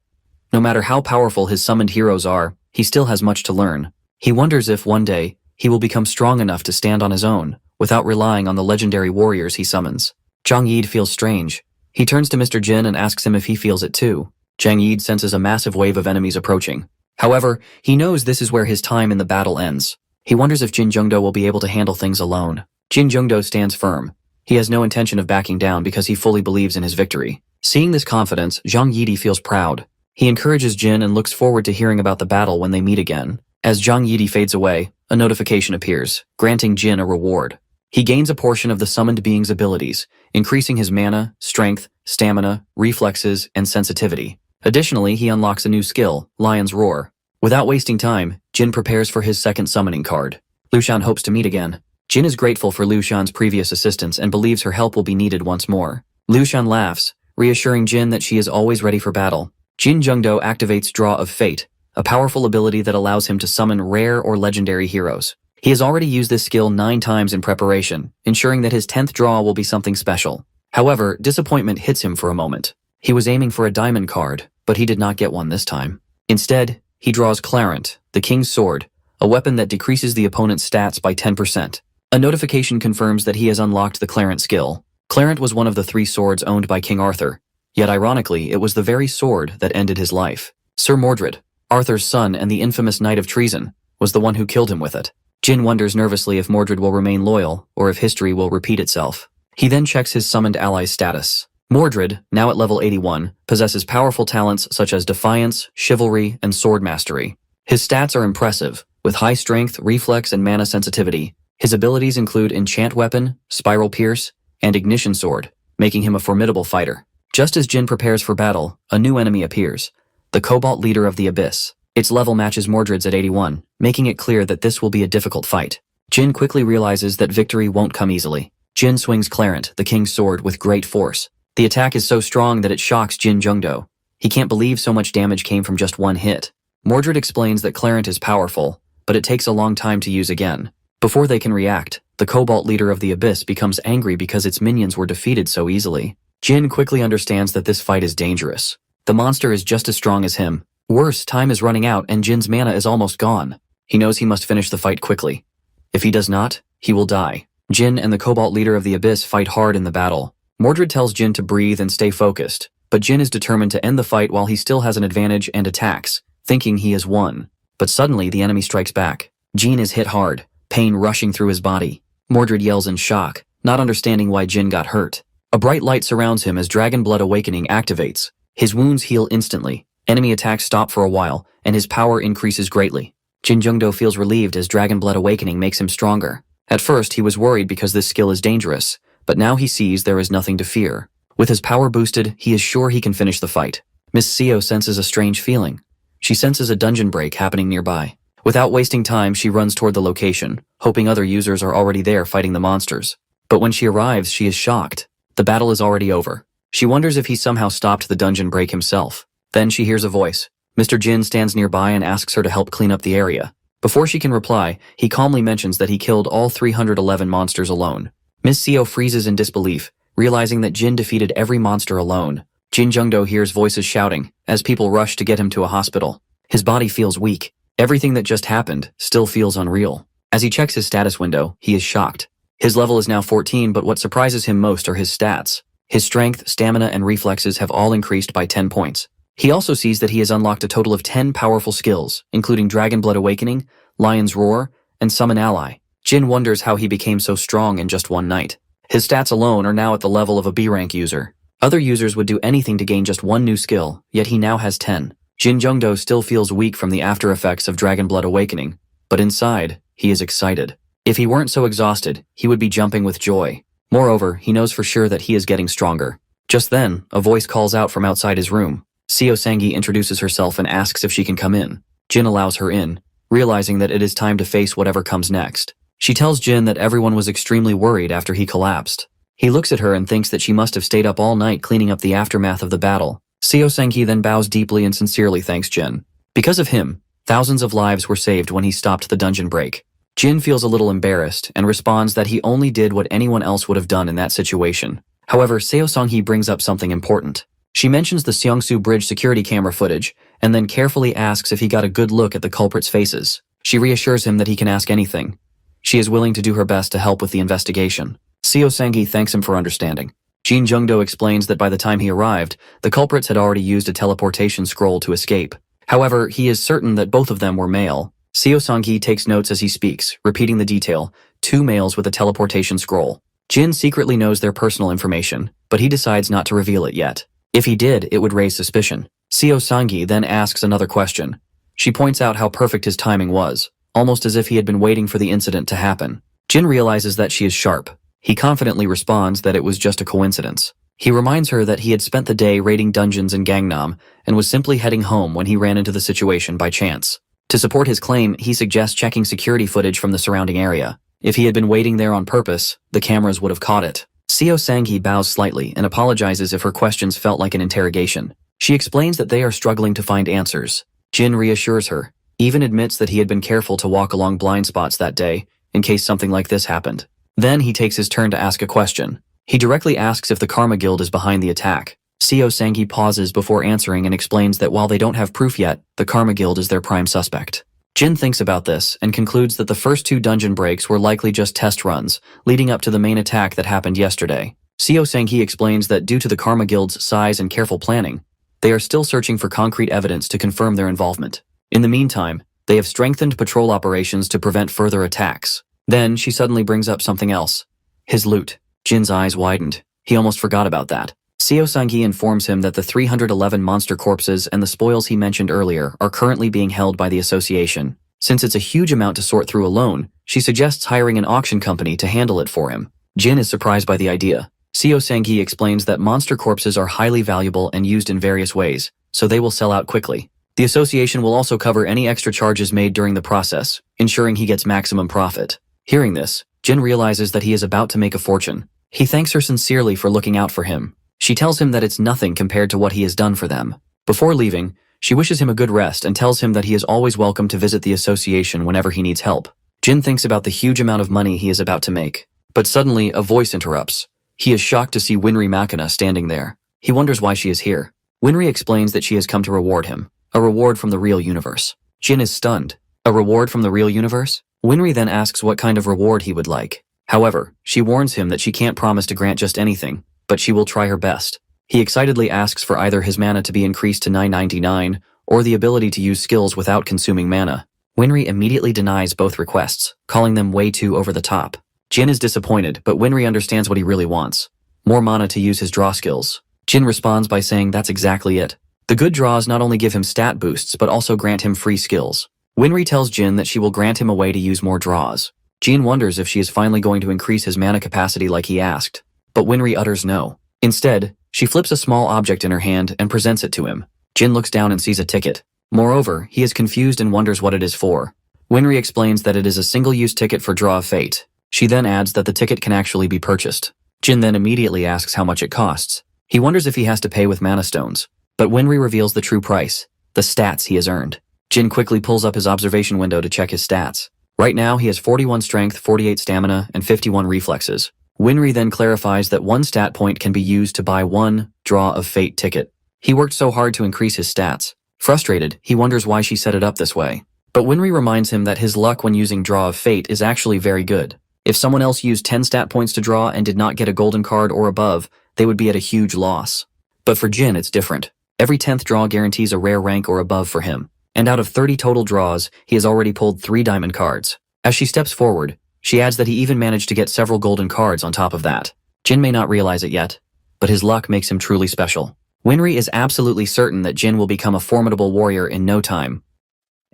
No matter how powerful his summoned heroes are, he still has much to learn. He wonders if one day, he will become strong enough to stand on his own, without relying on the legendary warriors he summons. Zhang Yid feels strange. He turns to Mr. Jin and asks him if he feels it too. Zhang Yid senses a massive wave of enemies approaching. However, he knows this is where his time in the battle ends. He wonders if Jin Zhengdo will be able to handle things alone. Jin Zhengdo stands firm. He has no intention of backing down because he fully believes in his victory. Seeing this confidence, Zhang Yidi feels proud. He encourages Jin and looks forward to hearing about the battle when they meet again. As Zhang Yidi fades away, a notification appears, granting Jin a reward. He gains a portion of the summoned being's abilities, increasing his mana, strength, stamina, reflexes, and sensitivity. Additionally, he unlocks a new skill, Lion's Roar. Without wasting time, Jin prepares for his second summoning card. Liu Shan hopes to meet again. Jin is grateful for Liu Shan's previous assistance and believes her help will be needed once more. Liu Shan laughs, reassuring Jin that she is always ready for battle. Jin Zhengdo activates Draw of Fate, a powerful ability that allows him to summon rare or legendary heroes. He has already used this skill 9 times in preparation, ensuring that his 10th draw will be something special. However, disappointment hits him for a moment. He was aiming for a diamond card, but he did not get one this time. Instead, he draws Clarent, the King's Sword, a weapon that decreases the opponent's stats by 10%. A notification confirms that he has unlocked the Clarent skill. Clarent was one of the 3 swords owned by King Arthur, yet ironically, it was the very sword that ended his life. Sir Mordred, Arthur's son and the infamous Knight of Treason, was the one who killed him with it. Jin wonders nervously if Mordred will remain loyal or if history will repeat itself. He then checks his summoned ally's status. Mordred, now at level 81, possesses powerful talents such as defiance, chivalry, and sword mastery. His stats are impressive, with high strength, reflex, and mana sensitivity. His abilities include Enchant Weapon, Spiral Pierce, and Ignition Sword, making him a formidable fighter. Just as Jin prepares for battle, a new enemy appears, the Cobalt Leader of the Abyss. Its level matches Mordred's at 81, making it clear that this will be a difficult fight. Jin quickly realizes that victory won't come easily. Jin swings Clarent, the king's sword, with great force. The attack is so strong that it shocks Jin Jungdo. He can't believe so much damage came from just one hit. Mordred explains that Clarent is powerful, but it takes a long time to use again. Before they can react, the Cobalt Leader of the Abyss becomes angry because its minions were defeated so easily. Jin quickly understands that this fight is dangerous. The monster is just as strong as him. Worse, time is running out and Jin's mana is almost gone. He knows he must finish the fight quickly. If he does not, he will die. Jin and the Cobalt Leader of the Abyss fight hard in the battle. Mordred tells Jin to breathe and stay focused, but Jin is determined to end the fight while he still has an advantage and attacks, thinking he has won. But suddenly the enemy strikes back. Jin is hit hard, pain rushing through his body. Mordred yells in shock, not understanding why Jin got hurt. A bright light surrounds him as Dragon Blood Awakening activates. His wounds heal instantly. Enemy attacks stop for a while, and his power increases greatly. Jin Jungdo feels relieved as Dragon Blood Awakening makes him stronger. At first, he was worried because this skill is dangerous, but now he sees there is nothing to fear. With his power boosted, he is sure he can finish the fight. Miss Seo senses a strange feeling. She senses a dungeon break happening nearby. Without wasting time, she runs toward the location, hoping other users are already there fighting the monsters. But when she arrives, she is shocked. The battle is already over. She wonders if he somehow stopped the dungeon break himself. Then she hears a voice. Mr. Jin stands nearby and asks her to help clean up the area. Before she can reply, he calmly mentions that he killed all 311 monsters alone. Miss Seo freezes in disbelief, realizing that Jin defeated every monster alone. Jin Jungdo hears voices shouting, as people rush to get him to a hospital. His body feels weak. Everything that just happened still feels unreal. As he checks his status window, he is shocked. His level is now 14, but what surprises him most are his stats. His strength, stamina, and reflexes have all increased by 10 points. He also sees that he has unlocked a total of 10 powerful skills, including Dragon Blood Awakening, Lion's Roar, and Summon Ally. Jin wonders how he became so strong in just one night. His stats alone are now at the level of a B-rank user. Other users would do anything to gain just one new skill, yet he now has 10. Jin Jungdo still feels weak from the after effects of Dragon Blood Awakening, but inside, he is excited. If he weren't so exhausted, he would be jumping with joy. Moreover, he knows for sure that he is getting stronger. Just then, a voice calls out from outside his room. Seo Sangi introduces herself and asks if she can come in. Jin allows her in, realizing that it is time to face whatever comes next. She tells Jin that everyone was extremely worried after he collapsed. He looks at her and thinks that she must have stayed up all night cleaning up the aftermath of the battle. Seo Sangi then bows deeply and sincerely thanks Jin. Because of him, thousands of lives were saved when he stopped the dungeon break. Jin feels a little embarrassed and responds that he only did what anyone else would have done in that situation. However, Seo Sangi brings up something important. She mentions the Seongsu Bridge security camera footage and then carefully asks if he got a good look at the culprits' faces. She reassures him that he can ask anything. She is willing to do her best to help with the investigation. Seo Sangi thanks him for understanding. Jin Jungdo explains that by the time he arrived, the culprits had already used a teleportation scroll to escape. However, he is certain that both of them were male. Seo Sangi takes notes as he speaks, repeating the detail, 2 males with a teleportation scroll. Jin secretly knows their personal information, but he decides not to reveal it yet. If he did, it would raise suspicion. Seo Sangi then asks another question. She points out how perfect his timing was, almost as if he had been waiting for the incident to happen. Jin realizes that she is sharp. He confidently responds that it was just a coincidence. He reminds her that he had spent the day raiding dungeons in Gangnam and was simply heading home when he ran into the situation by chance. To support his claim, he suggests checking security footage from the surrounding area. If he had been waiting there on purpose, the cameras would have caught it. Seo Sangi bows slightly and apologizes if her questions felt like an interrogation. She explains that they are struggling to find answers. Jin reassures her, even admits that he had been careful to walk along blind spots that day, in case something like this happened. Then he takes his turn to ask a question. He directly asks if the Karma Guild is behind the attack. Seo Sangi pauses before answering and explains that while they don't have proof yet, the Karma Guild is their prime suspect. Jin thinks about this and concludes that the first 2 dungeon breaks were likely just test runs, leading up to the main attack that happened yesterday. Seo Sang-hee explains that due to the Karma Guild's size and careful planning, they are still searching for concrete evidence to confirm their involvement. In the meantime, they have strengthened patrol operations to prevent further attacks. Then, she suddenly brings up something else. His loot. Jin's eyes widened. He almost forgot about that. Seo Sang-hee informs him that the 311 monster corpses and the spoils he mentioned earlier are currently being held by the association. Since it's a huge amount to sort through alone, she suggests hiring an auction company to handle it for him. Jin is surprised by the idea. Seo Sang-hee explains that monster corpses are highly valuable and used in various ways, so they will sell out quickly. The association will also cover any extra charges made during the process, ensuring he gets maximum profit. Hearing this, Jin realizes that he is about to make a fortune. He thanks her sincerely for looking out for him. She tells him that it's nothing compared to what he has done for them. Before leaving, she wishes him a good rest and tells him that he is always welcome to visit the association whenever he needs help. Jin thinks about the huge amount of money he is about to make. But suddenly, a voice interrupts. He is shocked to see Winry Makina standing there. He wonders why she is here. Winry explains that she has come to reward him. A reward from the real universe. Jin is stunned. A reward from the real universe? Winry then asks what kind of reward he would like. However, she warns him that she can't promise to grant just anything, but she will try her best. He excitedly asks for either his mana to be increased to 999 or the ability to use skills without consuming mana. Winry immediately denies both requests, calling them way too over the top. Jin is disappointed, but Winry understands what he really wants. More mana to use his draw skills. Jin responds by saying that's exactly it. The good draws not only give him stat boosts but also grant him free skills. Winry tells Jin that she will grant him a way to use more draws. Jin wonders if she is finally going to increase his mana capacity like he asked, but Winry utters no. Instead, she flips a small object in her hand and presents it to him. Jin looks down and sees a ticket. Moreover, he is confused and wonders what it is for. Winry explains that it is a single-use ticket for Draw of Fate. She then adds that the ticket can actually be purchased. Jin then immediately asks how much it costs. He wonders if he has to pay with mana stones, but Winry reveals the true price, the stats he has earned. Jin quickly pulls up his observation window to check his stats. Right now, he has 41 strength, 48 stamina, and 51 reflexes. Winry then clarifies that 1 stat point can be used to buy 1 Draw of Fate ticket. He worked so hard to increase his stats. Frustrated, he wonders why she set it up this way. But Winry reminds him that his luck when using Draw of Fate is actually very good. If someone else used 10 stat points to draw and did not get a golden card or above, they would be at a huge loss. But for Jin, it's different. Every 10th draw guarantees a rare rank or above for him. And out of 30 total draws, he has already pulled 3 diamond cards. As she steps forward, she adds that he even managed to get several golden cards on top of that. Jin may not realize it yet, but his luck makes him truly special. Winry is absolutely certain that Jin will become a formidable warrior in no time.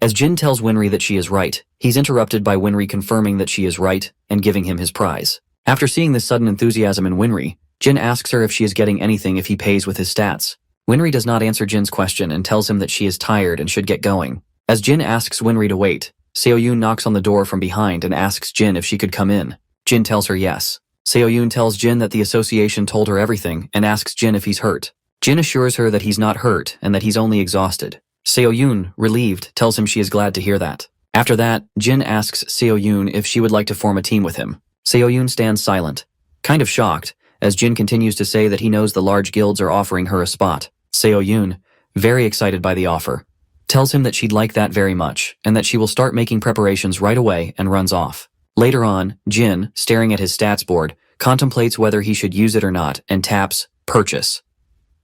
As Jin tells Winry that she is right, he's interrupted by Winry confirming that she is right and giving him his prize. After seeing this sudden enthusiasm in Winry, Jin asks her if she is getting anything if he pays with his stats. Winry does not answer Jin's question and tells him that she is tired and should get going. As Jin asks Winry to wait, Seo-yoon knocks on the door from behind and asks Jin if she could come in. Jin tells her yes. Seo-yoon tells Jin that the association told her everything and asks Jin if he's hurt. Jin assures her that he's not hurt and that he's only exhausted. Seo-yoon, relieved, tells him she is glad to hear that. After that, Jin asks Seo-yoon if she would like to form a team with him. Seo-yoon stands silent, kind of shocked, as Jin continues to say that he knows the large guilds are offering her a spot. Seo-yoon, very excited by the offer, tells him that she'd like that very much and that she will start making preparations right away and runs off. Later on, Jin, staring at his stats board, contemplates whether he should use it or not and taps Purchase.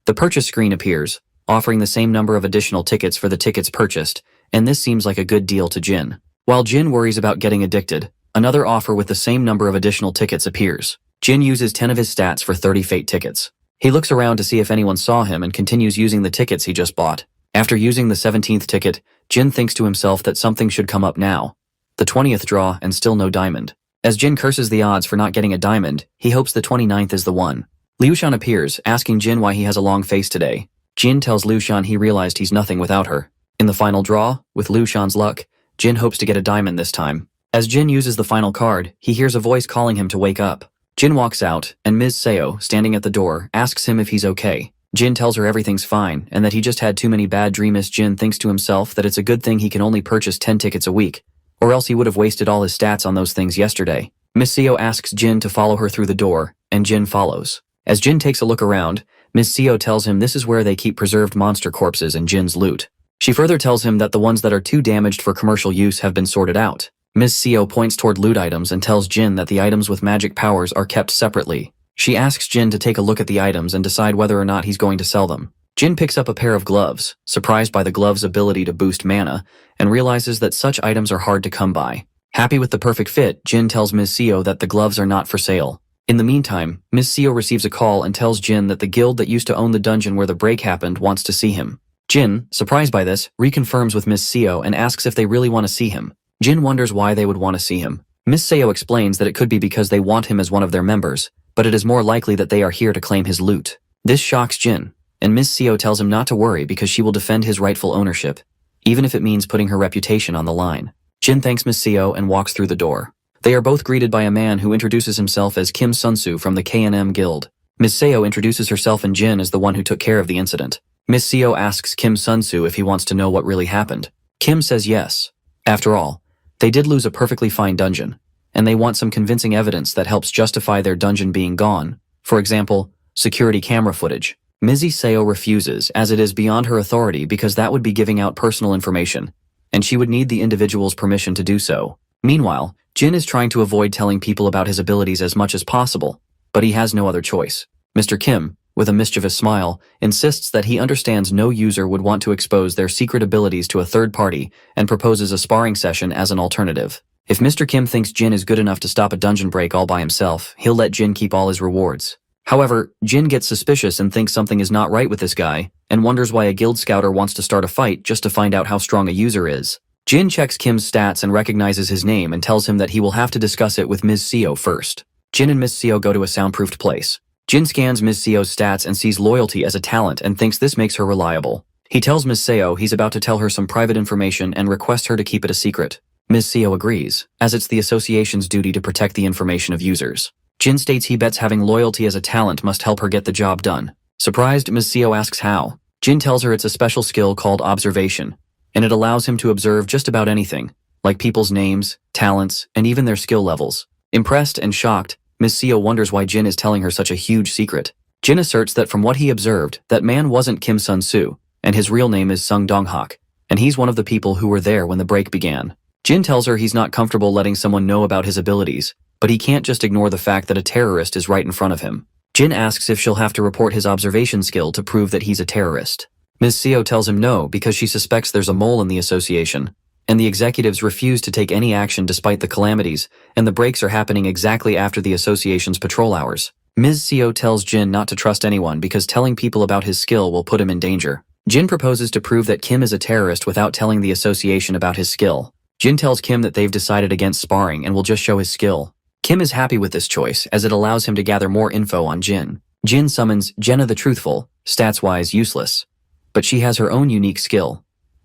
The purchase screen appears, offering the same number of additional tickets for the tickets purchased, and this seems like a good deal to Jin. While Jin worries about getting addicted, another offer with the same number of additional tickets appears. Jin uses 10 of his stats for 30 fate tickets. He looks around to see if anyone saw him and continues using the tickets he just bought. After using the 17th ticket, Jin thinks to himself that something should come up now. The 20th draw and still no diamond. As Jin curses the odds for not getting a diamond, he hopes the 29th is the one. Liu Shan appears, asking Jin why he has a long face today. Jin tells Liu Shan he realized he's nothing without her. In the final draw, with Liu Shan's luck, Jin hopes to get a diamond this time. As Jin uses the final card, he hears a voice calling him to wake up. Jin walks out, and Ms. Seo, standing at the door, asks him if he's okay. Jin tells her everything's fine, and that he just had too many bad dreams. Jin thinks to himself that it's a good thing he can only purchase 10 tickets a week, or else he would have wasted all his stats on those things yesterday. Ms. Seo asks Jin to follow her through the door, and Jin follows. As Jin takes a look around, Ms. Seo tells him this is where they keep preserved monster corpses and Jin's loot. She further tells him that the ones that are too damaged for commercial use have been sorted out. Ms. Seo points toward loot items and tells Jin that the items with magic powers are kept separately. She asks Jin to take a look at the items and decide whether or not he's going to sell them. Jin picks up a pair of gloves, surprised by the gloves' ability to boost mana, and realizes that such items are hard to come by. Happy with the perfect fit, Jin tells Ms. Seo that the gloves are not for sale. In the meantime, Ms. Seo receives a call and tells Jin that the guild that used to own the dungeon where the break happened wants to see him. Jin, surprised by this, reconfirms with Ms. Seo and asks if they really want to see him. Jin wonders why they would want to see him. Ms. Seo explains that it could be because they want him as one of their members, but it is more likely that they are here to claim his loot. This shocks Jin, and Ms. Seo tells him not to worry because she will defend his rightful ownership, even if it means putting her reputation on the line. Jin thanks Ms. Seo and walks through the door. They are both greeted by a man who introduces himself as Kim Sun-soo from the K&M Guild. Ms. Seo introduces herself and Jin as the one who took care of the incident. Ms. Seo asks Kim Sun-soo if he wants to know what really happened. Kim says yes. After all, they did lose a perfectly fine dungeon, and they want some convincing evidence that helps justify their dungeon being gone. For example, security camera footage. Ms. Seo refuses, as it is beyond her authority because that would be giving out personal information, and she would need the individual's permission to do so. Meanwhile, Jin is trying to avoid telling people about his abilities as much as possible, but he has no other choice. Mr. Kim, with a mischievous smile, insists that he understands no user would want to expose their secret abilities to a third party and proposes a sparring session as an alternative. If Mr. Kim thinks Jin is good enough to stop a dungeon break all by himself, he'll let Jin keep all his rewards. However, Jin gets suspicious and thinks something is not right with this guy, and wonders why a guild scouter wants to start a fight just to find out how strong a user is. Jin checks Kim's stats and recognizes his name and tells him that he will have to discuss it with Ms. Seo first. Jin and Ms. Seo go to a soundproofed place. Jin scans Ms. Seo's stats and sees loyalty as a talent and thinks this makes her reliable. He tells Ms. Seo he's about to tell her some private information and requests her to keep it a secret. Ms. Seo agrees, as it's the association's duty to protect the information of users. Jin states he bets having loyalty as a talent must help her get the job done. Surprised, Ms. Seo asks how. Jin tells her it's a special skill called observation, and it allows him to observe just about anything, like people's names, talents, and even their skill levels. Impressed and shocked, Ms. Seo wonders why Jin is telling her such a huge secret. Jin asserts that from what he observed, that man wasn't Kim Sun-soo, and his real name is Sung Dong-hak, and he's one of the people who were there when the break began. Jin tells her he's not comfortable letting someone know about his abilities, but he can't just ignore the fact that a terrorist is right in front of him. Jin asks if she'll have to report his observation skill to prove that he's a terrorist. Ms. Seo tells him no because she suspects there's a mole in the association, and the executives refuse to take any action despite the calamities, and the breaks are happening exactly after the association's patrol hours. Ms. Seo tells Jin not to trust anyone because telling people about his skill will put him in danger. Jin proposes to prove that Kim is a terrorist without telling the association about his skill. Jin tells Kim that they've decided against sparring and will just show his skill. Kim is happy with this choice as it allows him to gather more info on Jin. Jin summons Jenna the Truthful, stats-wise useless, but she has her own unique skill,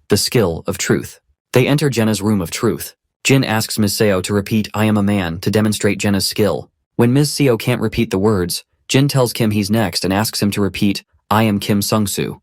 the skill of truth. They enter Jenna's room of truth. Jin asks Ms. Seo to repeat "I am a man" to demonstrate Jenna's skill. When Ms. Seo can't repeat the words, Jin tells Kim he's next and asks him to repeat "I am Kim Sung-soo."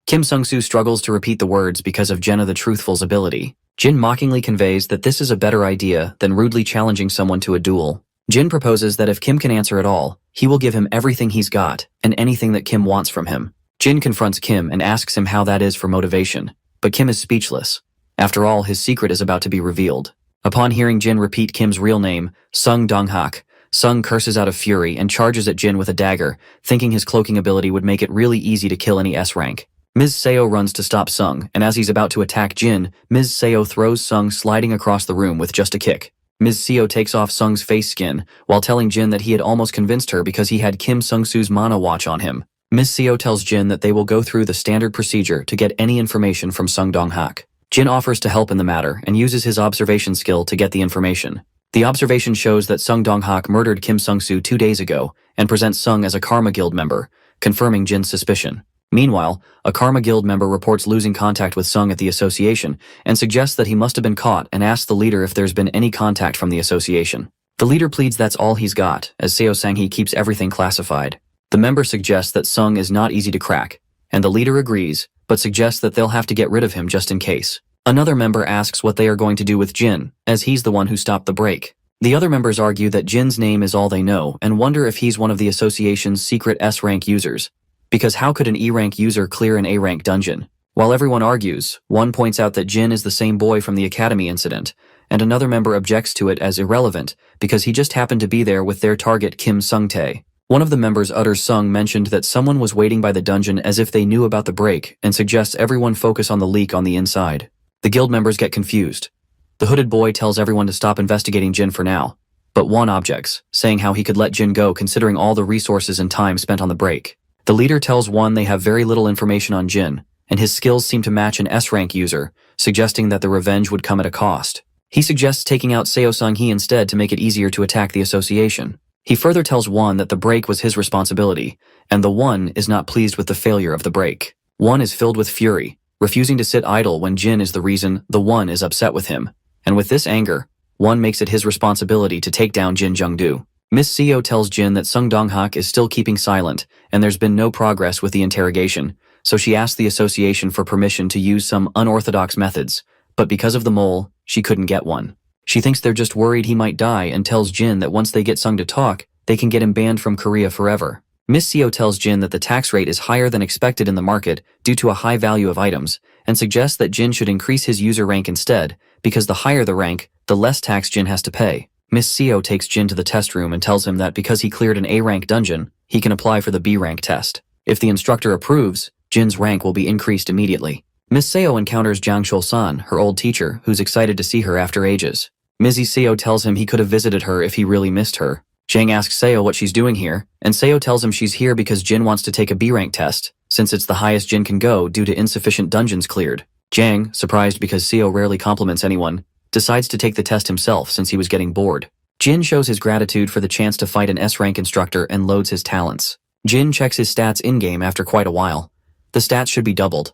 Kim Sung-soo struggles to repeat the words because of Jenna the Truthful's ability. Jin mockingly conveys that this is a better idea than rudely challenging someone to a duel. Jin proposes that if Kim can answer at all, he will give him everything he's got and anything that Kim wants from him. Jin confronts Kim and asks him how that is for motivation, but Kim is speechless. After all, his secret is about to be revealed. Upon hearing Jin repeat Kim's real name, Sung Dong-hak, Sung curses out of fury and charges at Jin with a dagger, thinking his cloaking ability would make it really easy to kill any S rank. Ms. Seo runs to stop Sung, and as he's about to attack Jin, Ms. Seo throws Sung sliding across the room with just a kick. Ms. Seo takes off Sung's face skin, while telling Jin that he had almost convinced her because he had Kim Sung-soo's mana watch on him. Ms. Seo tells Jin that they will go through the standard procedure to get any information from Sung Dong-hak. Jin offers to help in the matter and uses his observation skill to get the information. The observation shows that Sung Dong-hak murdered Kim Sung-soo 2 days ago and presents Sung as a Karma Guild member, confirming Jin's suspicion. Meanwhile, a Karma Guild member reports losing contact with Sung at the association and suggests that he must have been caught and asks the leader if there's been any contact from the association. The leader pleads that's all he's got, as Seo Sang-hee keeps everything classified. The member suggests that Sung is not easy to crack, and the leader agrees, but suggests that they'll have to get rid of him just in case. Another member asks what they are going to do with Jin, as he's the one who stopped the break. The other members argue that Jin's name is all they know and wonder if he's one of the association's secret S-rank users. Because how could an E-rank user clear an A-rank dungeon? While everyone argues, one points out that Jin is the same boy from the academy incident, and another member objects to it as irrelevant because he just happened to be there with their target Kim Sung-tae. One of the members utters Sung mentioned that someone was waiting by the dungeon as if they knew about the break and suggests everyone focus on the leak on the inside. The guild members get confused. The hooded boy tells everyone to stop investigating Jin for now, but one objects, saying how he could let Jin go considering all the resources and time spent on the break. The leader tells one they have very little information on Jin, and his skills seem to match an S-rank user, suggesting that the revenge would come at a cost. He suggests taking out Seo Sung-hee instead to make it easier to attack the association. He further tells One that the break was his responsibility, and the One is not pleased with the failure of the break. One is filled with fury, refusing to sit idle when Jin is the reason the One is upset with him. And with this anger, One makes it his responsibility to take down Jin Jung-do. Miss Seo tells Jin that Sung Dong-hak is still keeping silent, and there's been no progress with the interrogation, so she asks the association for permission to use some unorthodox methods, but because of the mole, she couldn't get one. She thinks they're just worried he might die and tells Jin that once they get Sung to talk, they can get him banned from Korea forever. Miss Seo tells Jin that the tax rate is higher than expected in the market due to a high value of items, and suggests that Jin should increase his user rank instead, because the higher the rank, the less tax Jin has to pay. Miss Seo takes Jin to the test room and tells him that because he cleared an A-rank dungeon, he can apply for the B-rank test. If the instructor approves, Jin's rank will be increased immediately. Miss Seo encounters Jang Chul-san, her old teacher, who's excited to see her after ages. Ms. Seo tells him he could have visited her if he really missed her. Jang asks Seo what she's doing here, and Seo tells him she's here because Jin wants to take a B-rank test, since it's the highest Jin can go due to insufficient dungeons cleared. Jang, surprised because Seo rarely compliments anyone, decides to take the test himself since he was getting bored. Jin shows his gratitude for the chance to fight an S-rank instructor and loads his talents. Jin checks his stats in-game after quite a while. The stats should be doubled.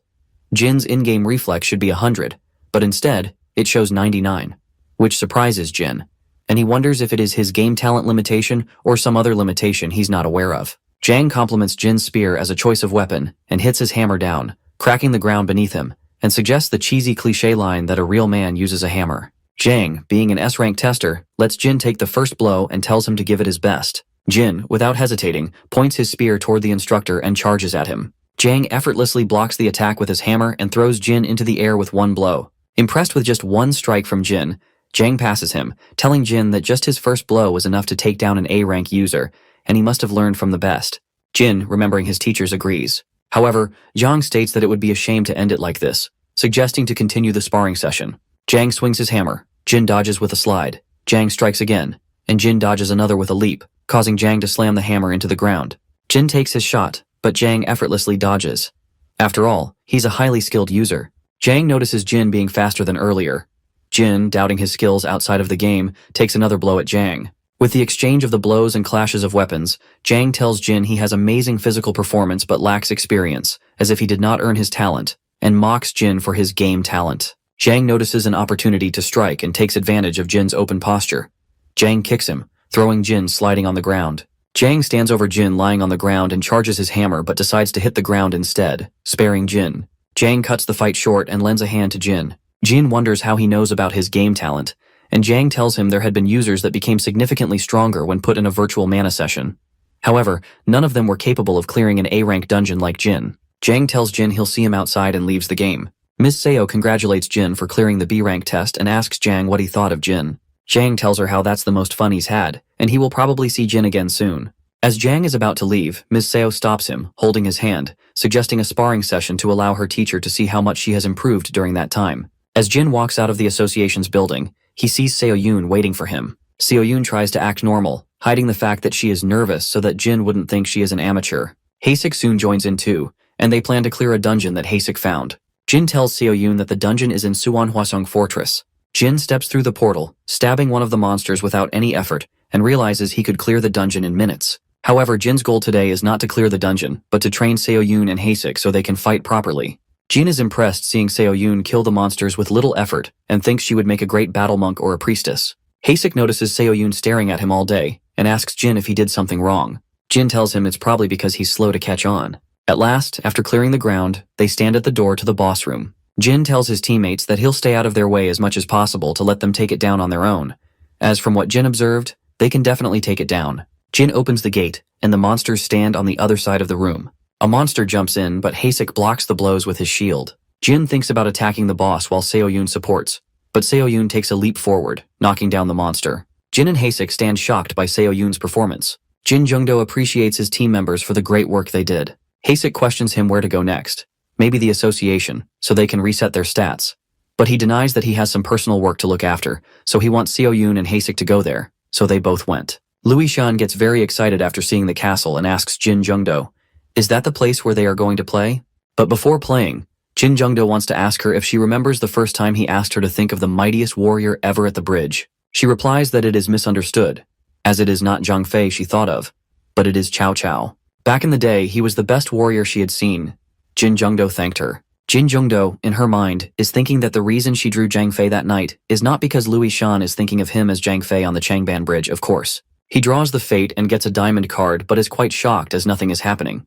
Jin's in-game reflex should be 100, but instead, it shows 99, which surprises Jin, and he wonders if it is his game talent limitation or some other limitation he's not aware of. Jang compliments Jin's spear as a choice of weapon and hits his hammer down, cracking the ground beneath him, and suggests the cheesy cliché line that a real man uses a hammer. Jang, being an S-rank tester, lets Jin take the first blow and tells him to give it his best. Jin, without hesitating, points his spear toward the instructor and charges at him. Jang effortlessly blocks the attack with his hammer and throws Jin into the air with one blow. Impressed with just one strike from Jin, Jang passes him, telling Jin that just his first blow was enough to take down an A-rank user, and he must have learned from the best. Jin, remembering his teachers, agrees. However, Jang states that it would be a shame to end it like this, suggesting to continue the sparring session. Jang swings his hammer, Jin dodges with a slide, Jang strikes again, and Jin dodges another with a leap, causing Jang to slam the hammer into the ground. Jin takes his shot, but Jang effortlessly dodges. After all, he's a highly skilled user. Jang notices Jin being faster than earlier. Jin, doubting his skills outside of the game, takes another blow at Jang. With the exchange of the blows and clashes of weapons, Jang tells Jin he has amazing physical performance but lacks experience, as if he did not earn his talent, and mocks Jin for his game talent. Jang notices an opportunity to strike and takes advantage of Jin's open posture. Jang kicks him, throwing Jin sliding on the ground. Jang stands over Jin lying on the ground and charges his hammer but decides to hit the ground instead, sparing Jin. Jang cuts the fight short and lends a hand to Jin. Jin wonders how he knows about his game talent, and Jang tells him there had been users that became significantly stronger when put in a virtual mana session. However, none of them were capable of clearing an A-rank dungeon like Jin. Jang tells Jin he'll see him outside and leaves the game. Ms. Seo congratulates Jin for clearing the B-rank test and asks Jang what he thought of Jin. Jang tells her how that's the most fun he's had, and he will probably see Jin again soon. As Jang is about to leave, Ms. Seo stops him, holding his hand, suggesting a sparring session to allow her teacher to see how much she has improved during that time. As Jin walks out of the association's building, he sees Seo Yoon waiting for him. Seo Yoon tries to act normal, hiding the fact that she is nervous so that Jin wouldn't think she is an amateur. Haesik soon joins in too, and they plan to clear a dungeon that Haesik found. Jin tells Seo Yoon that the dungeon is in Suwon Hwasong Fortress. Jin steps through the portal, stabbing one of the monsters without any effort, and realizes he could clear the dungeon in minutes. However, Jin's goal today is not to clear the dungeon, but to train Seo Yoon and Haesik so they can fight properly. Jin is impressed seeing Seo Yoon kill the monsters with little effort and thinks she would make a great battle monk or a priestess. Haesik notices Seo Yoon staring at him all day and asks Jin if he did something wrong. Jin tells him it's probably because he's slow to catch on. At last, after clearing the ground, they stand at the door to the boss room. Jin tells his teammates that he'll stay out of their way as much as possible to let them take it down on their own. As from what Jin observed, they can definitely take it down. Jin opens the gate, and the monsters stand on the other side of the room. A monster jumps in, but Haesik blocks the blows with his shield. Jin thinks about attacking the boss while Seo-yoon supports, but Seo-yoon takes a leap forward, knocking down the monster. Jin and Haesik stand shocked by Seo-yoon's performance. Jin Jungdo appreciates his team members for the great work they did. Haesik questions him where to go next. Maybe the association, so they can reset their stats. But he denies that he has some personal work to look after, so he wants Seo-yoon and Haesik to go there, so they both went. Louis Shan gets very excited after seeing the castle and asks Jin Jungdo, "Is that the place where they are going to play?" But before playing, Jin Jungdo wants to ask her if she remembers the first time he asked her to think of the mightiest warrior ever at the bridge. She replies that it is misunderstood, as it is not Zhang Fei she thought of, but it is Cao Cao. Back in the day, he was the best warrior she had seen. Jin Jungdo thanked her. Jin Jungdo, in her mind, is thinking that the reason she drew Zhang Fei that night is not because Louis Shan is thinking of him as Zhang Fei on the Changban Bridge, of course. He draws the fate and gets a diamond card but is quite shocked as nothing is happening.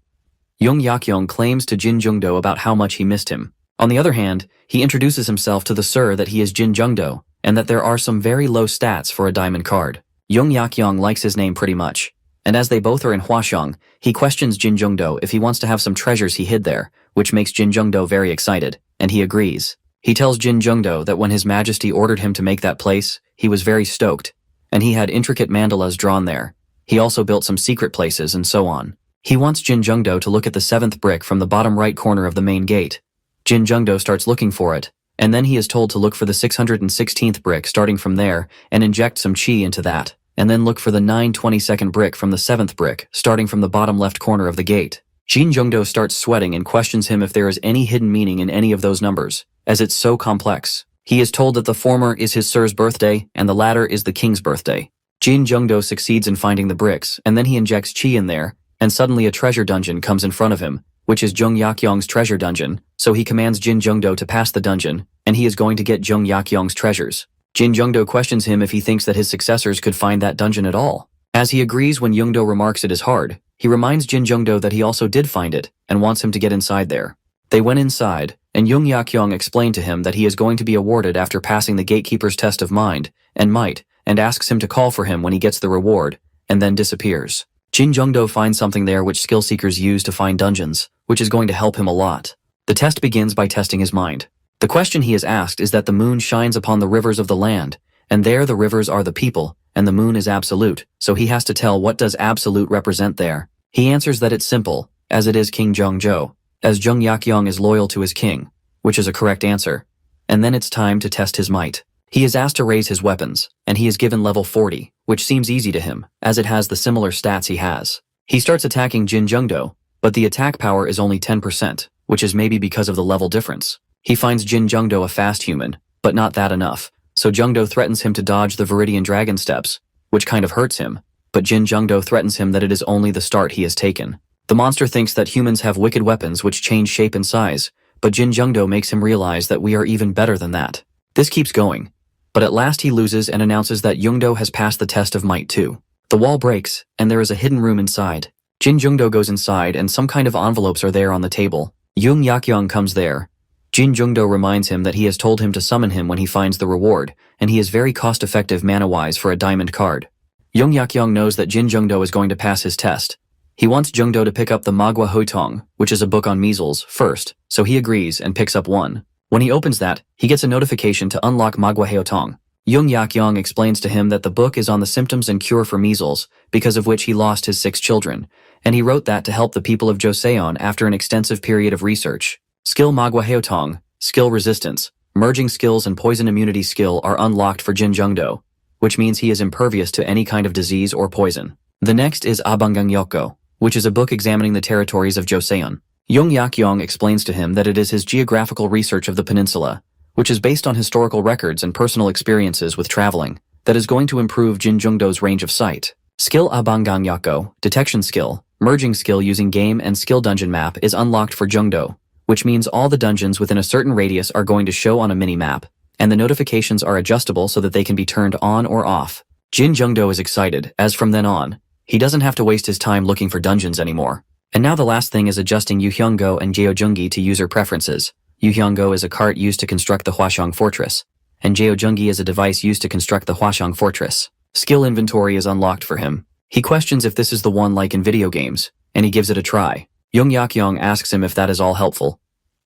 Young Yakyong claims to Jin Jungdo about how much he missed him. On the other hand, he introduces himself to the sir that he is Jin Jungdo, and that there are some very low stats for a diamond card. Young Yakyong likes his name pretty much, and as they both are in Hwaseong, he questions Jin Jungdo if he wants to have some treasures he hid there, which makes Jin Jungdo very excited, and he agrees. He tells Jin Jungdo that when His Majesty ordered him to make that place, he was very stoked, and he had intricate mandalas drawn there. He also built some secret places and so on. He wants Jin Jungdo to look at the 7th brick from the bottom right corner of the main gate. Jin Jungdo starts looking for it, and then he is told to look for the 616th brick starting from there and inject some chi into that, and then look for the 922nd brick from the 7th brick starting from the bottom left corner of the gate. Jin Jungdo starts sweating and questions him if there is any hidden meaning in any of those numbers, as it's so complex. He is told that the former is his sir's birthday and the latter is the king's birthday. Jin Jungdo succeeds in finding the bricks, and then he injects chi in there, and suddenly a treasure dungeon comes in front of him, which is Jung Yakyong's treasure dungeon, so he commands Jin Jungdo to pass the dungeon, and he is going to get Jung Yakyong's treasures. Jin Jungdo questions him if he thinks that his successors could find that dungeon at all. As he agrees when Jungdo remarks it is hard, he reminds Jin Jungdo that he also did find it, and wants him to get inside there. They went inside, and Jung Yakyong explained to him that he is going to be awarded after passing the gatekeeper's test of mind and might, and asks him to call for him when he gets the reward, and then disappears. Jin Jungdo finds something there which skill seekers use to find dungeons, which is going to help him a lot. The test begins by testing his mind. The question he is asked is that the moon shines upon the rivers of the land, and there the rivers are the people, and the moon is absolute, so he has to tell what does absolute represent there. He answers that it's simple, as it is King Zhongzhou, as Jung Yakyong is loyal to his king, which is a correct answer. And then it's time to test his might. He is asked to raise his weapons, and he is given level 40, which seems easy to him, as it has the similar stats he has. He starts attacking Jin Jungdo, but the attack power is only 10%, which is maybe because of the level difference. He finds Jin Jungdo a fast human, but not that enough, so Jungdo threatens him to dodge the Viridian Dragon Steps, which kind of hurts him, but Jin Jungdo threatens him that it is only the start he has taken. The monster thinks that humans have wicked weapons which change shape and size, but Jin Jungdo makes him realize that we are even better than that. This keeps going, but at last he loses and announces that Jungdo has passed the test of might too. The wall breaks, and there is a hidden room inside. Jin Jungdo goes inside and some kind of envelopes are there on the table. Jung Yakyong comes there. Jin Jungdo reminds him that he has told him to summon him when he finds the reward, and he is very cost-effective mana-wise for a diamond card. Jung Yakyong knows that Jin Jungdo is going to pass his test. He wants Jungdo to pick up the Magwa Hotong, which is a book on measles, first, so he agrees and picks up one. When he opens that, he gets a notification to unlock Magwa Hotong. Jung Yakyong explains to him that the book is on the symptoms and cure for measles, because of which he lost his 6 children, and he wrote that to help the people of Joseon after an extensive period of research. Skill Magwa Hotong, skill resistance, merging skills and poison immunity skill are unlocked for Jin Jungdo, which means he is impervious to any kind of disease or poison. The next is Abangang Yoko, which is a book examining the territories of Joseon. Jung Yakyong explains to him that it is his geographical research of the peninsula, which is based on historical records and personal experiences with traveling, that is going to improve Jin Jungdo's range of sight. Skill Abangang Yako, detection skill, merging skill using game and skill dungeon map is unlocked for Jungdo, which means all the dungeons within a certain radius are going to show on a mini-map, and the notifications are adjustable so that they can be turned on or off. Jin Jungdo is excited, as from then on, he doesn't have to waste his time looking for dungeons anymore. And now the last thing is adjusting Yuhyungo and Jeojungi to user preferences. Yuhyungo is a cart used to construct the Hwaseong Fortress, and Jeojungi is a device used to construct the Hwaseong Fortress. Skill inventory is unlocked for him. He questions if this is the one like in video games, and he gives it a try. Jung Yakyong asks him if that is all helpful.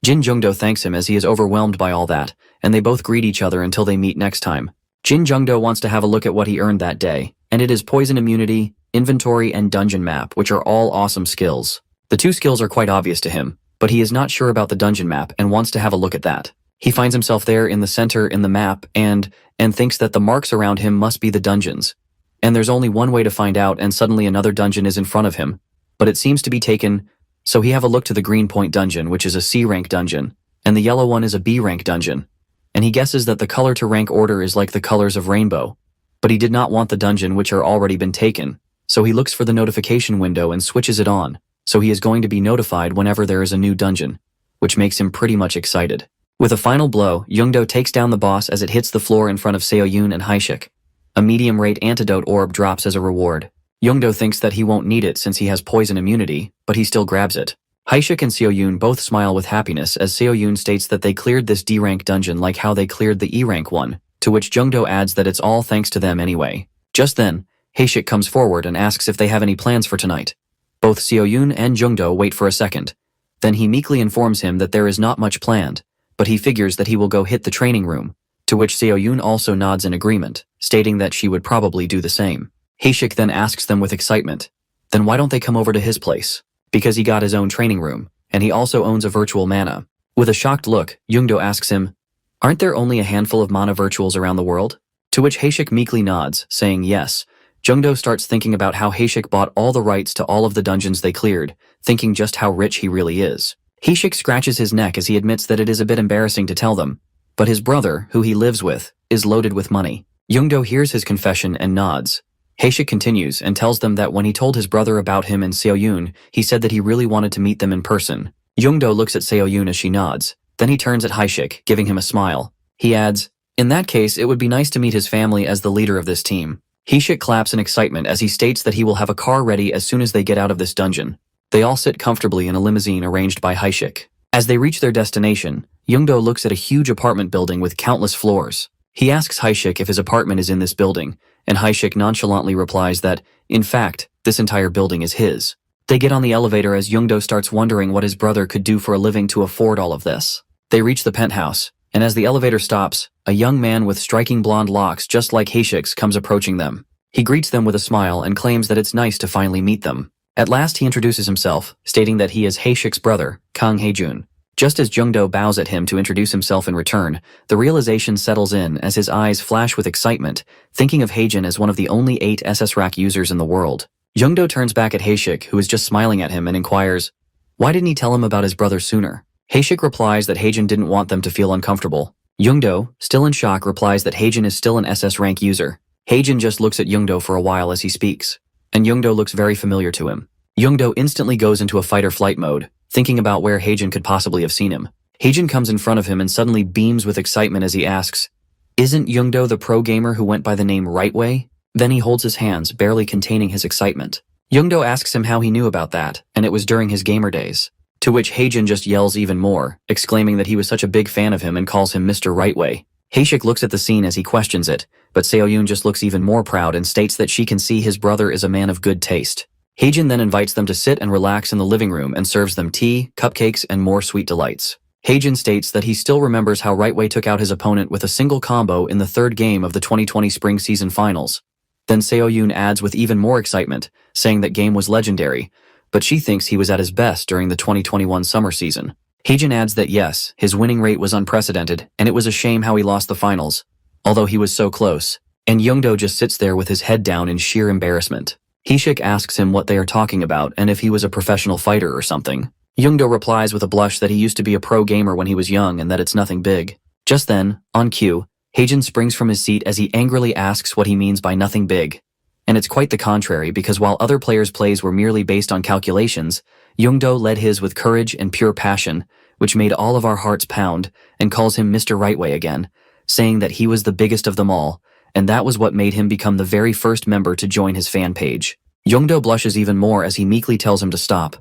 Jin Jungdo thanks him as he is overwhelmed by all that, and they both greet each other until they meet next time. Jin Jungdo wants to have a look at what he earned that day, and it is poison immunity, inventory, and dungeon map, which are all awesome skills. The two skills are quite obvious to him, but he is not sure about the dungeon map and wants to have a look at that. He finds himself there in the center in the map and thinks that the marks around him must be the dungeons. And there's only one way to find out, and suddenly another dungeon is in front of him, but it seems to be taken, so he have a look to the Green Point dungeon, which is a C rank dungeon, and the yellow one is a B rank dungeon. And he guesses that the color to rank order is like the colors of rainbow. But he did not want the dungeon which are already been taken, so he looks for the notification window and switches it on, so he is going to be notified whenever there is a new dungeon, which makes him pretty much excited. With a final blow, Jungdo takes down the boss as it hits the floor in front of Seo-yoon and Haishik. A medium-rate antidote orb drops as a reward. Jungdo thinks that he won't need it since he has poison immunity, but he still grabs it. Haishik and Seo-yoon both smile with happiness as Seo-yoon states that they cleared this D-rank dungeon like how they cleared the E-rank one, to which Jungdo adds that it's all thanks to them anyway. Just then, Haishik comes forward and asks if they have any plans for tonight. Both Seo-yoon and Jungdo wait for a second. Then he meekly informs him that there is not much planned, but he figures that he will go hit the training room, to which Seo-yoon also nods in agreement, stating that she would probably do the same. Haishik then asks them with excitement, then why don't they come over to his place? Because he got his own training room, and he also owns a virtual mana. With a shocked look, Jungdo asks him, aren't there only a handful of mana virtuals around the world? To which Haishik meekly nods, saying yes. Jungdo starts thinking about how Haishik bought all the rights to all of the dungeons they cleared, thinking just how rich he really is. Haishik scratches his neck as he admits that it is a bit embarrassing to tell them, but his brother, who he lives with, is loaded with money. Jungdo hears his confession and nods. Haishik continues and tells them that when he told his brother about him and Seo-yoon, he said that he really wanted to meet them in person. Jungdo looks at Seo-yoon as she nods. Then he turns at Haishik, giving him a smile. He adds, in that case, it would be nice to meet his family as the leader of this team. Haishik claps in excitement as he states that he will have a car ready as soon as they get out of this dungeon. They all sit comfortably in a limousine arranged by Haishik. As they reach their destination, Jungdo looks at a huge apartment building with countless floors. He asks Haishik if his apartment is in this building, and Haishik nonchalantly replies that, in fact, this entire building is his. They get on the elevator as Jungdo starts wondering what his brother could do for a living to afford all of this. They reach the penthouse, and as the elevator stops, a young man with striking blonde locks just like Haishik's comes approaching them. He greets them with a smile and claims that it's nice to finally meet them. At last he introduces himself, stating that he is Haishik's brother, Kang Haejun. Just as Jungdo bows at him to introduce himself in return, the realization settles in as his eyes flash with excitement, thinking of Haejun as one of the only 8 SS rack users in the world. Jungdo turns back at Haishik, who is just smiling at him, and inquires, why didn't he tell him about his brother sooner? Haishik replies that Haejun didn't want them to feel uncomfortable. Jungdo, still in shock, replies that Haejun is still an SS rank user. Haejun just looks at Jungdo for a while as he speaks, and Jungdo looks very familiar to him. Jungdo instantly goes into a fight-or-flight mode, thinking about where Haejun could possibly have seen him. Haejun comes in front of him and suddenly beams with excitement as he asks, isn't Jungdo the pro gamer who went by the name Rightway? Then he holds his hands, barely containing his excitement. Jungdo asks him how he knew about that, and it was during his gamer days. To which Haejun just yells even more, exclaiming that he was such a big fan of him and calls him Mr. Rightway. Haishik looks at the scene as he questions it, but Seo-yoon just looks even more proud and states that she can see his brother is a man of good taste. Haejun then invites them to sit and relax in the living room and serves them tea, cupcakes, and more sweet delights. Haejun states that he still remembers how Rightway took out his opponent with a single combo in the 3rd game of the 2020 Spring Season Finals. Then Seo-yoon adds with even more excitement, saying that game was legendary, but she thinks he was at his best during the 2021 summer season. Haejun adds that yes, his winning rate was unprecedented, and it was a shame how he lost the finals, although he was so close, and Jungdo just sits there with his head down in sheer embarrassment. Haishik asks him what they are talking about and if he was a professional fighter or something. Jungdo replies with a blush that he used to be a pro gamer when he was young and that it's nothing big. Just then, on cue, Haejun springs from his seat as he angrily asks what he means by nothing big. And it's quite the contrary, because while other players' plays were merely based on calculations, Jungdo led his with courage and pure passion, which made all of our hearts pound, and calls him Mr. Rightway again, saying that he was the biggest of them all, and that was what made him become the very first member to join his fan page. Jungdo blushes even more as he meekly tells him to stop.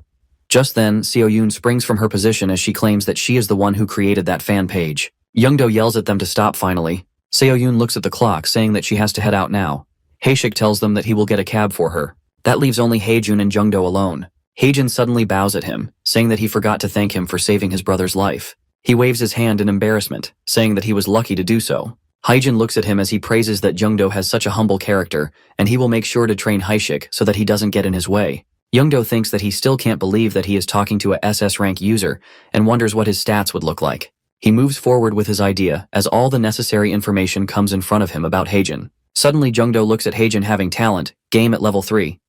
Just then, Seo-yoon springs from her position as she claims that she is the one who created that fan page. Jungdo yells at them to stop finally. Seo-yoon looks at the clock, saying that she has to head out now. Haishik tells them that he will get a cab for her. That leaves only Haejun and Jungdo alone. Heijin suddenly bows at him, saying that he forgot to thank him for saving his brother's life. He waves his hand in embarrassment, saying that he was lucky to do so. Heijin looks at him as he praises that Jungdo has such a humble character, and he will make sure to train Haishik so that he doesn't get in his way. Jungdo thinks that he still can't believe that he is talking to a SS rank user, and wonders what his stats would look like. He moves forward with his idea as all the necessary information comes in front of him about Heijin. Suddenly Jungdo looks at Heijin having talent, game at level 3.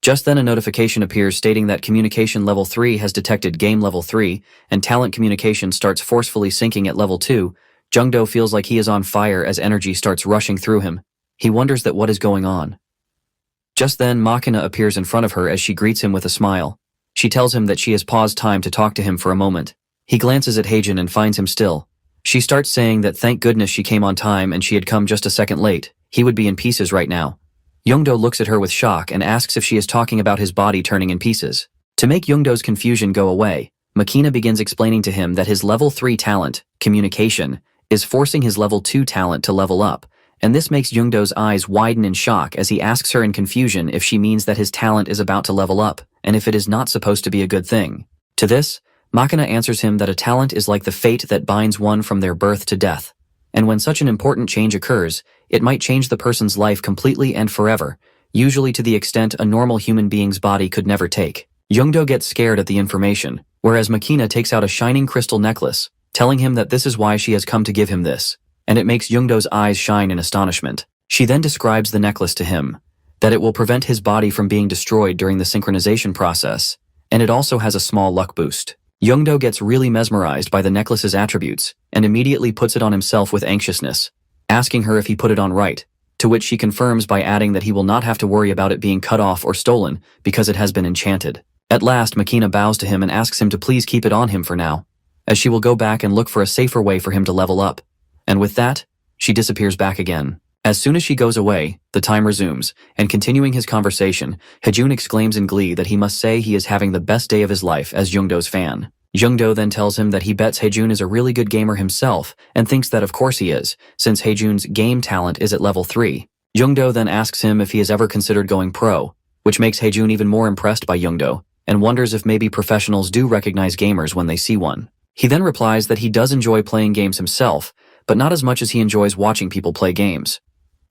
Just then a notification appears stating that communication level 3 has detected game level 3, and talent communication starts forcefully syncing at level 2. Jungdo feels like he is on fire as energy starts rushing through him. He wonders that what is going on. Just then Machina appears in front of her as she greets him with a smile. She tells him that she has paused time to talk to him for a moment. He glances at Heijin and finds him still. She starts saying that thank goodness she came on time and she had come just a second late. He would be in pieces right now. Jungdo looks at her with shock and asks if she is talking about his body turning in pieces. To make Jungdo's confusion go away, Machina begins explaining to him that his level 3 talent, communication, is forcing his level 2 talent to level up, and this makes Jungdo's eyes widen in shock as he asks her in confusion if she means that his talent is about to level up, and if it is not supposed to be a good thing. To this, Machina answers him that a talent is like the fate that binds one from their birth to death, and when such an important change occurs, it might change the person's life completely and forever, usually to the extent a normal human being's body could never take. Jungdo gets scared at the information, whereas Machina takes out a shining crystal necklace, telling him that this is why she has come to give him this, and it makes Jungdo's eyes shine in astonishment. She then describes the necklace to him, that it will prevent his body from being destroyed during the synchronization process, and it also has a small luck boost. Jungdo gets really mesmerized by the necklace's attributes, and immediately puts it on himself with anxiousness, asking her if he put it on right, to which she confirms by adding that he will not have to worry about it being cut off or stolen because it has been enchanted. At last, Machina bows to him and asks him to please keep it on him for now, as she will go back and look for a safer way for him to level up. And with that, she disappears back again. As soon as she goes away, the time resumes, and continuing his conversation, Hejun exclaims in glee that he must say he is having the best day of his life as Jungdo's fan. Jungdo then tells him that he bets Hejun is a really good gamer himself, and thinks that of course he is, since Hejun's game talent is at level 3. Jungdo then asks him if he has ever considered going pro, which makes Hejun even more impressed by Jungdo, and wonders if maybe professionals do recognize gamers when they see one. He then replies that he does enjoy playing games himself, but not as much as he enjoys watching people play games.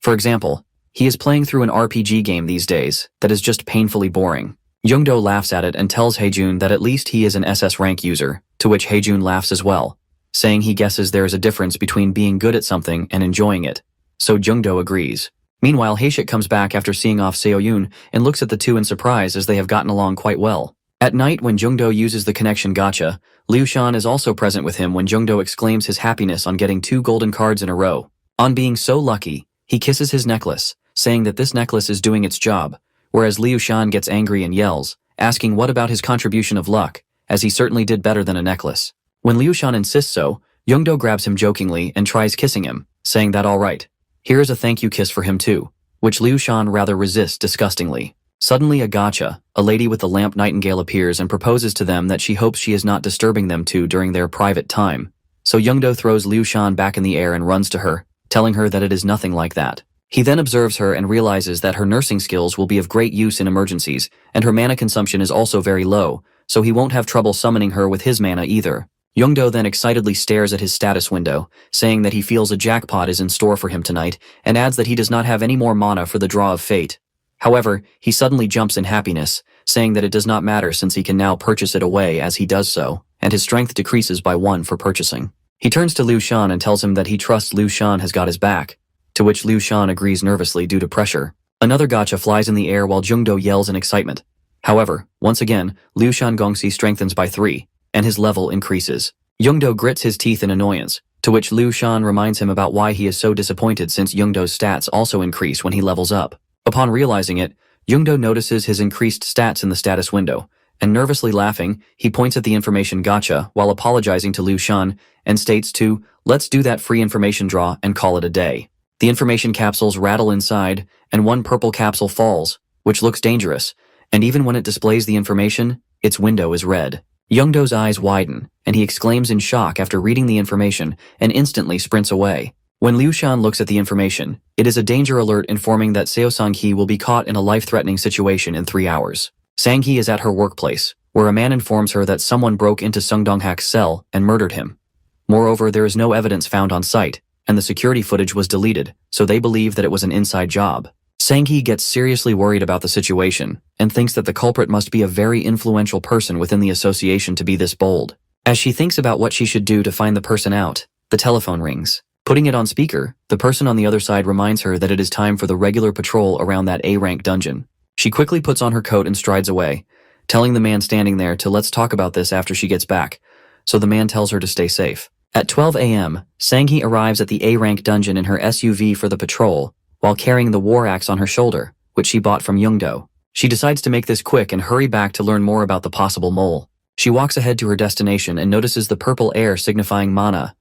For example, he is playing through an RPG game these days that is just painfully boring. Jungdo laughs at it and tells Hejun that at least he is an SS rank user, to which Hejun laughs as well, saying he guesses there is a difference between being good at something and enjoying it. So Jungdo agrees. Meanwhile, Haishik comes back after seeing off Seoyun and looks at the two in surprise as they have gotten along quite well. At night, when Jungdo uses the connection gacha, Liu Shan is also present with him when Jungdo exclaims his happiness on getting 2 golden cards in a row. On being so lucky, he kisses his necklace, saying that this necklace is doing its job, whereas Liu Shan gets angry and yells, asking what about his contribution of luck, as he certainly did better than a necklace. When Liu Shan insists so, Jungdo grabs him jokingly and tries kissing him, saying that alright, here is a thank you kiss for him too, which Liu Shan rather resists disgustingly. Suddenly a gacha, a lady with the lamp nightingale appears and proposes to them that she hopes she is not disturbing them two during their private time. So Jungdo throws Liu Shan back in the air and runs to her, telling her that it is nothing like that. He then observes her and realizes that her nursing skills will be of great use in emergencies, and her mana consumption is also very low, so he won't have trouble summoning her with his mana either. Jungdo then excitedly stares at his status window, saying that he feels a jackpot is in store for him tonight, and adds that he does not have any more mana for the draw of fate. However, he suddenly jumps in happiness, saying that it does not matter since he can now purchase it away as he does so, and his strength decreases by 1 for purchasing. He turns to Liu Shan and tells him that he trusts Liu Shan has got his back, to which Liu Shan agrees nervously due to pressure. Another gacha flies in the air while Jungdo yells in excitement. However, once again, Liu Shan Gongxi strengthens by 3, and his level increases. Jungdo grits his teeth in annoyance, to which Liu Shan reminds him about why he is so disappointed since Jungdo's stats also increase when he levels up. Upon realizing it, Jungdo notices his increased stats in the status window, and nervously laughing, he points at the information gacha while apologizing to Liu Shan and states to, let's do that free information draw and call it a day. The information capsules rattle inside, and 1 purple capsule falls, which looks dangerous, and even when it displays the information, its window is red. Jungdo's eyes widen, and he exclaims in shock after reading the information and instantly sprints away. When Liu Shan looks at the information, it is a danger alert informing that Seo Sang-hee will be caught in a life-threatening situation in 3 hours. Sang-hee is at her workplace, where a man informs her that someone broke into Sung Dong-hak's cell and murdered him. Moreover, there is no evidence found on site, and the security footage was deleted, so they believe that it was an inside job. Sang-hee gets seriously worried about the situation, and thinks that the culprit must be a very influential person within the association to be this bold. As she thinks about what she should do to find the person out, the telephone rings. Putting it on speaker, the person on the other side reminds her that it is time for the regular patrol around that A-rank dungeon. She quickly puts on her coat and strides away, telling the man standing there to let's talk about this after she gets back, so the man tells her to stay safe. At 12 a.m., Sang-hee arrives at the A-rank dungeon in her SUV for the patrol, while carrying the war axe on her shoulder, which she bought from Youngdo. She decides to make this quick and hurry back to learn more about the possible mole. She walks ahead to her destination and notices the purple air signifying mana,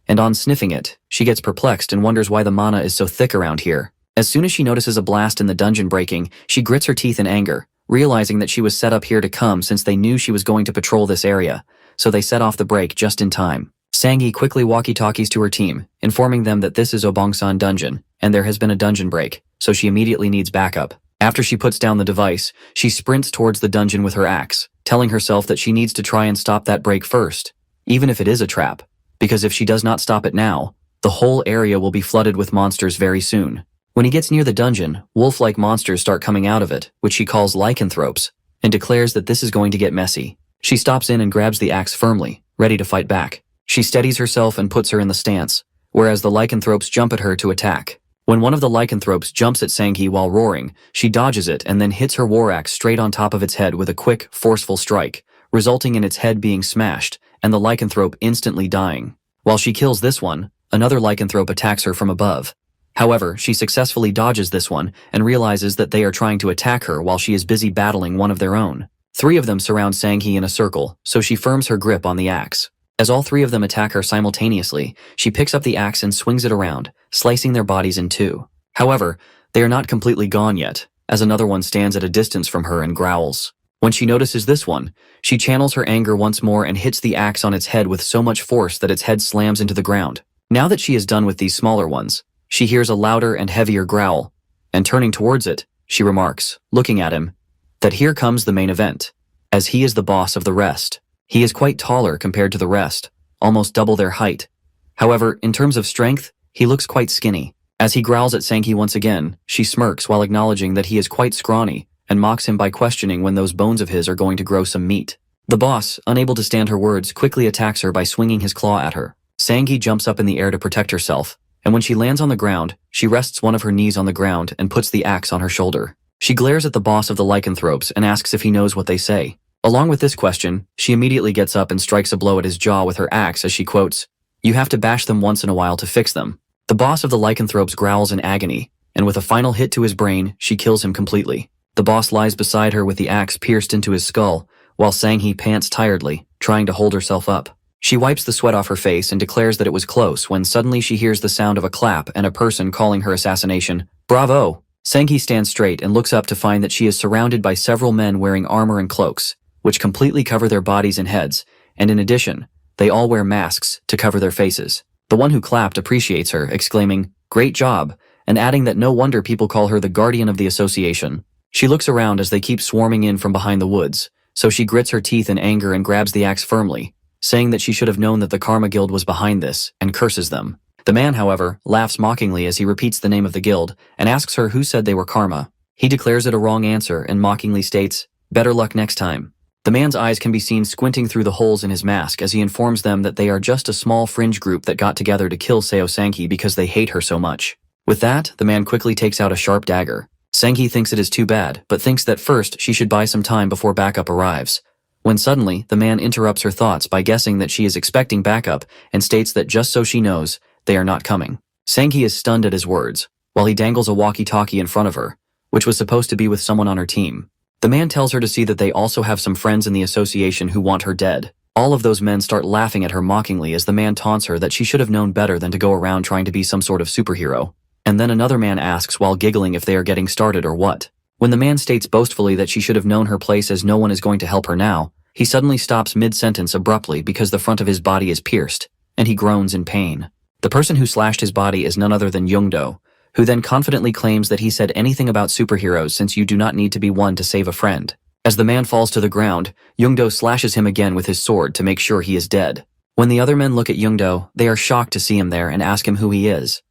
and on sniffing it, she gets perplexed and wonders why the mana is so thick around here. As soon as she notices a blast in the dungeon breaking, she grits her teeth in anger, realizing that she was set up here to come since they knew she was going to patrol this area, so they set off the break just in time. Sang-hee quickly walkie-talkies to her team, informing them that this is Obongsan dungeon, and there has been a dungeon break, so she immediately needs backup. After she puts down the device, she sprints towards the dungeon with her axe, telling herself that she needs to try and stop that break first, even if it is a trap, because if she does not stop it now, the whole area will be flooded with monsters very soon. When he gets near the dungeon, wolf-like monsters start coming out of it, which she calls lycanthropes, and declares that this is going to get messy. She stops in and grabs the axe firmly, ready to fight back. She steadies herself and puts her in the stance, whereas the lycanthropes jump at her to attack. When one of the lycanthropes jumps at Sang-hee while roaring, she dodges it and then hits her war axe straight on top of its head with a quick, forceful strike, resulting in its head being smashed and the lycanthrope instantly dying. While she kills this one, another lycanthrope attacks her from above. However, she successfully dodges this one and realizes that they are trying to attack her while she is busy battling one of their own. 3 of them surround Sang-hee in a circle, so she firms her grip on the axe. As all 3 of them attack her simultaneously, she picks up the axe and swings it around, slicing their bodies in 2. However, they are not completely gone yet, as another one stands at a distance from her and growls. When she notices this one, she channels her anger once more and hits the axe on its head with so much force that its head slams into the ground. Now that she is done with these smaller ones, she hears a louder and heavier growl, and turning towards it, she remarks, looking at him, that here comes the main event, as he is the boss of the rest. He is quite taller compared to the rest, almost double their height. However, in terms of strength, he looks quite skinny. As he growls at Sang-hee once again, she smirks while acknowledging that he is quite scrawny and mocks him by questioning when those bones of his are going to grow some meat. The boss, unable to stand her words, quickly attacks her by swinging his claw at her. Sang-hee jumps up in the air to protect herself, and when she lands on the ground, she rests one of her knees on the ground and puts the axe on her shoulder. She glares at the boss of the lycanthropes and asks if he knows what they say. Along with this question, she immediately gets up and strikes a blow at his jaw with her axe as she quotes, "You have to bash them once in a while to fix them." The boss of the lycanthropes growls in agony, and with a final hit to his brain, she kills him completely. The boss lies beside her with the axe pierced into his skull, while Sang-hee pants tiredly, trying to hold herself up. She wipes the sweat off her face and declares that it was close when suddenly she hears the sound of a clap and a person calling her assassination. Bravo! Sang-hee stands straight and looks up to find that she is surrounded by several men wearing armor and cloaks, which completely cover their bodies and heads, and in addition, they all wear masks to cover their faces. The one who clapped appreciates her, exclaiming, "Great job," and adding that no wonder people call her the guardian of the association. She looks around as they keep swarming in from behind the woods, so she grits her teeth in anger and grabs the axe firmly, saying that she should have known that the Karma Guild was behind this, and curses them. The man, however, laughs mockingly as he repeats the name of the guild and asks her who said they were Karma. He declares it a wrong answer and mockingly states, "Better luck next time." The man's eyes can be seen squinting through the holes in his mask as he informs them that they are just a small fringe group that got together to kill Seo Sang-hee because they hate her so much. With that, the man quickly takes out a sharp dagger. Sang-hee thinks it is too bad, but thinks that first she should buy some time before backup arrives. When suddenly, the man interrupts her thoughts by guessing that she is expecting backup and states that just so she knows, they are not coming. Sang-hee is stunned at his words, while he dangles a walkie-talkie in front of her, which was supposed to be with someone on her team. The man tells her to see that they also have some friends in the association who want her dead. All of those men start laughing at her mockingly as the man taunts her that she should have known better than to go around trying to be some sort of superhero. And then another man asks while giggling if they are getting started or what. When the man states boastfully that she should have known her place as no one is going to help her now, he suddenly stops mid-sentence abruptly because the front of his body is pierced, and he groans in pain. The person who slashed his body is none other than Youngdo, who then confidently claims that he said anything about superheroes since you do not need to be one to save a friend. As the man falls to the ground, Youngdo slashes him again with his sword to make sure he is dead. When the other men look at Youngdo, they are shocked to see him there and ask him who he is.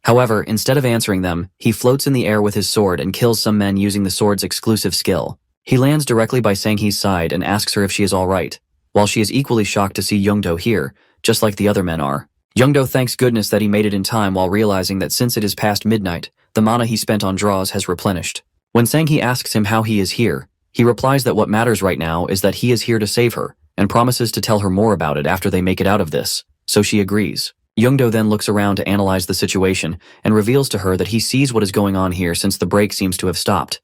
However, instead of answering them, he floats in the air with his sword and kills some men using the sword's exclusive skill. He lands directly by Sanghee's side and asks her if she is alright, while she is equally shocked to see Youngdo here, just like the other men are. Youngdo thanks goodness that he made it in time while realizing that since it is past midnight, the mana he spent on draws has replenished. When Sanghee asks him how he is here, he replies that what matters right now is that he is here to save her, and promises to tell her more about it after they make it out of this, so she agrees. Youngdo then looks around to analyze the situation and reveals to her that he sees what is going on here since the break seems to have stopped.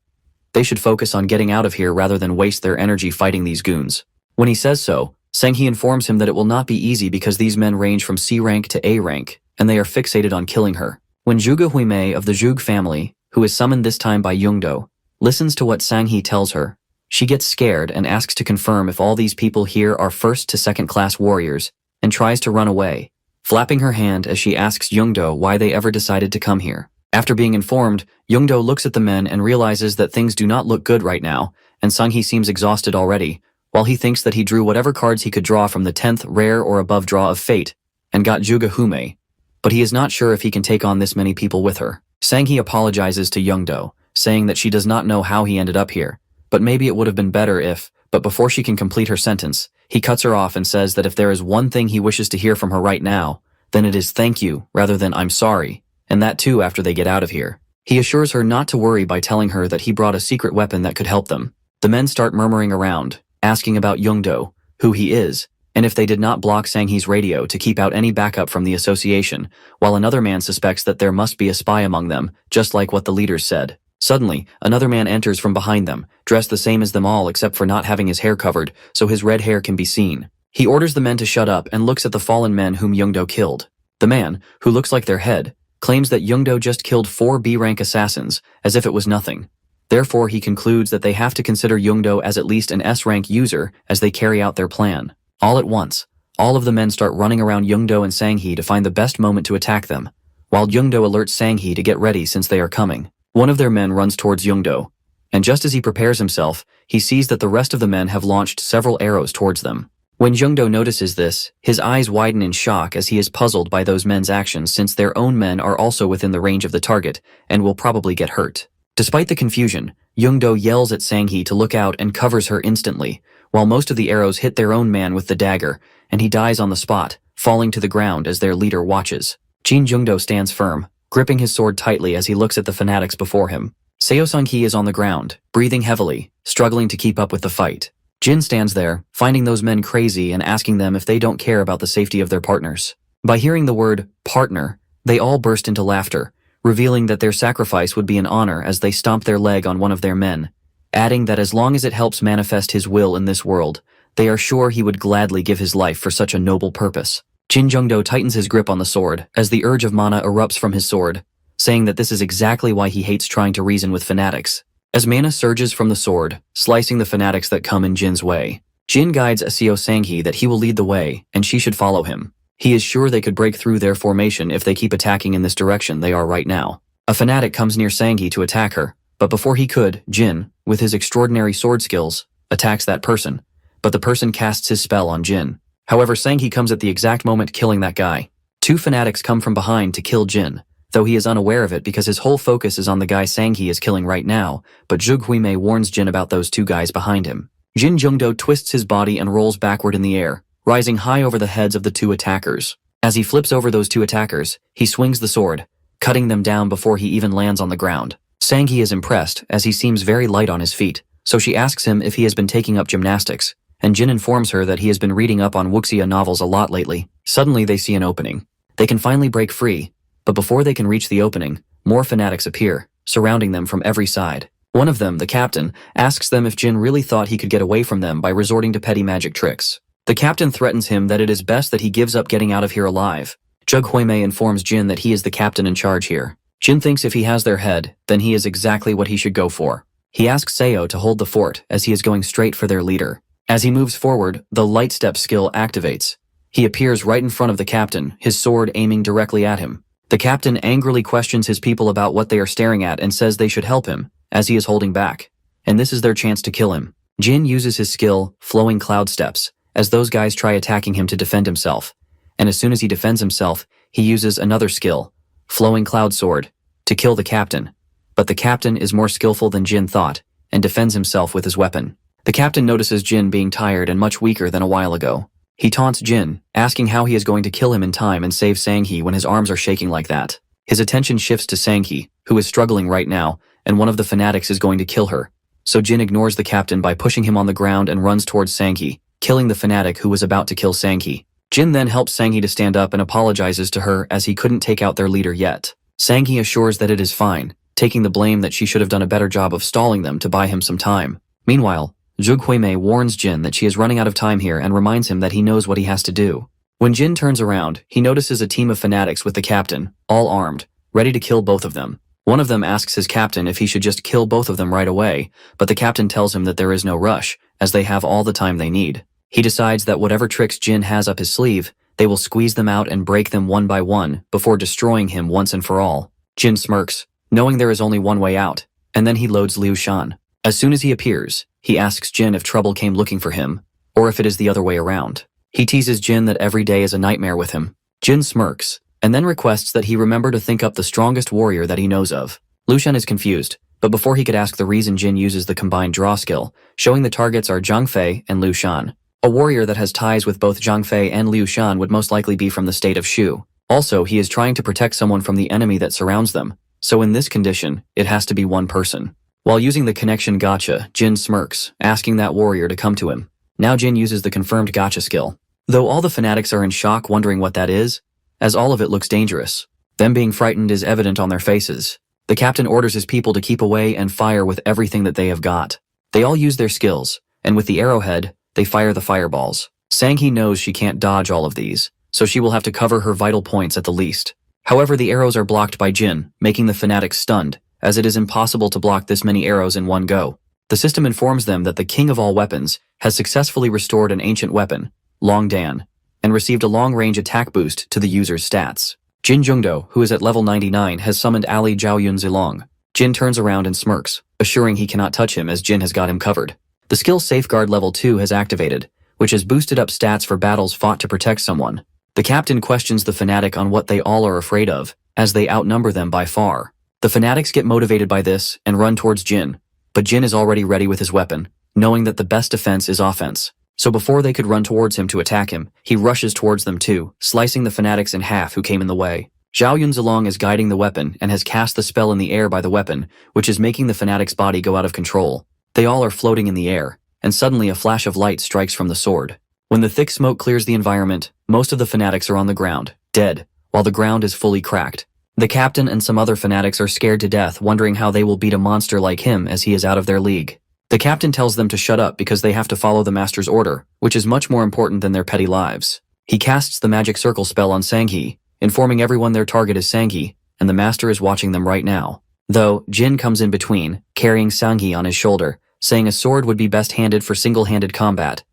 They should focus on getting out of here rather than waste their energy fighting these goons. When he says so, Sanghee informs him that it will not be easy because these men range from C rank to A rank, and they are fixated on killing her. When Zhuge Huimei of the Zhuge family, who is summoned this time by Youngdo, listens to what Sanghee tells her, she gets scared and asks to confirm if all these people here are first to second class warriors, and tries to run away, flapping her hand as she asks Youngdo why they ever decided to come here. After being informed, Youngdo looks at the men and realizes that things do not look good right now, and Sanghee seems exhausted already, while he thinks that he drew whatever cards he could draw from the 10th rare or above draw of fate, and got Zhuge Huimei, but he is not sure if he can take on this many people with her. Sanghee apologizes to Youngdo, saying that she does not know how he ended up here, but maybe it would have been better if, but before she can complete her sentence, he cuts her off and says that if there is one thing he wishes to hear from her right now, then it is thank you rather than I'm sorry, and that too after they get out of here. He assures her not to worry by telling her that he brought a secret weapon that could help them. The men start murmuring around, asking about Youngdo, who he is, and if they did not block Sanghee's radio to keep out any backup from the association, while another man suspects that there must be a spy among them, just like what the leaders said. Suddenly, another man enters from behind them, dressed the same as them all except for not having his hair covered, so his red hair can be seen. He orders the men to shut up and looks at the fallen men whom Youngdo killed. The man, who looks like their head, claims that Youngdo just killed 4 B-rank assassins, as if it was nothing. Therefore, he concludes that they have to consider Youngdo as at least an S-rank user as they carry out their plan. All at once, all of the men start running around Youngdo and Sanghee to find the best moment to attack them, while Youngdo alerts Sanghee to get ready since they are coming. One of their men runs towards Youngdo, and just as he prepares himself, he sees that the rest of the men have launched several arrows towards them. When Youngdo notices this, his eyes widen in shock as he is puzzled by those men's actions since their own men are also within the range of the target and will probably get hurt. Despite the confusion, Youngdo yells at Sanghee to look out and covers her instantly, while most of the arrows hit their own man with the dagger, and he dies on the spot, falling to the ground as their leader watches. Jin Youngdo stands firm, gripping his sword tightly as he looks at the fanatics before him. Seo Sanghee is on the ground, breathing heavily, struggling to keep up with the fight. Jin stands there, finding those men crazy and asking them if they don't care about the safety of their partners. By hearing the word partner, they all burst into laughter, revealing that their sacrifice would be an honor as they stomp their leg on one of their men, adding that as long as it helps manifest his will in this world, they are sure he would gladly give his life for such a noble purpose. Jin Youngdo tightens his grip on the sword as the urge of mana erupts from his sword, saying that this is exactly why he hates trying to reason with fanatics. As mana surges from the sword, slicing the fanatics that come in Jin's way, Jin guides Seo Sanghee that he will lead the way and she should follow him. He is sure they could break through their formation if they keep attacking in this direction they are right now. A fanatic comes near Sanghee to attack her, but before he could, Jin, with his extraordinary sword skills, attacks that person, but the person casts his spell on Jin. However, Sanghee comes at the exact moment killing that guy. 2 fanatics come from behind to kill Jin, though he is unaware of it because his whole focus is on the guy Sanghee is killing right now, but Zhuge Huimei warns Jin about those 2 guys behind him. Jin Youngdo twists his body and rolls backward in the air, rising high over the heads of the 2 attackers. As he flips over those 2 attackers, he swings the sword, cutting them down before he even lands on the ground. Sanghee is impressed as he seems very light on his feet, so she asks him if he has been taking up gymnastics, and Jin informs her that he has been reading up on wuxia novels a lot lately. Suddenly they see an opening. They can finally break free, but before they can reach the opening, more fanatics appear, surrounding them from every side. One of them, the captain, asks them if Jin really thought he could get away from them by resorting to petty magic tricks. The captain threatens him that it is best that he gives up getting out of here alive. Zhuge Huimei informs Jin that he is the captain in charge here. Jin thinks if he has their head, then he is exactly what he should go for. He asks Seo to hold the fort as he is going straight for their leader. As he moves forward, the light step skill activates. He appears right in front of the captain, his sword aiming directly at him. The captain angrily questions his people about what they are staring at and says they should help him, as he is holding back. And this is their chance to kill him. Jin uses his skill, Flowing Cloud Steps, as those guys try attacking him to defend himself. And as soon as he defends himself, he uses another skill, Flowing Cloud Sword, to kill the captain. But the captain is more skillful than Jin thought, and defends himself with his weapon. The captain notices Jin being tired and much weaker than a while ago. He taunts Jin, asking how he is going to kill him in time and save Sang-hee when his arms are shaking like that. His attention shifts to Sang-hee, who is struggling right now, and one of the fanatics is going to kill her. So Jin ignores the captain by pushing him on the ground and runs towards Sang-hee, killing the fanatic who was about to kill Sang-hee. Jin then helps Sang-hee to stand up and apologizes to her as he couldn't take out their leader yet. Sang-hee assures that it is fine, taking the blame that she should have done a better job of stalling them to buy him some time. Meanwhile, Zhuge Huimei warns Jin that she is running out of time here and reminds him that he knows what he has to do. When Jin turns around, he notices a team of fanatics with the captain, all armed, ready to kill both of them. One of them asks his captain if he should just kill both of them right away, but the captain tells him that there is no rush, as they have all the time they need. He decides that whatever tricks Jin has up his sleeve, they will squeeze them out and break them one by one before destroying him once and for all. Jin smirks, knowing there is only one way out, and then he loads Liu Shan. As soon as he appears, he asks Jin if trouble came looking for him, or if it is the other way around. He teases Jin that every day is a nightmare with him. Jin smirks, and then requests that he remember to think up the strongest warrior that he knows of. Liu Shan is confused, but before he could ask the reason, Jin uses the combined draw skill, showing the targets are Zhang Fei and Liu Shan. A warrior that has ties with both Zhang Fei and Liu Shan would most likely be from the state of Shu. Also, he is trying to protect someone from the enemy that surrounds them, so in this condition, it has to be one person. While using the connection gacha, Jin smirks, asking that warrior to come to him. Now Jin uses the confirmed gacha skill. Though all the fanatics are in shock wondering what that is, as all of it looks dangerous. Them being frightened is evident on their faces. The captain orders his people to keep away and fire with everything that they have got. They all use their skills, and with the arrowhead, they fire the fireballs. Sang-hee knows she can't dodge all of these, so she will have to cover her vital points at the least. However, the arrows are blocked by Jin, making the fanatics stunned, as it is impossible to block this many arrows in one go. The system informs them that the king of all weapons has successfully restored an ancient weapon, Long Dan, and received a long-range attack boost to the user's stats. Jin Jungdo, who is at level 99, has summoned Ali Zhaoyun Zilong. Jin turns around and smirks, assuring he cannot touch him as Jin has got him covered. The skill Safeguard level 2 has activated, which has boosted up stats for battles fought to protect someone. The captain questions the fanatic on what they all are afraid of, as they outnumber them by far. The fanatics get motivated by this and run towards Jin, but Jin is already ready with his weapon, knowing that the best defense is offense. So before they could run towards him to attack him, he rushes towards them too, slicing the fanatics in half who came in the way. Zhaoyun Zilong is guiding the weapon and has cast the spell in the air by the weapon, which is making the fanatic's body go out of control. They all are floating in the air, and suddenly a flash of light strikes from the sword. When the thick smoke clears the environment, most of the fanatics are on the ground, dead, while the ground is fully cracked. The captain and some other fanatics are scared to death, wondering how they will beat a monster like him as he is out of their league. The captain tells them to shut up because they have to follow the master's order, which is much more important than their petty lives. He casts the magic circle spell on Sang-hee, informing everyone their target is Sang-hee, and the master is watching them right now. Though, Jin comes in between, carrying Sang-hee on his shoulder, saying a sword would be best handed for single-handed combat.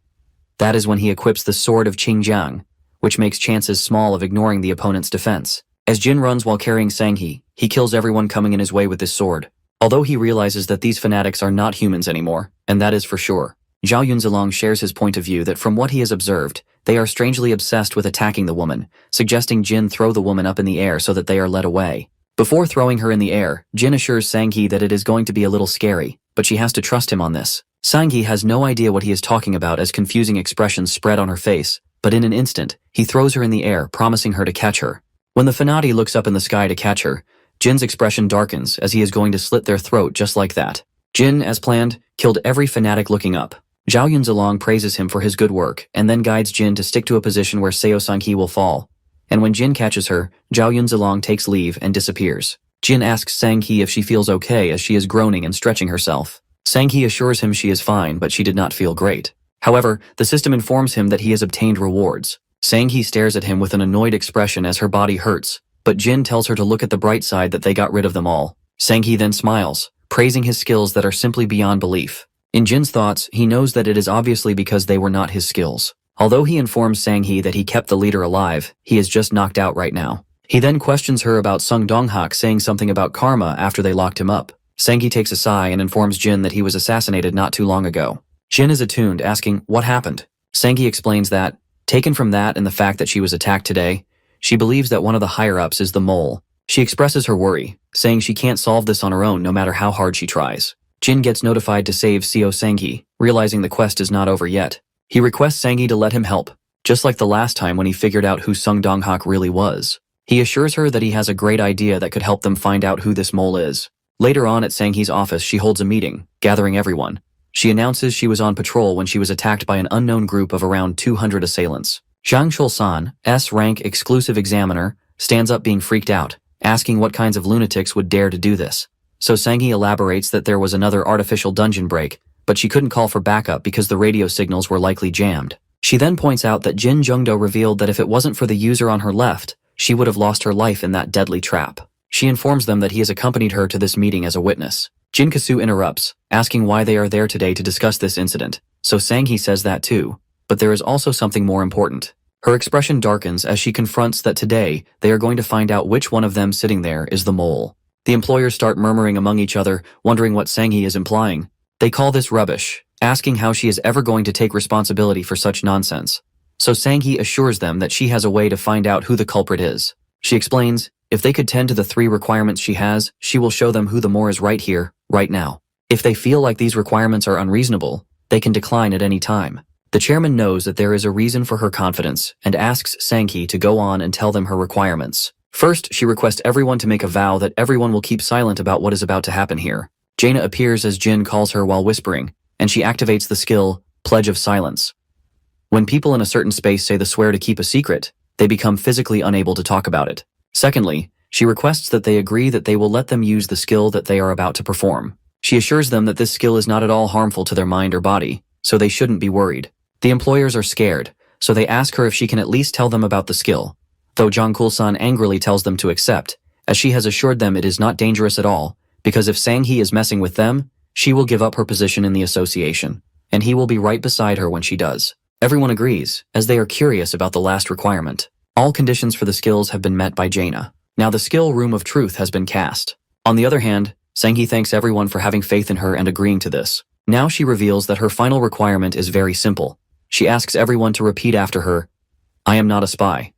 That is when he equips the Sword of Qingjiang, which makes chances small of ignoring the opponent's defense. As Jin runs while carrying Sang-hee, he kills everyone coming in his way with this sword. Although he realizes that these fanatics are not humans anymore, and that is for sure. Zhaoyun Zilong shares his point of view that from what he has observed, they are strangely obsessed with attacking the woman, suggesting Jin throw the woman up in the air so that they are led away. Before throwing her in the air, Jin assures Sang-hee that it is going to be a little scary, but she has to trust him on this. Sang-hee has no idea what he is talking about as confusing expressions spread on her face, but in an instant, he throws her in the air, promising her to catch her. When the Fanati looks up in the sky to catch her, Jin's expression darkens as he is going to slit their throat just like that. Jin, as planned, killed every fanatic looking up. Zhaoyun Zilong praises him for his good work and then guides Jin to stick to a position where Seo Sang-hee will fall. And when Jin catches her, Zhaoyun Zilong takes leave and disappears. Jin asks Sang-hee if she feels okay as she is groaning and stretching herself. Sang-hee assures him she is fine, but she did not feel great. However, the system informs him that he has obtained rewards. Sang-hee stares at him with an annoyed expression as her body hurts, but Jin tells her to look at the bright side that they got rid of them all. Sang-hee then smiles, praising his skills that are simply beyond belief. In Jin's thoughts, he knows that it is obviously because they were not his skills. Although he informs Sang-hee that he kept the leader alive, he is just knocked out right now. He then questions her about Sung Donghak saying something about karma after they locked him up. Sang-hee takes a sigh and informs Jin that he was assassinated not too long ago. Jin is attuned, asking, "What happened?" Sengi explains that, taken from that and the fact that she was attacked today, she believes that one of the higher-ups is the mole. She expresses her worry, saying she can't solve this on her own no matter how hard she tries. Jin gets notified to save Seo Sengi, realizing the quest is not over yet. He requests Sengi to let him help, just like the last time when he figured out who Sung Donghak really was. He assures her that he has a great idea that could help them find out who this mole is. Later on at Sengi's office, she holds a meeting, gathering everyone. She announces she was on patrol when she was attacked by an unknown group of around 200 assailants. Zhang Chulsan, S-rank exclusive examiner, stands up being freaked out, asking what kinds of lunatics would dare to do this. So Sengi elaborates that there was another artificial dungeon break, but she couldn't call for backup because the radio signals were likely jammed. She then points out that Jin Jungdo revealed that if it wasn't for the user on her left, she would have lost her life in that deadly trap. She informs them that he has accompanied her to this meeting as a witness. Jin Kasu interrupts, asking why they are there today to discuss this incident, so Sengi says that too. But there is also something more important. Her expression darkens as she confronts that today they are going to find out which one of them sitting there is the mole. The employers start murmuring among each other, wondering what Sengi is implying. They call this rubbish, asking how she is ever going to take responsibility for such nonsense. So Sengi assures them that she has a way to find out who the culprit is. She explains, if they could tend to the 3 requirements she has, she will show them who the more is right here, right now. If they feel like these requirements are unreasonable, they can decline at any time. The chairman knows that there is a reason for her confidence and asks Sengi to go on and tell them her requirements. First, she requests everyone to make a vow that everyone will keep silent about what is about to happen here. Jaina appears as Jin calls her while whispering, and she activates the skill, Pledge of Silence. When people in a certain space say the swear to keep a secret, they become physically unable to talk about it. Secondly, she requests that they agree that they will let them use the skill that they are about to perform. She assures them that this skill is not at all harmful to their mind or body, so they shouldn't be worried. The employers are scared, so they ask her if she can at least tell them about the skill, though Zhang Kulsan angrily tells them to accept, as she has assured them it is not dangerous at all, because if Sanghi is messing with them, she will give up her position in the association, and he will be right beside her when she does. Everyone agrees, as they are curious about the last requirement. All conditions for the skills have been met by Jaina. Now the skill Room of Truth has been cast. On the other hand, Sanghi thanks everyone for having faith in her and agreeing to this. Now she reveals that her final requirement is very simple. She asks everyone to repeat after her, "I am not a spy."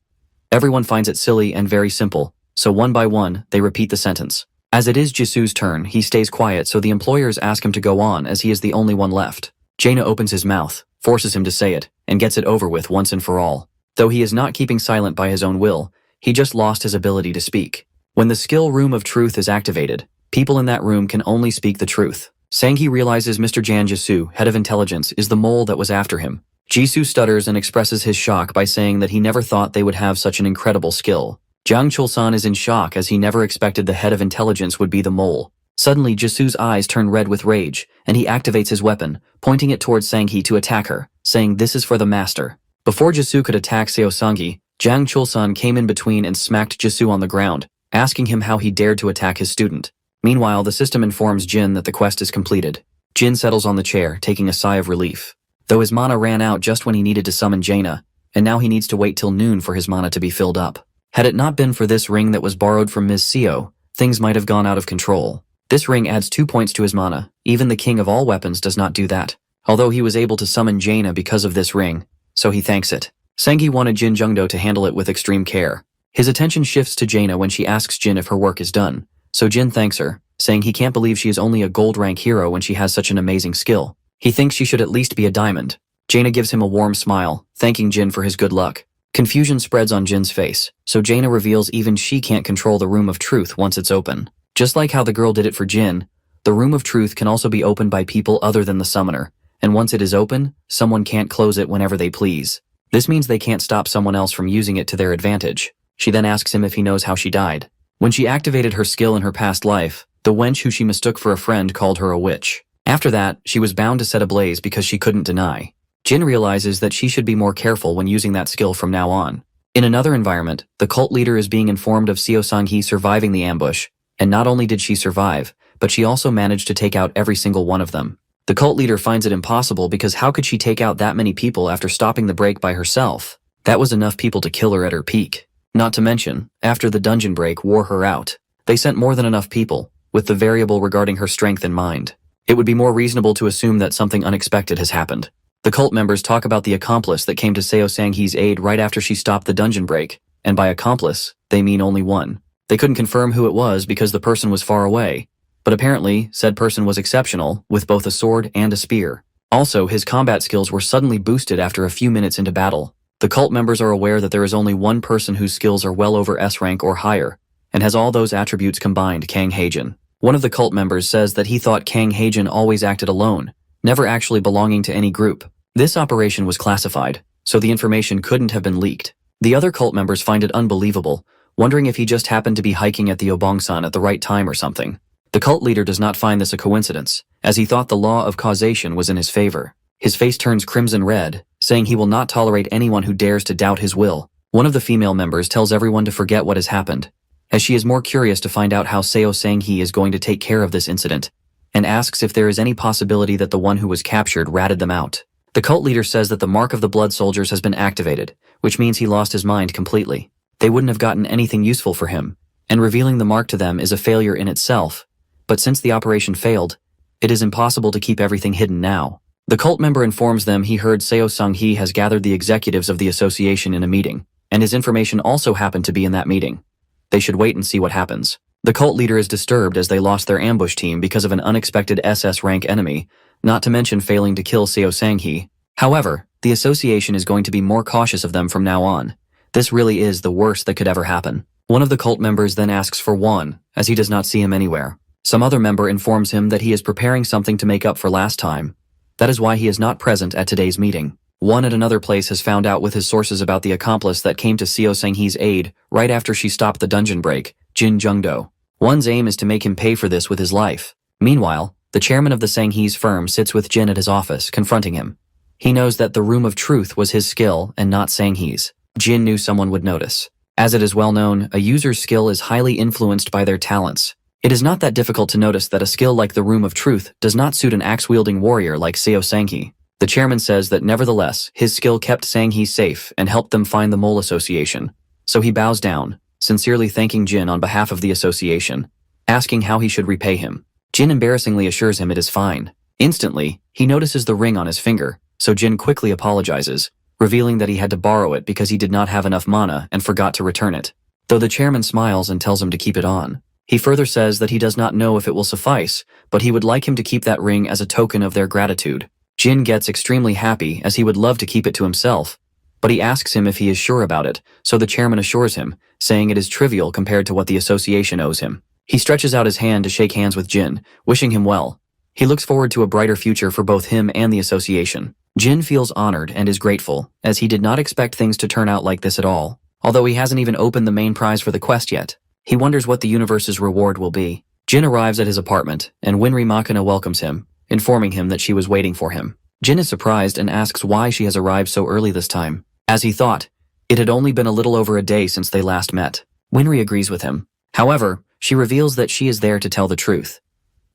Everyone finds it silly and very simple, so one by one, they repeat the sentence. As it is Jisu's turn, he stays quiet so the employers ask him to go on as he is the only one left. Jaina opens his mouth, forces him to say it, and gets it over with once and for all. Though he is not keeping silent by his own will, he just lost his ability to speak. When the skill Room of Truth is activated, people in that room can only speak the truth. Sanghi realizes Mr. Jan Jisu, head of intelligence, is the mole that was after him. Jisu stutters and expresses his shock by saying that he never thought they would have such an incredible skill. Zhang Chulsan is in shock as he never expected the head of intelligence would be the mole. Suddenly, Jisu's eyes turn red with rage, and he activates his weapon, pointing it towards Sanghi to attack her, saying this is for the master. Before Jisu could attack Seo Sanghi, Zhang Chulsan came in between and smacked Jisu on the ground, asking him how he dared to attack his student. Meanwhile, the system informs Jin that the quest is completed. Jin settles on the chair, taking a sigh of relief. Though his mana ran out just when he needed to summon Jaina, and now he needs to wait till noon for his mana to be filled up. Had it not been for this ring that was borrowed from Ms. Seo, things might have gone out of control. This ring adds 2 points to his mana. Even the king of all weapons does not do that, although he was able to summon Jaina because of this ring, so he thanks it. Sanghi wanted Jin Jungdo to handle it with extreme care. His attention shifts to Jaina when she asks Jin if her work is done, so Jin thanks her, saying he can't believe she is only a gold rank hero when she has such an amazing skill. He thinks she should at least be a diamond. Jaina gives him a warm smile, thanking Jin for his good luck. Confusion spreads on Jin's face, so Jaina reveals even she can't control the Room of Truth once it's open. Just like how the girl did it for Jin, the Room of Truth can also be opened by people other than the summoner, and once it is open, someone can't close it whenever they please. This means they can't stop someone else from using it to their advantage. She then asks him if he knows how she died. When she activated her skill in her past life, the wench who she mistook for a friend called her a witch. After that, she was bound to set ablaze because she couldn't deny. Jin realizes that she should be more careful when using that skill from now on. In another environment, the cult leader is being informed of Seo Sanghi surviving the ambush, and not only did she survive, but she also managed to take out every single one of them. The cult leader finds it impossible because how could she take out that many people after stopping the break by herself? That was enough people to kill her at her peak. Not to mention, after the dungeon break wore her out, they sent more than enough people, with the variable regarding her strength in mind. It would be more reasonable to assume that something unexpected has happened. The cult members talk about the accomplice that came to Seo Sang-hee's aid right after she stopped the dungeon break, and by accomplice, they mean only one. They couldn't confirm who it was because the person was far away, but apparently, said person was exceptional, with both a sword and a spear. Also, his combat skills were suddenly boosted after a few minutes into battle. The cult members are aware that there is only one person whose skills are well over S rank or higher, and has all those attributes combined, Kang Haejin. One of the cult members says that he thought Kang Haejin always acted alone, never actually belonging to any group. This operation was classified, so the information couldn't have been leaked. The other cult members find it unbelievable, wondering if he just happened to be hiking at the Obongsan at the right time or something. The cult leader does not find this a coincidence, as he thought the law of causation was in his favor. His face turns crimson red, saying he will not tolerate anyone who dares to doubt his will. One of the female members tells everyone to forget what has happened, as she is more curious to find out how Seo Sang-hee is going to take care of this incident, and asks if there is any possibility that the one who was captured ratted them out. The cult leader says that the mark of the blood soldiers has been activated, which means he lost his mind completely. They wouldn't have gotten anything useful for him, and revealing the mark to them is a failure in itself, but since the operation failed, it is impossible to keep everything hidden now. The cult member informs them he heard Seo Sang-hee has gathered the executives of the association in a meeting, and his information also happened to be in that meeting. They should wait and see what happens. The cult leader is disturbed as they lost their ambush team because of an unexpected SS rank enemy, not to mention failing to kill Seo Sang-hee. However, the association is going to be more cautious of them from now on. This really is the worst that could ever happen. One of the cult members then asks for Won, as he does not see him anywhere. Some other member informs him that he is preparing something to make up for last time. That is why he is not present at today's meeting. One at another place has found out with his sources about the accomplice that came to Seo Sang-hee's aid right after she stopped the dungeon break, Jin Jung-do. One's aim is to make him pay for this with his life. Meanwhile, the chairman of the Sang-hee's firm sits with Jin at his office, confronting him. He knows that the Room of Truth was his skill and not Sang-hee's. Jin knew someone would notice. As it is well known, a user's skill is highly influenced by their talents. It is not that difficult to notice that a skill like the Room of Truth does not suit an axe-wielding warrior like Seo Sang-hee. The chairman says that nevertheless, his skill kept Sang-hee safe and helped them find the Mole Association. So he bows down, sincerely thanking Jin on behalf of the association, asking how he should repay him. Jin embarrassingly assures him it is fine. Instantly, he notices the ring on his finger, so Jin quickly apologizes, revealing that he had to borrow it because he did not have enough mana and forgot to return it. Though the chairman smiles and tells him to keep it on. He further says that he does not know if it will suffice, but he would like him to keep that ring as a token of their gratitude. Jin gets extremely happy as he would love to keep it to himself, but he asks him if he is sure about it, so the chairman assures him, saying it is trivial compared to what the association owes him. He stretches out his hand to shake hands with Jin, wishing him well. He looks forward to a brighter future for both him and the association. Jin feels honored and is grateful, as he did not expect things to turn out like this at all. Although he hasn't even opened the main prize for the quest yet, he wonders what the universe's reward will be. Jin arrives at his apartment, and Winry Makina welcomes him, informing him that she was waiting for him. Jin is surprised and asks why she has arrived so early this time. As he thought, it had only been a little over a day since they last met. Winry agrees with him. However, she reveals that she is there to tell the truth.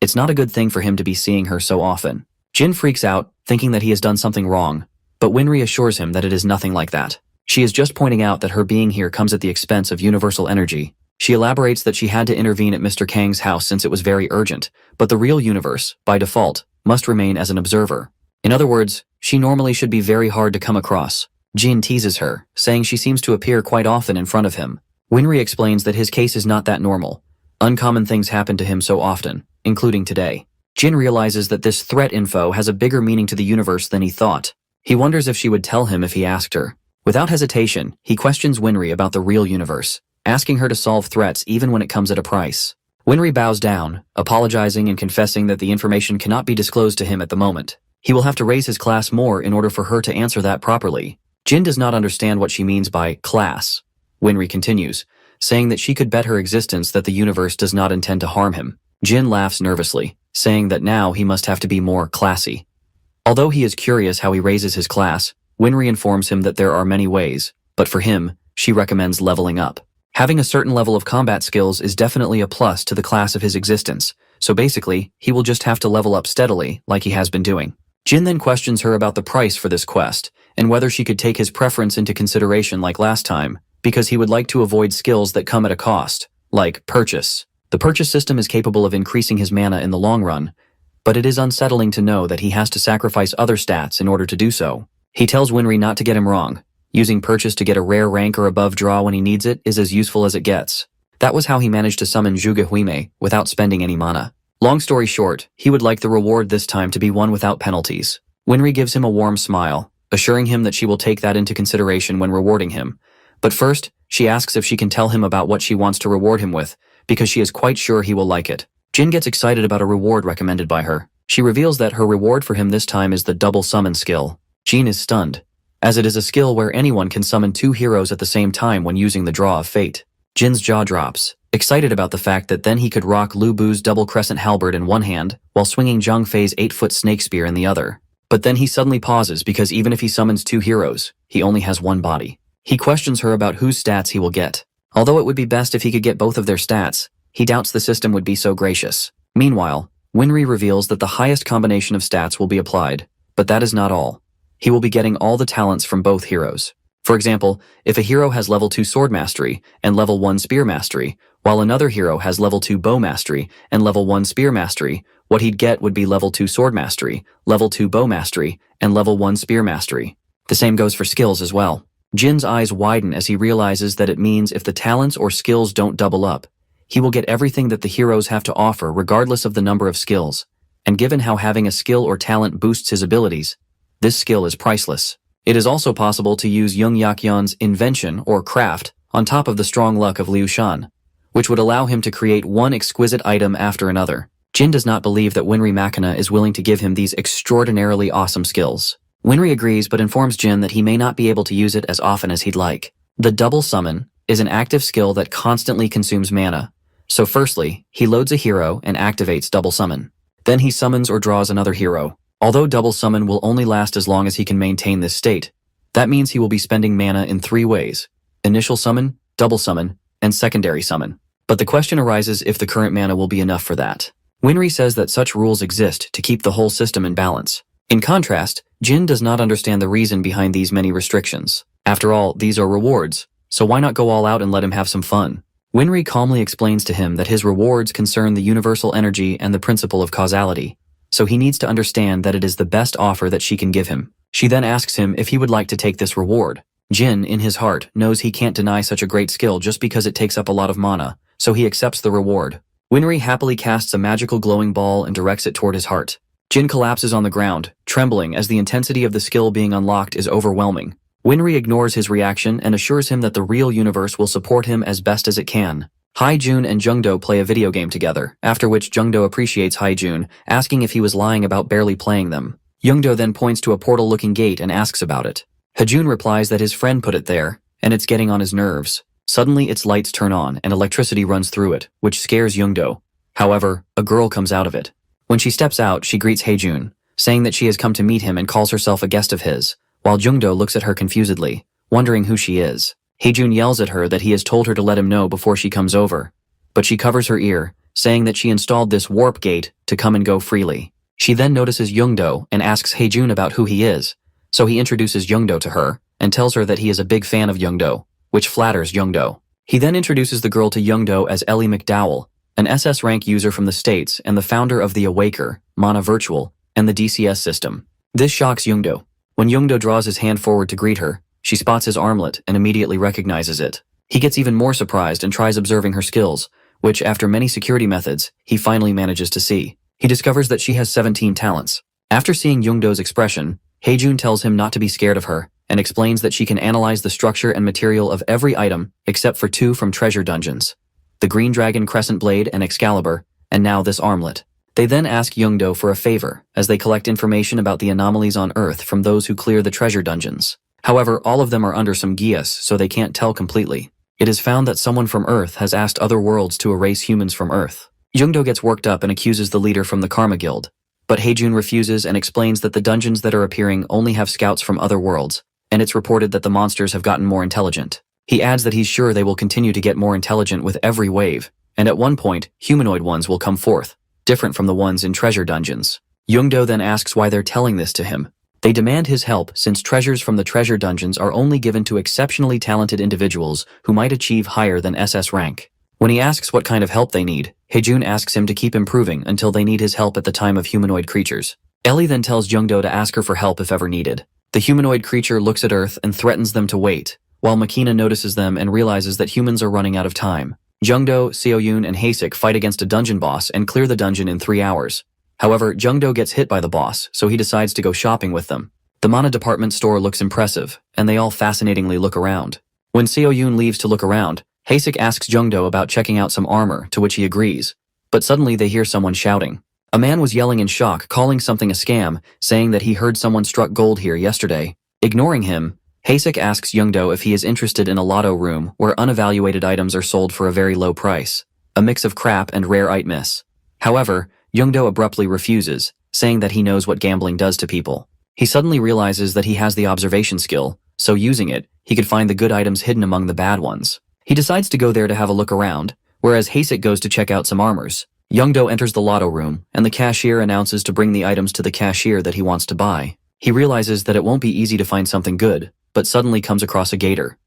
It's not a good thing for him to be seeing her so often. Jin freaks out, thinking that he has done something wrong, but Winry assures him that it is nothing like that. She is just pointing out that her being here comes at the expense of universal energy. She elaborates that she had to intervene at Mr. Kang's house since it was very urgent, but the real universe, by default, must remain as an observer. In other words, she normally should be very hard to come across. Jin teases her, saying she seems to appear quite often in front of him. Winry explains that his case is not that normal. Uncommon things happen to him so often, including today. Jin realizes that this threat info has a bigger meaning to the universe than he thought. He wonders if she would tell him if he asked her. Without hesitation, he questions Winry about the real universe, asking her to solve threats even when it comes at a price. Winry bows down, apologizing and confessing that the information cannot be disclosed to him at the moment. He will have to raise his class more in order for her to answer that properly. Jin does not understand what she means by class. Winry continues, saying that she could bet her existence that the universe does not intend to harm him. Jin laughs nervously, saying that now he must have to be more classy. Although he is curious how he raises his class, Winry informs him that there are many ways, but for him, she recommends leveling up. Having a certain level of combat skills is definitely a plus to the class of his existence, so basically, he will just have to level up steadily, like he has been doing. Jin then questions her about the price for this quest, and whether she could take his preference into consideration like last time, because he would like to avoid skills that come at a cost, like purchase. The purchase system is capable of increasing his mana in the long run, but it is unsettling to know that he has to sacrifice other stats in order to do so. He tells Winry not to get him wrong. Using purchase to get a rare rank or above draw when he needs it is as useful as it gets. That was how he managed to summon Zhuge Huime without spending any mana. Long story short, he would like the reward this time to be one without penalties. Winry gives him a warm smile, assuring him that she will take that into consideration when rewarding him. But first, she asks if she can tell him about what she wants to reward him with, because she is quite sure he will like it. Jin gets excited about a reward recommended by her. She reveals that her reward for him this time is the double summon skill. Jin is stunned, as it is a skill where anyone can summon 2 heroes at the same time when using the Draw of Fate. Jin's jaw drops, excited about the fact that then he could rock Lu Bu's double crescent halberd in one hand while swinging Zhang Fei's 8-foot snake spear in the other. But then he suddenly pauses because even if he summons 2 heroes, he only has 1 body. He questions her about whose stats he will get. Although it would be best if he could get both of their stats, he doubts the system would be so gracious. Meanwhile, Winry reveals that the highest combination of stats will be applied, but that is not all. He will be getting all the talents from both heroes. For example, if a hero has level 2 sword mastery and level 1 spear mastery, while another hero has level 2 bow mastery and level 1 spear mastery, what he'd get would be level 2 sword mastery, level 2 bow mastery, and level 1 spear mastery. The same goes for skills as well. Jin's eyes widen as he realizes that it means if the talents or skills don't double up, he will get everything that the heroes have to offer regardless of the number of skills. And given how having a skill or talent boosts his abilities, this skill is priceless. It is also possible to use Young Yakyan's invention or craft on top of the strong luck of Liu Shan, which would allow him to create one exquisite item after another. Jin does not believe that Winry Machina is willing to give him these extraordinarily awesome skills. Winry agrees but informs Jin that he may not be able to use it as often as he'd like. The double summon is an active skill that constantly consumes mana. So firstly, he loads a hero and activates double summon. Then he summons or draws another hero. Although double summon will only last as long as he can maintain this state, that means he will be spending mana in 3 ways: initial summon, double summon, and secondary summon. But the question arises if the current mana will be enough for that. Winry says that such rules exist to keep the whole system in balance. In contrast, Jin does not understand the reason behind these many restrictions. After all, these are rewards, so why not go all out and let him have some fun? Winry calmly explains to him that his rewards concern the universal energy and the principle of causality, so he needs to understand that it is the best offer that she can give him. She then asks him if he would like to take this reward. Jin, in his heart, knows he can't deny such a great skill just because it takes up a lot of mana, so he accepts the reward. Winry happily casts a magical glowing ball and directs it toward his heart. Jin collapses on the ground, trembling as the intensity of the skill being unlocked is overwhelming. Winry ignores his reaction and assures him that the real universe will support him as best as it can. Haijun and Jungdo play a video game together, after which Jungdo appreciates Haijun, asking if he was lying about barely playing them. Jungdo then points to a portal-looking gate and asks about it. Haijun replies that his friend put it there, and it's getting on his nerves. Suddenly its lights turn on and electricity runs through it, which scares Jungdo. However, a girl comes out of it. When she steps out, she greets Haijun, saying that she has come to meet him and calls herself a guest of his, while Jungdo looks at her confusedly, wondering who she is. Haijun yells at her that he has told her to let him know before she comes over, but she covers her ear, saying that she installed this warp gate to come and go freely. She then notices Jungdo and asks Haijun about who he is, so he introduces Jungdo to her and tells her that he is a big fan of Jungdo, which flatters Jungdo. He then introduces the girl to Jungdo as Ellie McDowell, an SS rank user from the States and the founder of the Awaker, Mana Virtual, and the DCS system. This shocks Jungdo. When Jungdo draws his hand forward to greet her, she spots his armlet and immediately recognizes it. He gets even more surprised and tries observing her skills, which, after many security methods, he finally manages to see. He discovers that she has 17 talents. After seeing Jungdo's expression, Haijun tells him not to be scared of her, and explains that she can analyze the structure and material of every item except for 2 from treasure dungeons: the Green Dragon Crescent Blade and Excalibur, and now this armlet. They then ask Jungdo for a favor, as they collect information about the anomalies on Earth from those who clear the treasure dungeons. However, all of them are under some geas, so they can't tell completely. It is found that someone from Earth has asked other worlds to erase humans from Earth. Jungdo gets worked up and accuses the leader from the Karma Guild, but Haijun refuses and explains that the dungeons that are appearing only have scouts from other worlds, and it's reported that the monsters have gotten more intelligent. He adds that he's sure they will continue to get more intelligent with every wave, and at one point, humanoid ones will come forth, different from the ones in treasure dungeons. Jungdo then asks why they're telling this to him. They demand his help since treasures from the treasure dungeons are only given to exceptionally talented individuals who might achieve higher than SS rank. When he asks what kind of help they need, Haejun asks him to keep improving until they need his help at the time of humanoid creatures. Ellie then tells Jungdo to ask her for help if ever needed. The humanoid creature looks at Earth and threatens them to wait, while Makina notices them and realizes that humans are running out of time. Jungdo, Seoyun, and Haesik fight against a dungeon boss and clear the dungeon in 3 hours. However, Jungdo gets hit by the boss, so he decides to go shopping with them. The Mana department store looks impressive, and they all fascinatingly look around. When Seoyun leaves to look around, Haesik asks Jungdo about checking out some armor, to which he agrees. But suddenly they hear someone shouting. A man was yelling in shock, calling something a scam, saying that he heard someone struck gold here yesterday. Ignoring him, Haesik asks Jungdo if he is interested in a lotto room where unevaluated items are sold for a very low price, a mix of crap and rare items. However, Jungdo abruptly refuses, saying that he knows what gambling does to people. He suddenly realizes that he has the observation skill, so using it, he could find the good items hidden among the bad ones. He decides to go there to have a look around, whereas Haesik goes to check out some armors. Jungdo enters the lotto room, and the cashier announces to bring the items to the cashier that he wants to buy. He realizes that it won't be easy to find something good, but suddenly comes across a gator.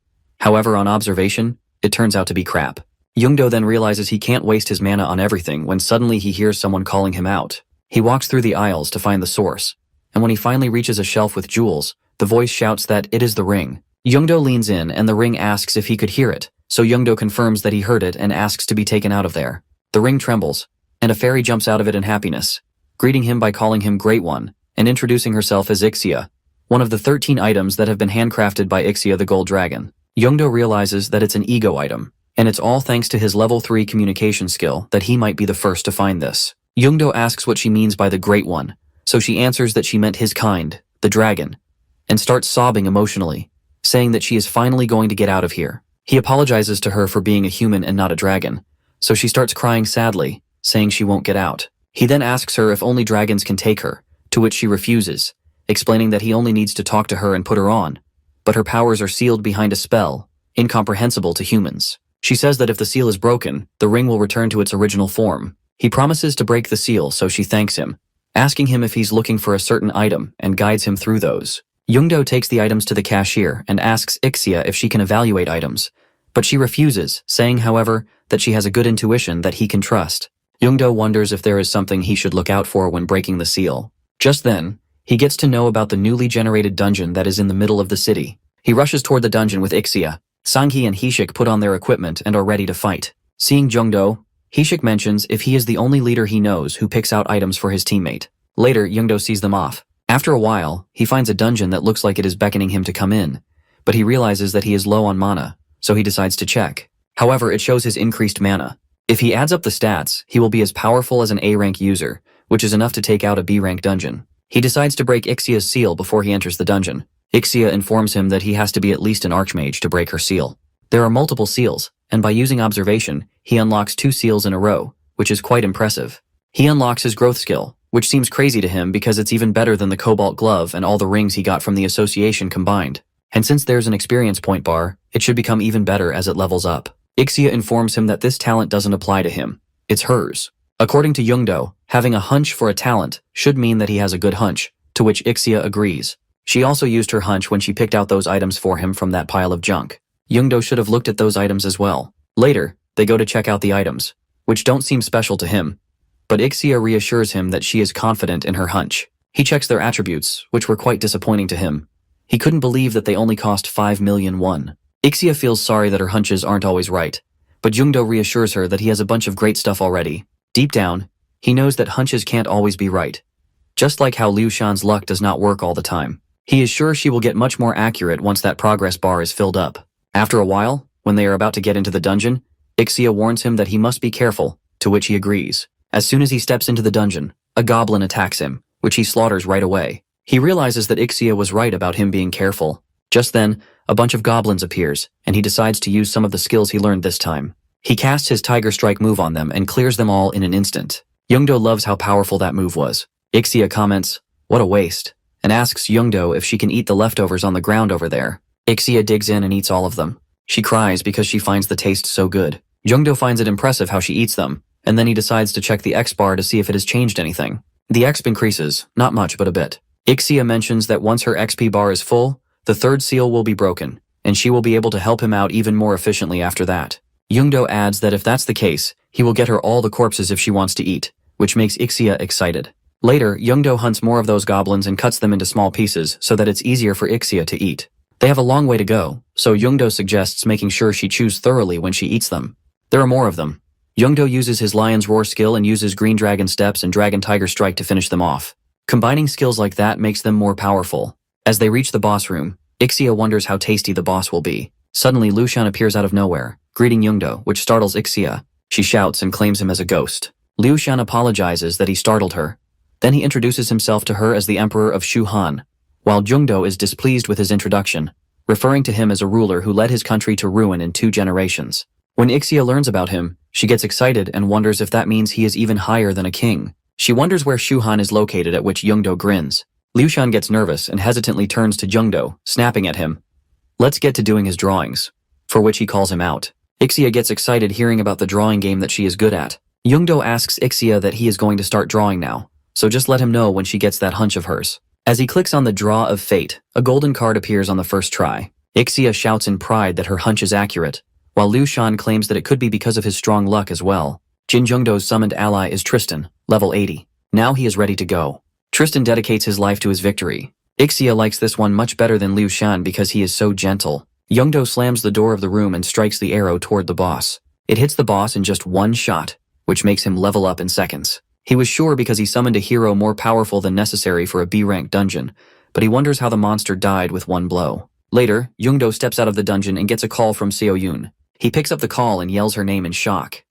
However, on observation, it turns out to be crap. Jungdo then realizes he can't waste his mana on everything when suddenly he hears someone calling him out. He walks through the aisles to find the source, and when he finally reaches a shelf with jewels, the voice shouts that it is the ring. Jungdo leans in and the ring asks if he could hear it, so Jungdo confirms that he heard it and asks to be taken out of there. The ring trembles, and a fairy jumps out of it in happiness, greeting him by calling him Great One, and introducing herself as Ixia, one of the 13 items that have been handcrafted by Ixia the Gold Dragon. Jungdo realizes that it's an ego item, and it's all thanks to his level 3 communication skill that he might be the first to find this. Jungdo asks what she means by the Great One, so she answers that she meant his kind, the dragon, and starts sobbing emotionally, saying that she is finally going to get out of here. He apologizes to her for being a human and not a dragon, so she starts crying sadly, saying she won't get out. He then asks her if only dragons can take her, to which she refuses, explaining that he only needs to talk to her and put her on, but her powers are sealed behind a spell, incomprehensible to humans. She says that if the seal is broken, the ring will return to its original form. He promises to break the seal, so she thanks him, asking him if he's looking for a certain item and guides him through those. Jungdo takes the items to the cashier and asks Ixia if she can evaluate items, but she refuses, saying, however, that she has a good intuition that he can trust. Jungdo wonders if there is something he should look out for when breaking the seal. Just then, he gets to know about the newly generated dungeon that is in the middle of the city. He rushes toward the dungeon with Ixia. Sanghi and Haesik put on their equipment and are ready to fight. Seeing Jungdo, Haesik mentions if he is the only leader he knows who picks out items for his teammate. Later, Jungdo sees them off. After a while, he finds a dungeon that looks like it is beckoning him to come in, but he realizes that he is low on mana, so he decides to check. However, it shows his increased mana. If he adds up the stats, he will be as powerful as an A-rank user, which is enough to take out a B-rank dungeon. He decides to break Ixia's seal before he enters the dungeon. Ixia informs him that he has to be at least an archmage to break her seal. There are multiple seals, and by using observation, he unlocks 2 seals in a row, which is quite impressive. He unlocks his growth skill, which seems crazy to him because it's even better than the cobalt glove and all the rings he got from the association combined. And since there's an experience point bar, it should become even better as it levels up. Ixia informs him that this talent doesn't apply to him. It's hers. According to Jungdo, having a hunch for a talent should mean that he has a good hunch, to which Ixia agrees. She also used her hunch when she picked out those items for him from that pile of junk. Jungdo should have looked at those items as well. Later, they go to check out the items, which don't seem special to him. But Ixia reassures him that she is confident in her hunch. He checks their attributes, which were quite disappointing to him. He couldn't believe that they only cost 5 million won. Ixia feels sorry that her hunches aren't always right, but Jungdo reassures her that he has a bunch of great stuff already. Deep down, he knows that hunches can't always be right. Just like how Liu Shan's luck does not work all the time. He is sure she will get much more accurate once that progress bar is filled up. After a while, when they are about to get into the dungeon, Ixia warns him that he must be careful, to which he agrees. As soon as he steps into the dungeon, a goblin attacks him, which he slaughters right away. He realizes that Ixia was right about him being careful. Just then, a bunch of goblins appears, and he decides to use some of the skills he learned this time. He casts his Tiger Strike move on them and clears them all in an instant. Jungdo loves how powerful that move was. Ixia comments, "What a waste," and asks Jungdo if she can eat the leftovers on the ground over there. Ixia digs in and eats all of them. She cries because she finds the taste so good. Jungdo finds it impressive how she eats them, and then he decides to check the X bar to see if it has changed anything. The XP increases, not much but a bit. Ixia mentions that once her XP bar is full, the 3rd seal will be broken, and she will be able to help him out even more efficiently after that. Youngdo adds that if that's the case, he will get her all the corpses if she wants to eat, which makes Ixia excited. Later, Youngdo hunts more of those goblins and cuts them into small pieces so that it's easier for Ixia to eat. They have a long way to go, so Youngdo suggests making sure she chews thoroughly when she eats them. There are more of them. Youngdo uses his Lion's Roar skill and uses Green Dragon Steps and Dragon Tiger Strike to finish them off. Combining skills like that makes them more powerful. As they reach the boss room, Ixia wonders how tasty the boss will be. Suddenly, Lushan appears out of nowhere, greeting Youngdo, which startles Ixia. She shouts and claims him as a ghost. Lushan apologizes that he startled her. Then he introduces himself to her as the Emperor of Shu Han, while Youngdo is displeased with his introduction, referring to him as a ruler who led his country to ruin in 2 generations. When Ixia learns about him, she gets excited and wonders if that means he is even higher than a king. She wonders where Shu Han is located, at which Youngdo grins. Lushan gets nervous and hesitantly turns to Youngdo, snapping at him. Let's get to doing his drawings, for which he calls him out. Ixia gets excited hearing about the drawing game that she is good at. Youngdo asks Ixia that he is going to start drawing now, so just let him know when she gets that hunch of hers. As he clicks on the Draw of Fate, a golden card appears on the first try. Ixia shouts in pride that her hunch is accurate, while Lushan claims that it could be because of his strong luck as well. Jin Youngdo's summoned ally is Tristan, level 80. Now he is ready to go. Tristan dedicates his life to his victory. Ixia likes this one much better than Lushan because he is so gentle. Youngdo slams the door of the room and strikes the arrow toward the boss. It hits the boss in just 1 shot, which makes him level up in seconds. He was sure because he summoned a hero more powerful than necessary for a B-rank dungeon, but he wonders how the monster died with 1 blow. Later, Youngdo steps out of the dungeon and gets a call from Seo Yoon. He picks up the call and yells her name in shock.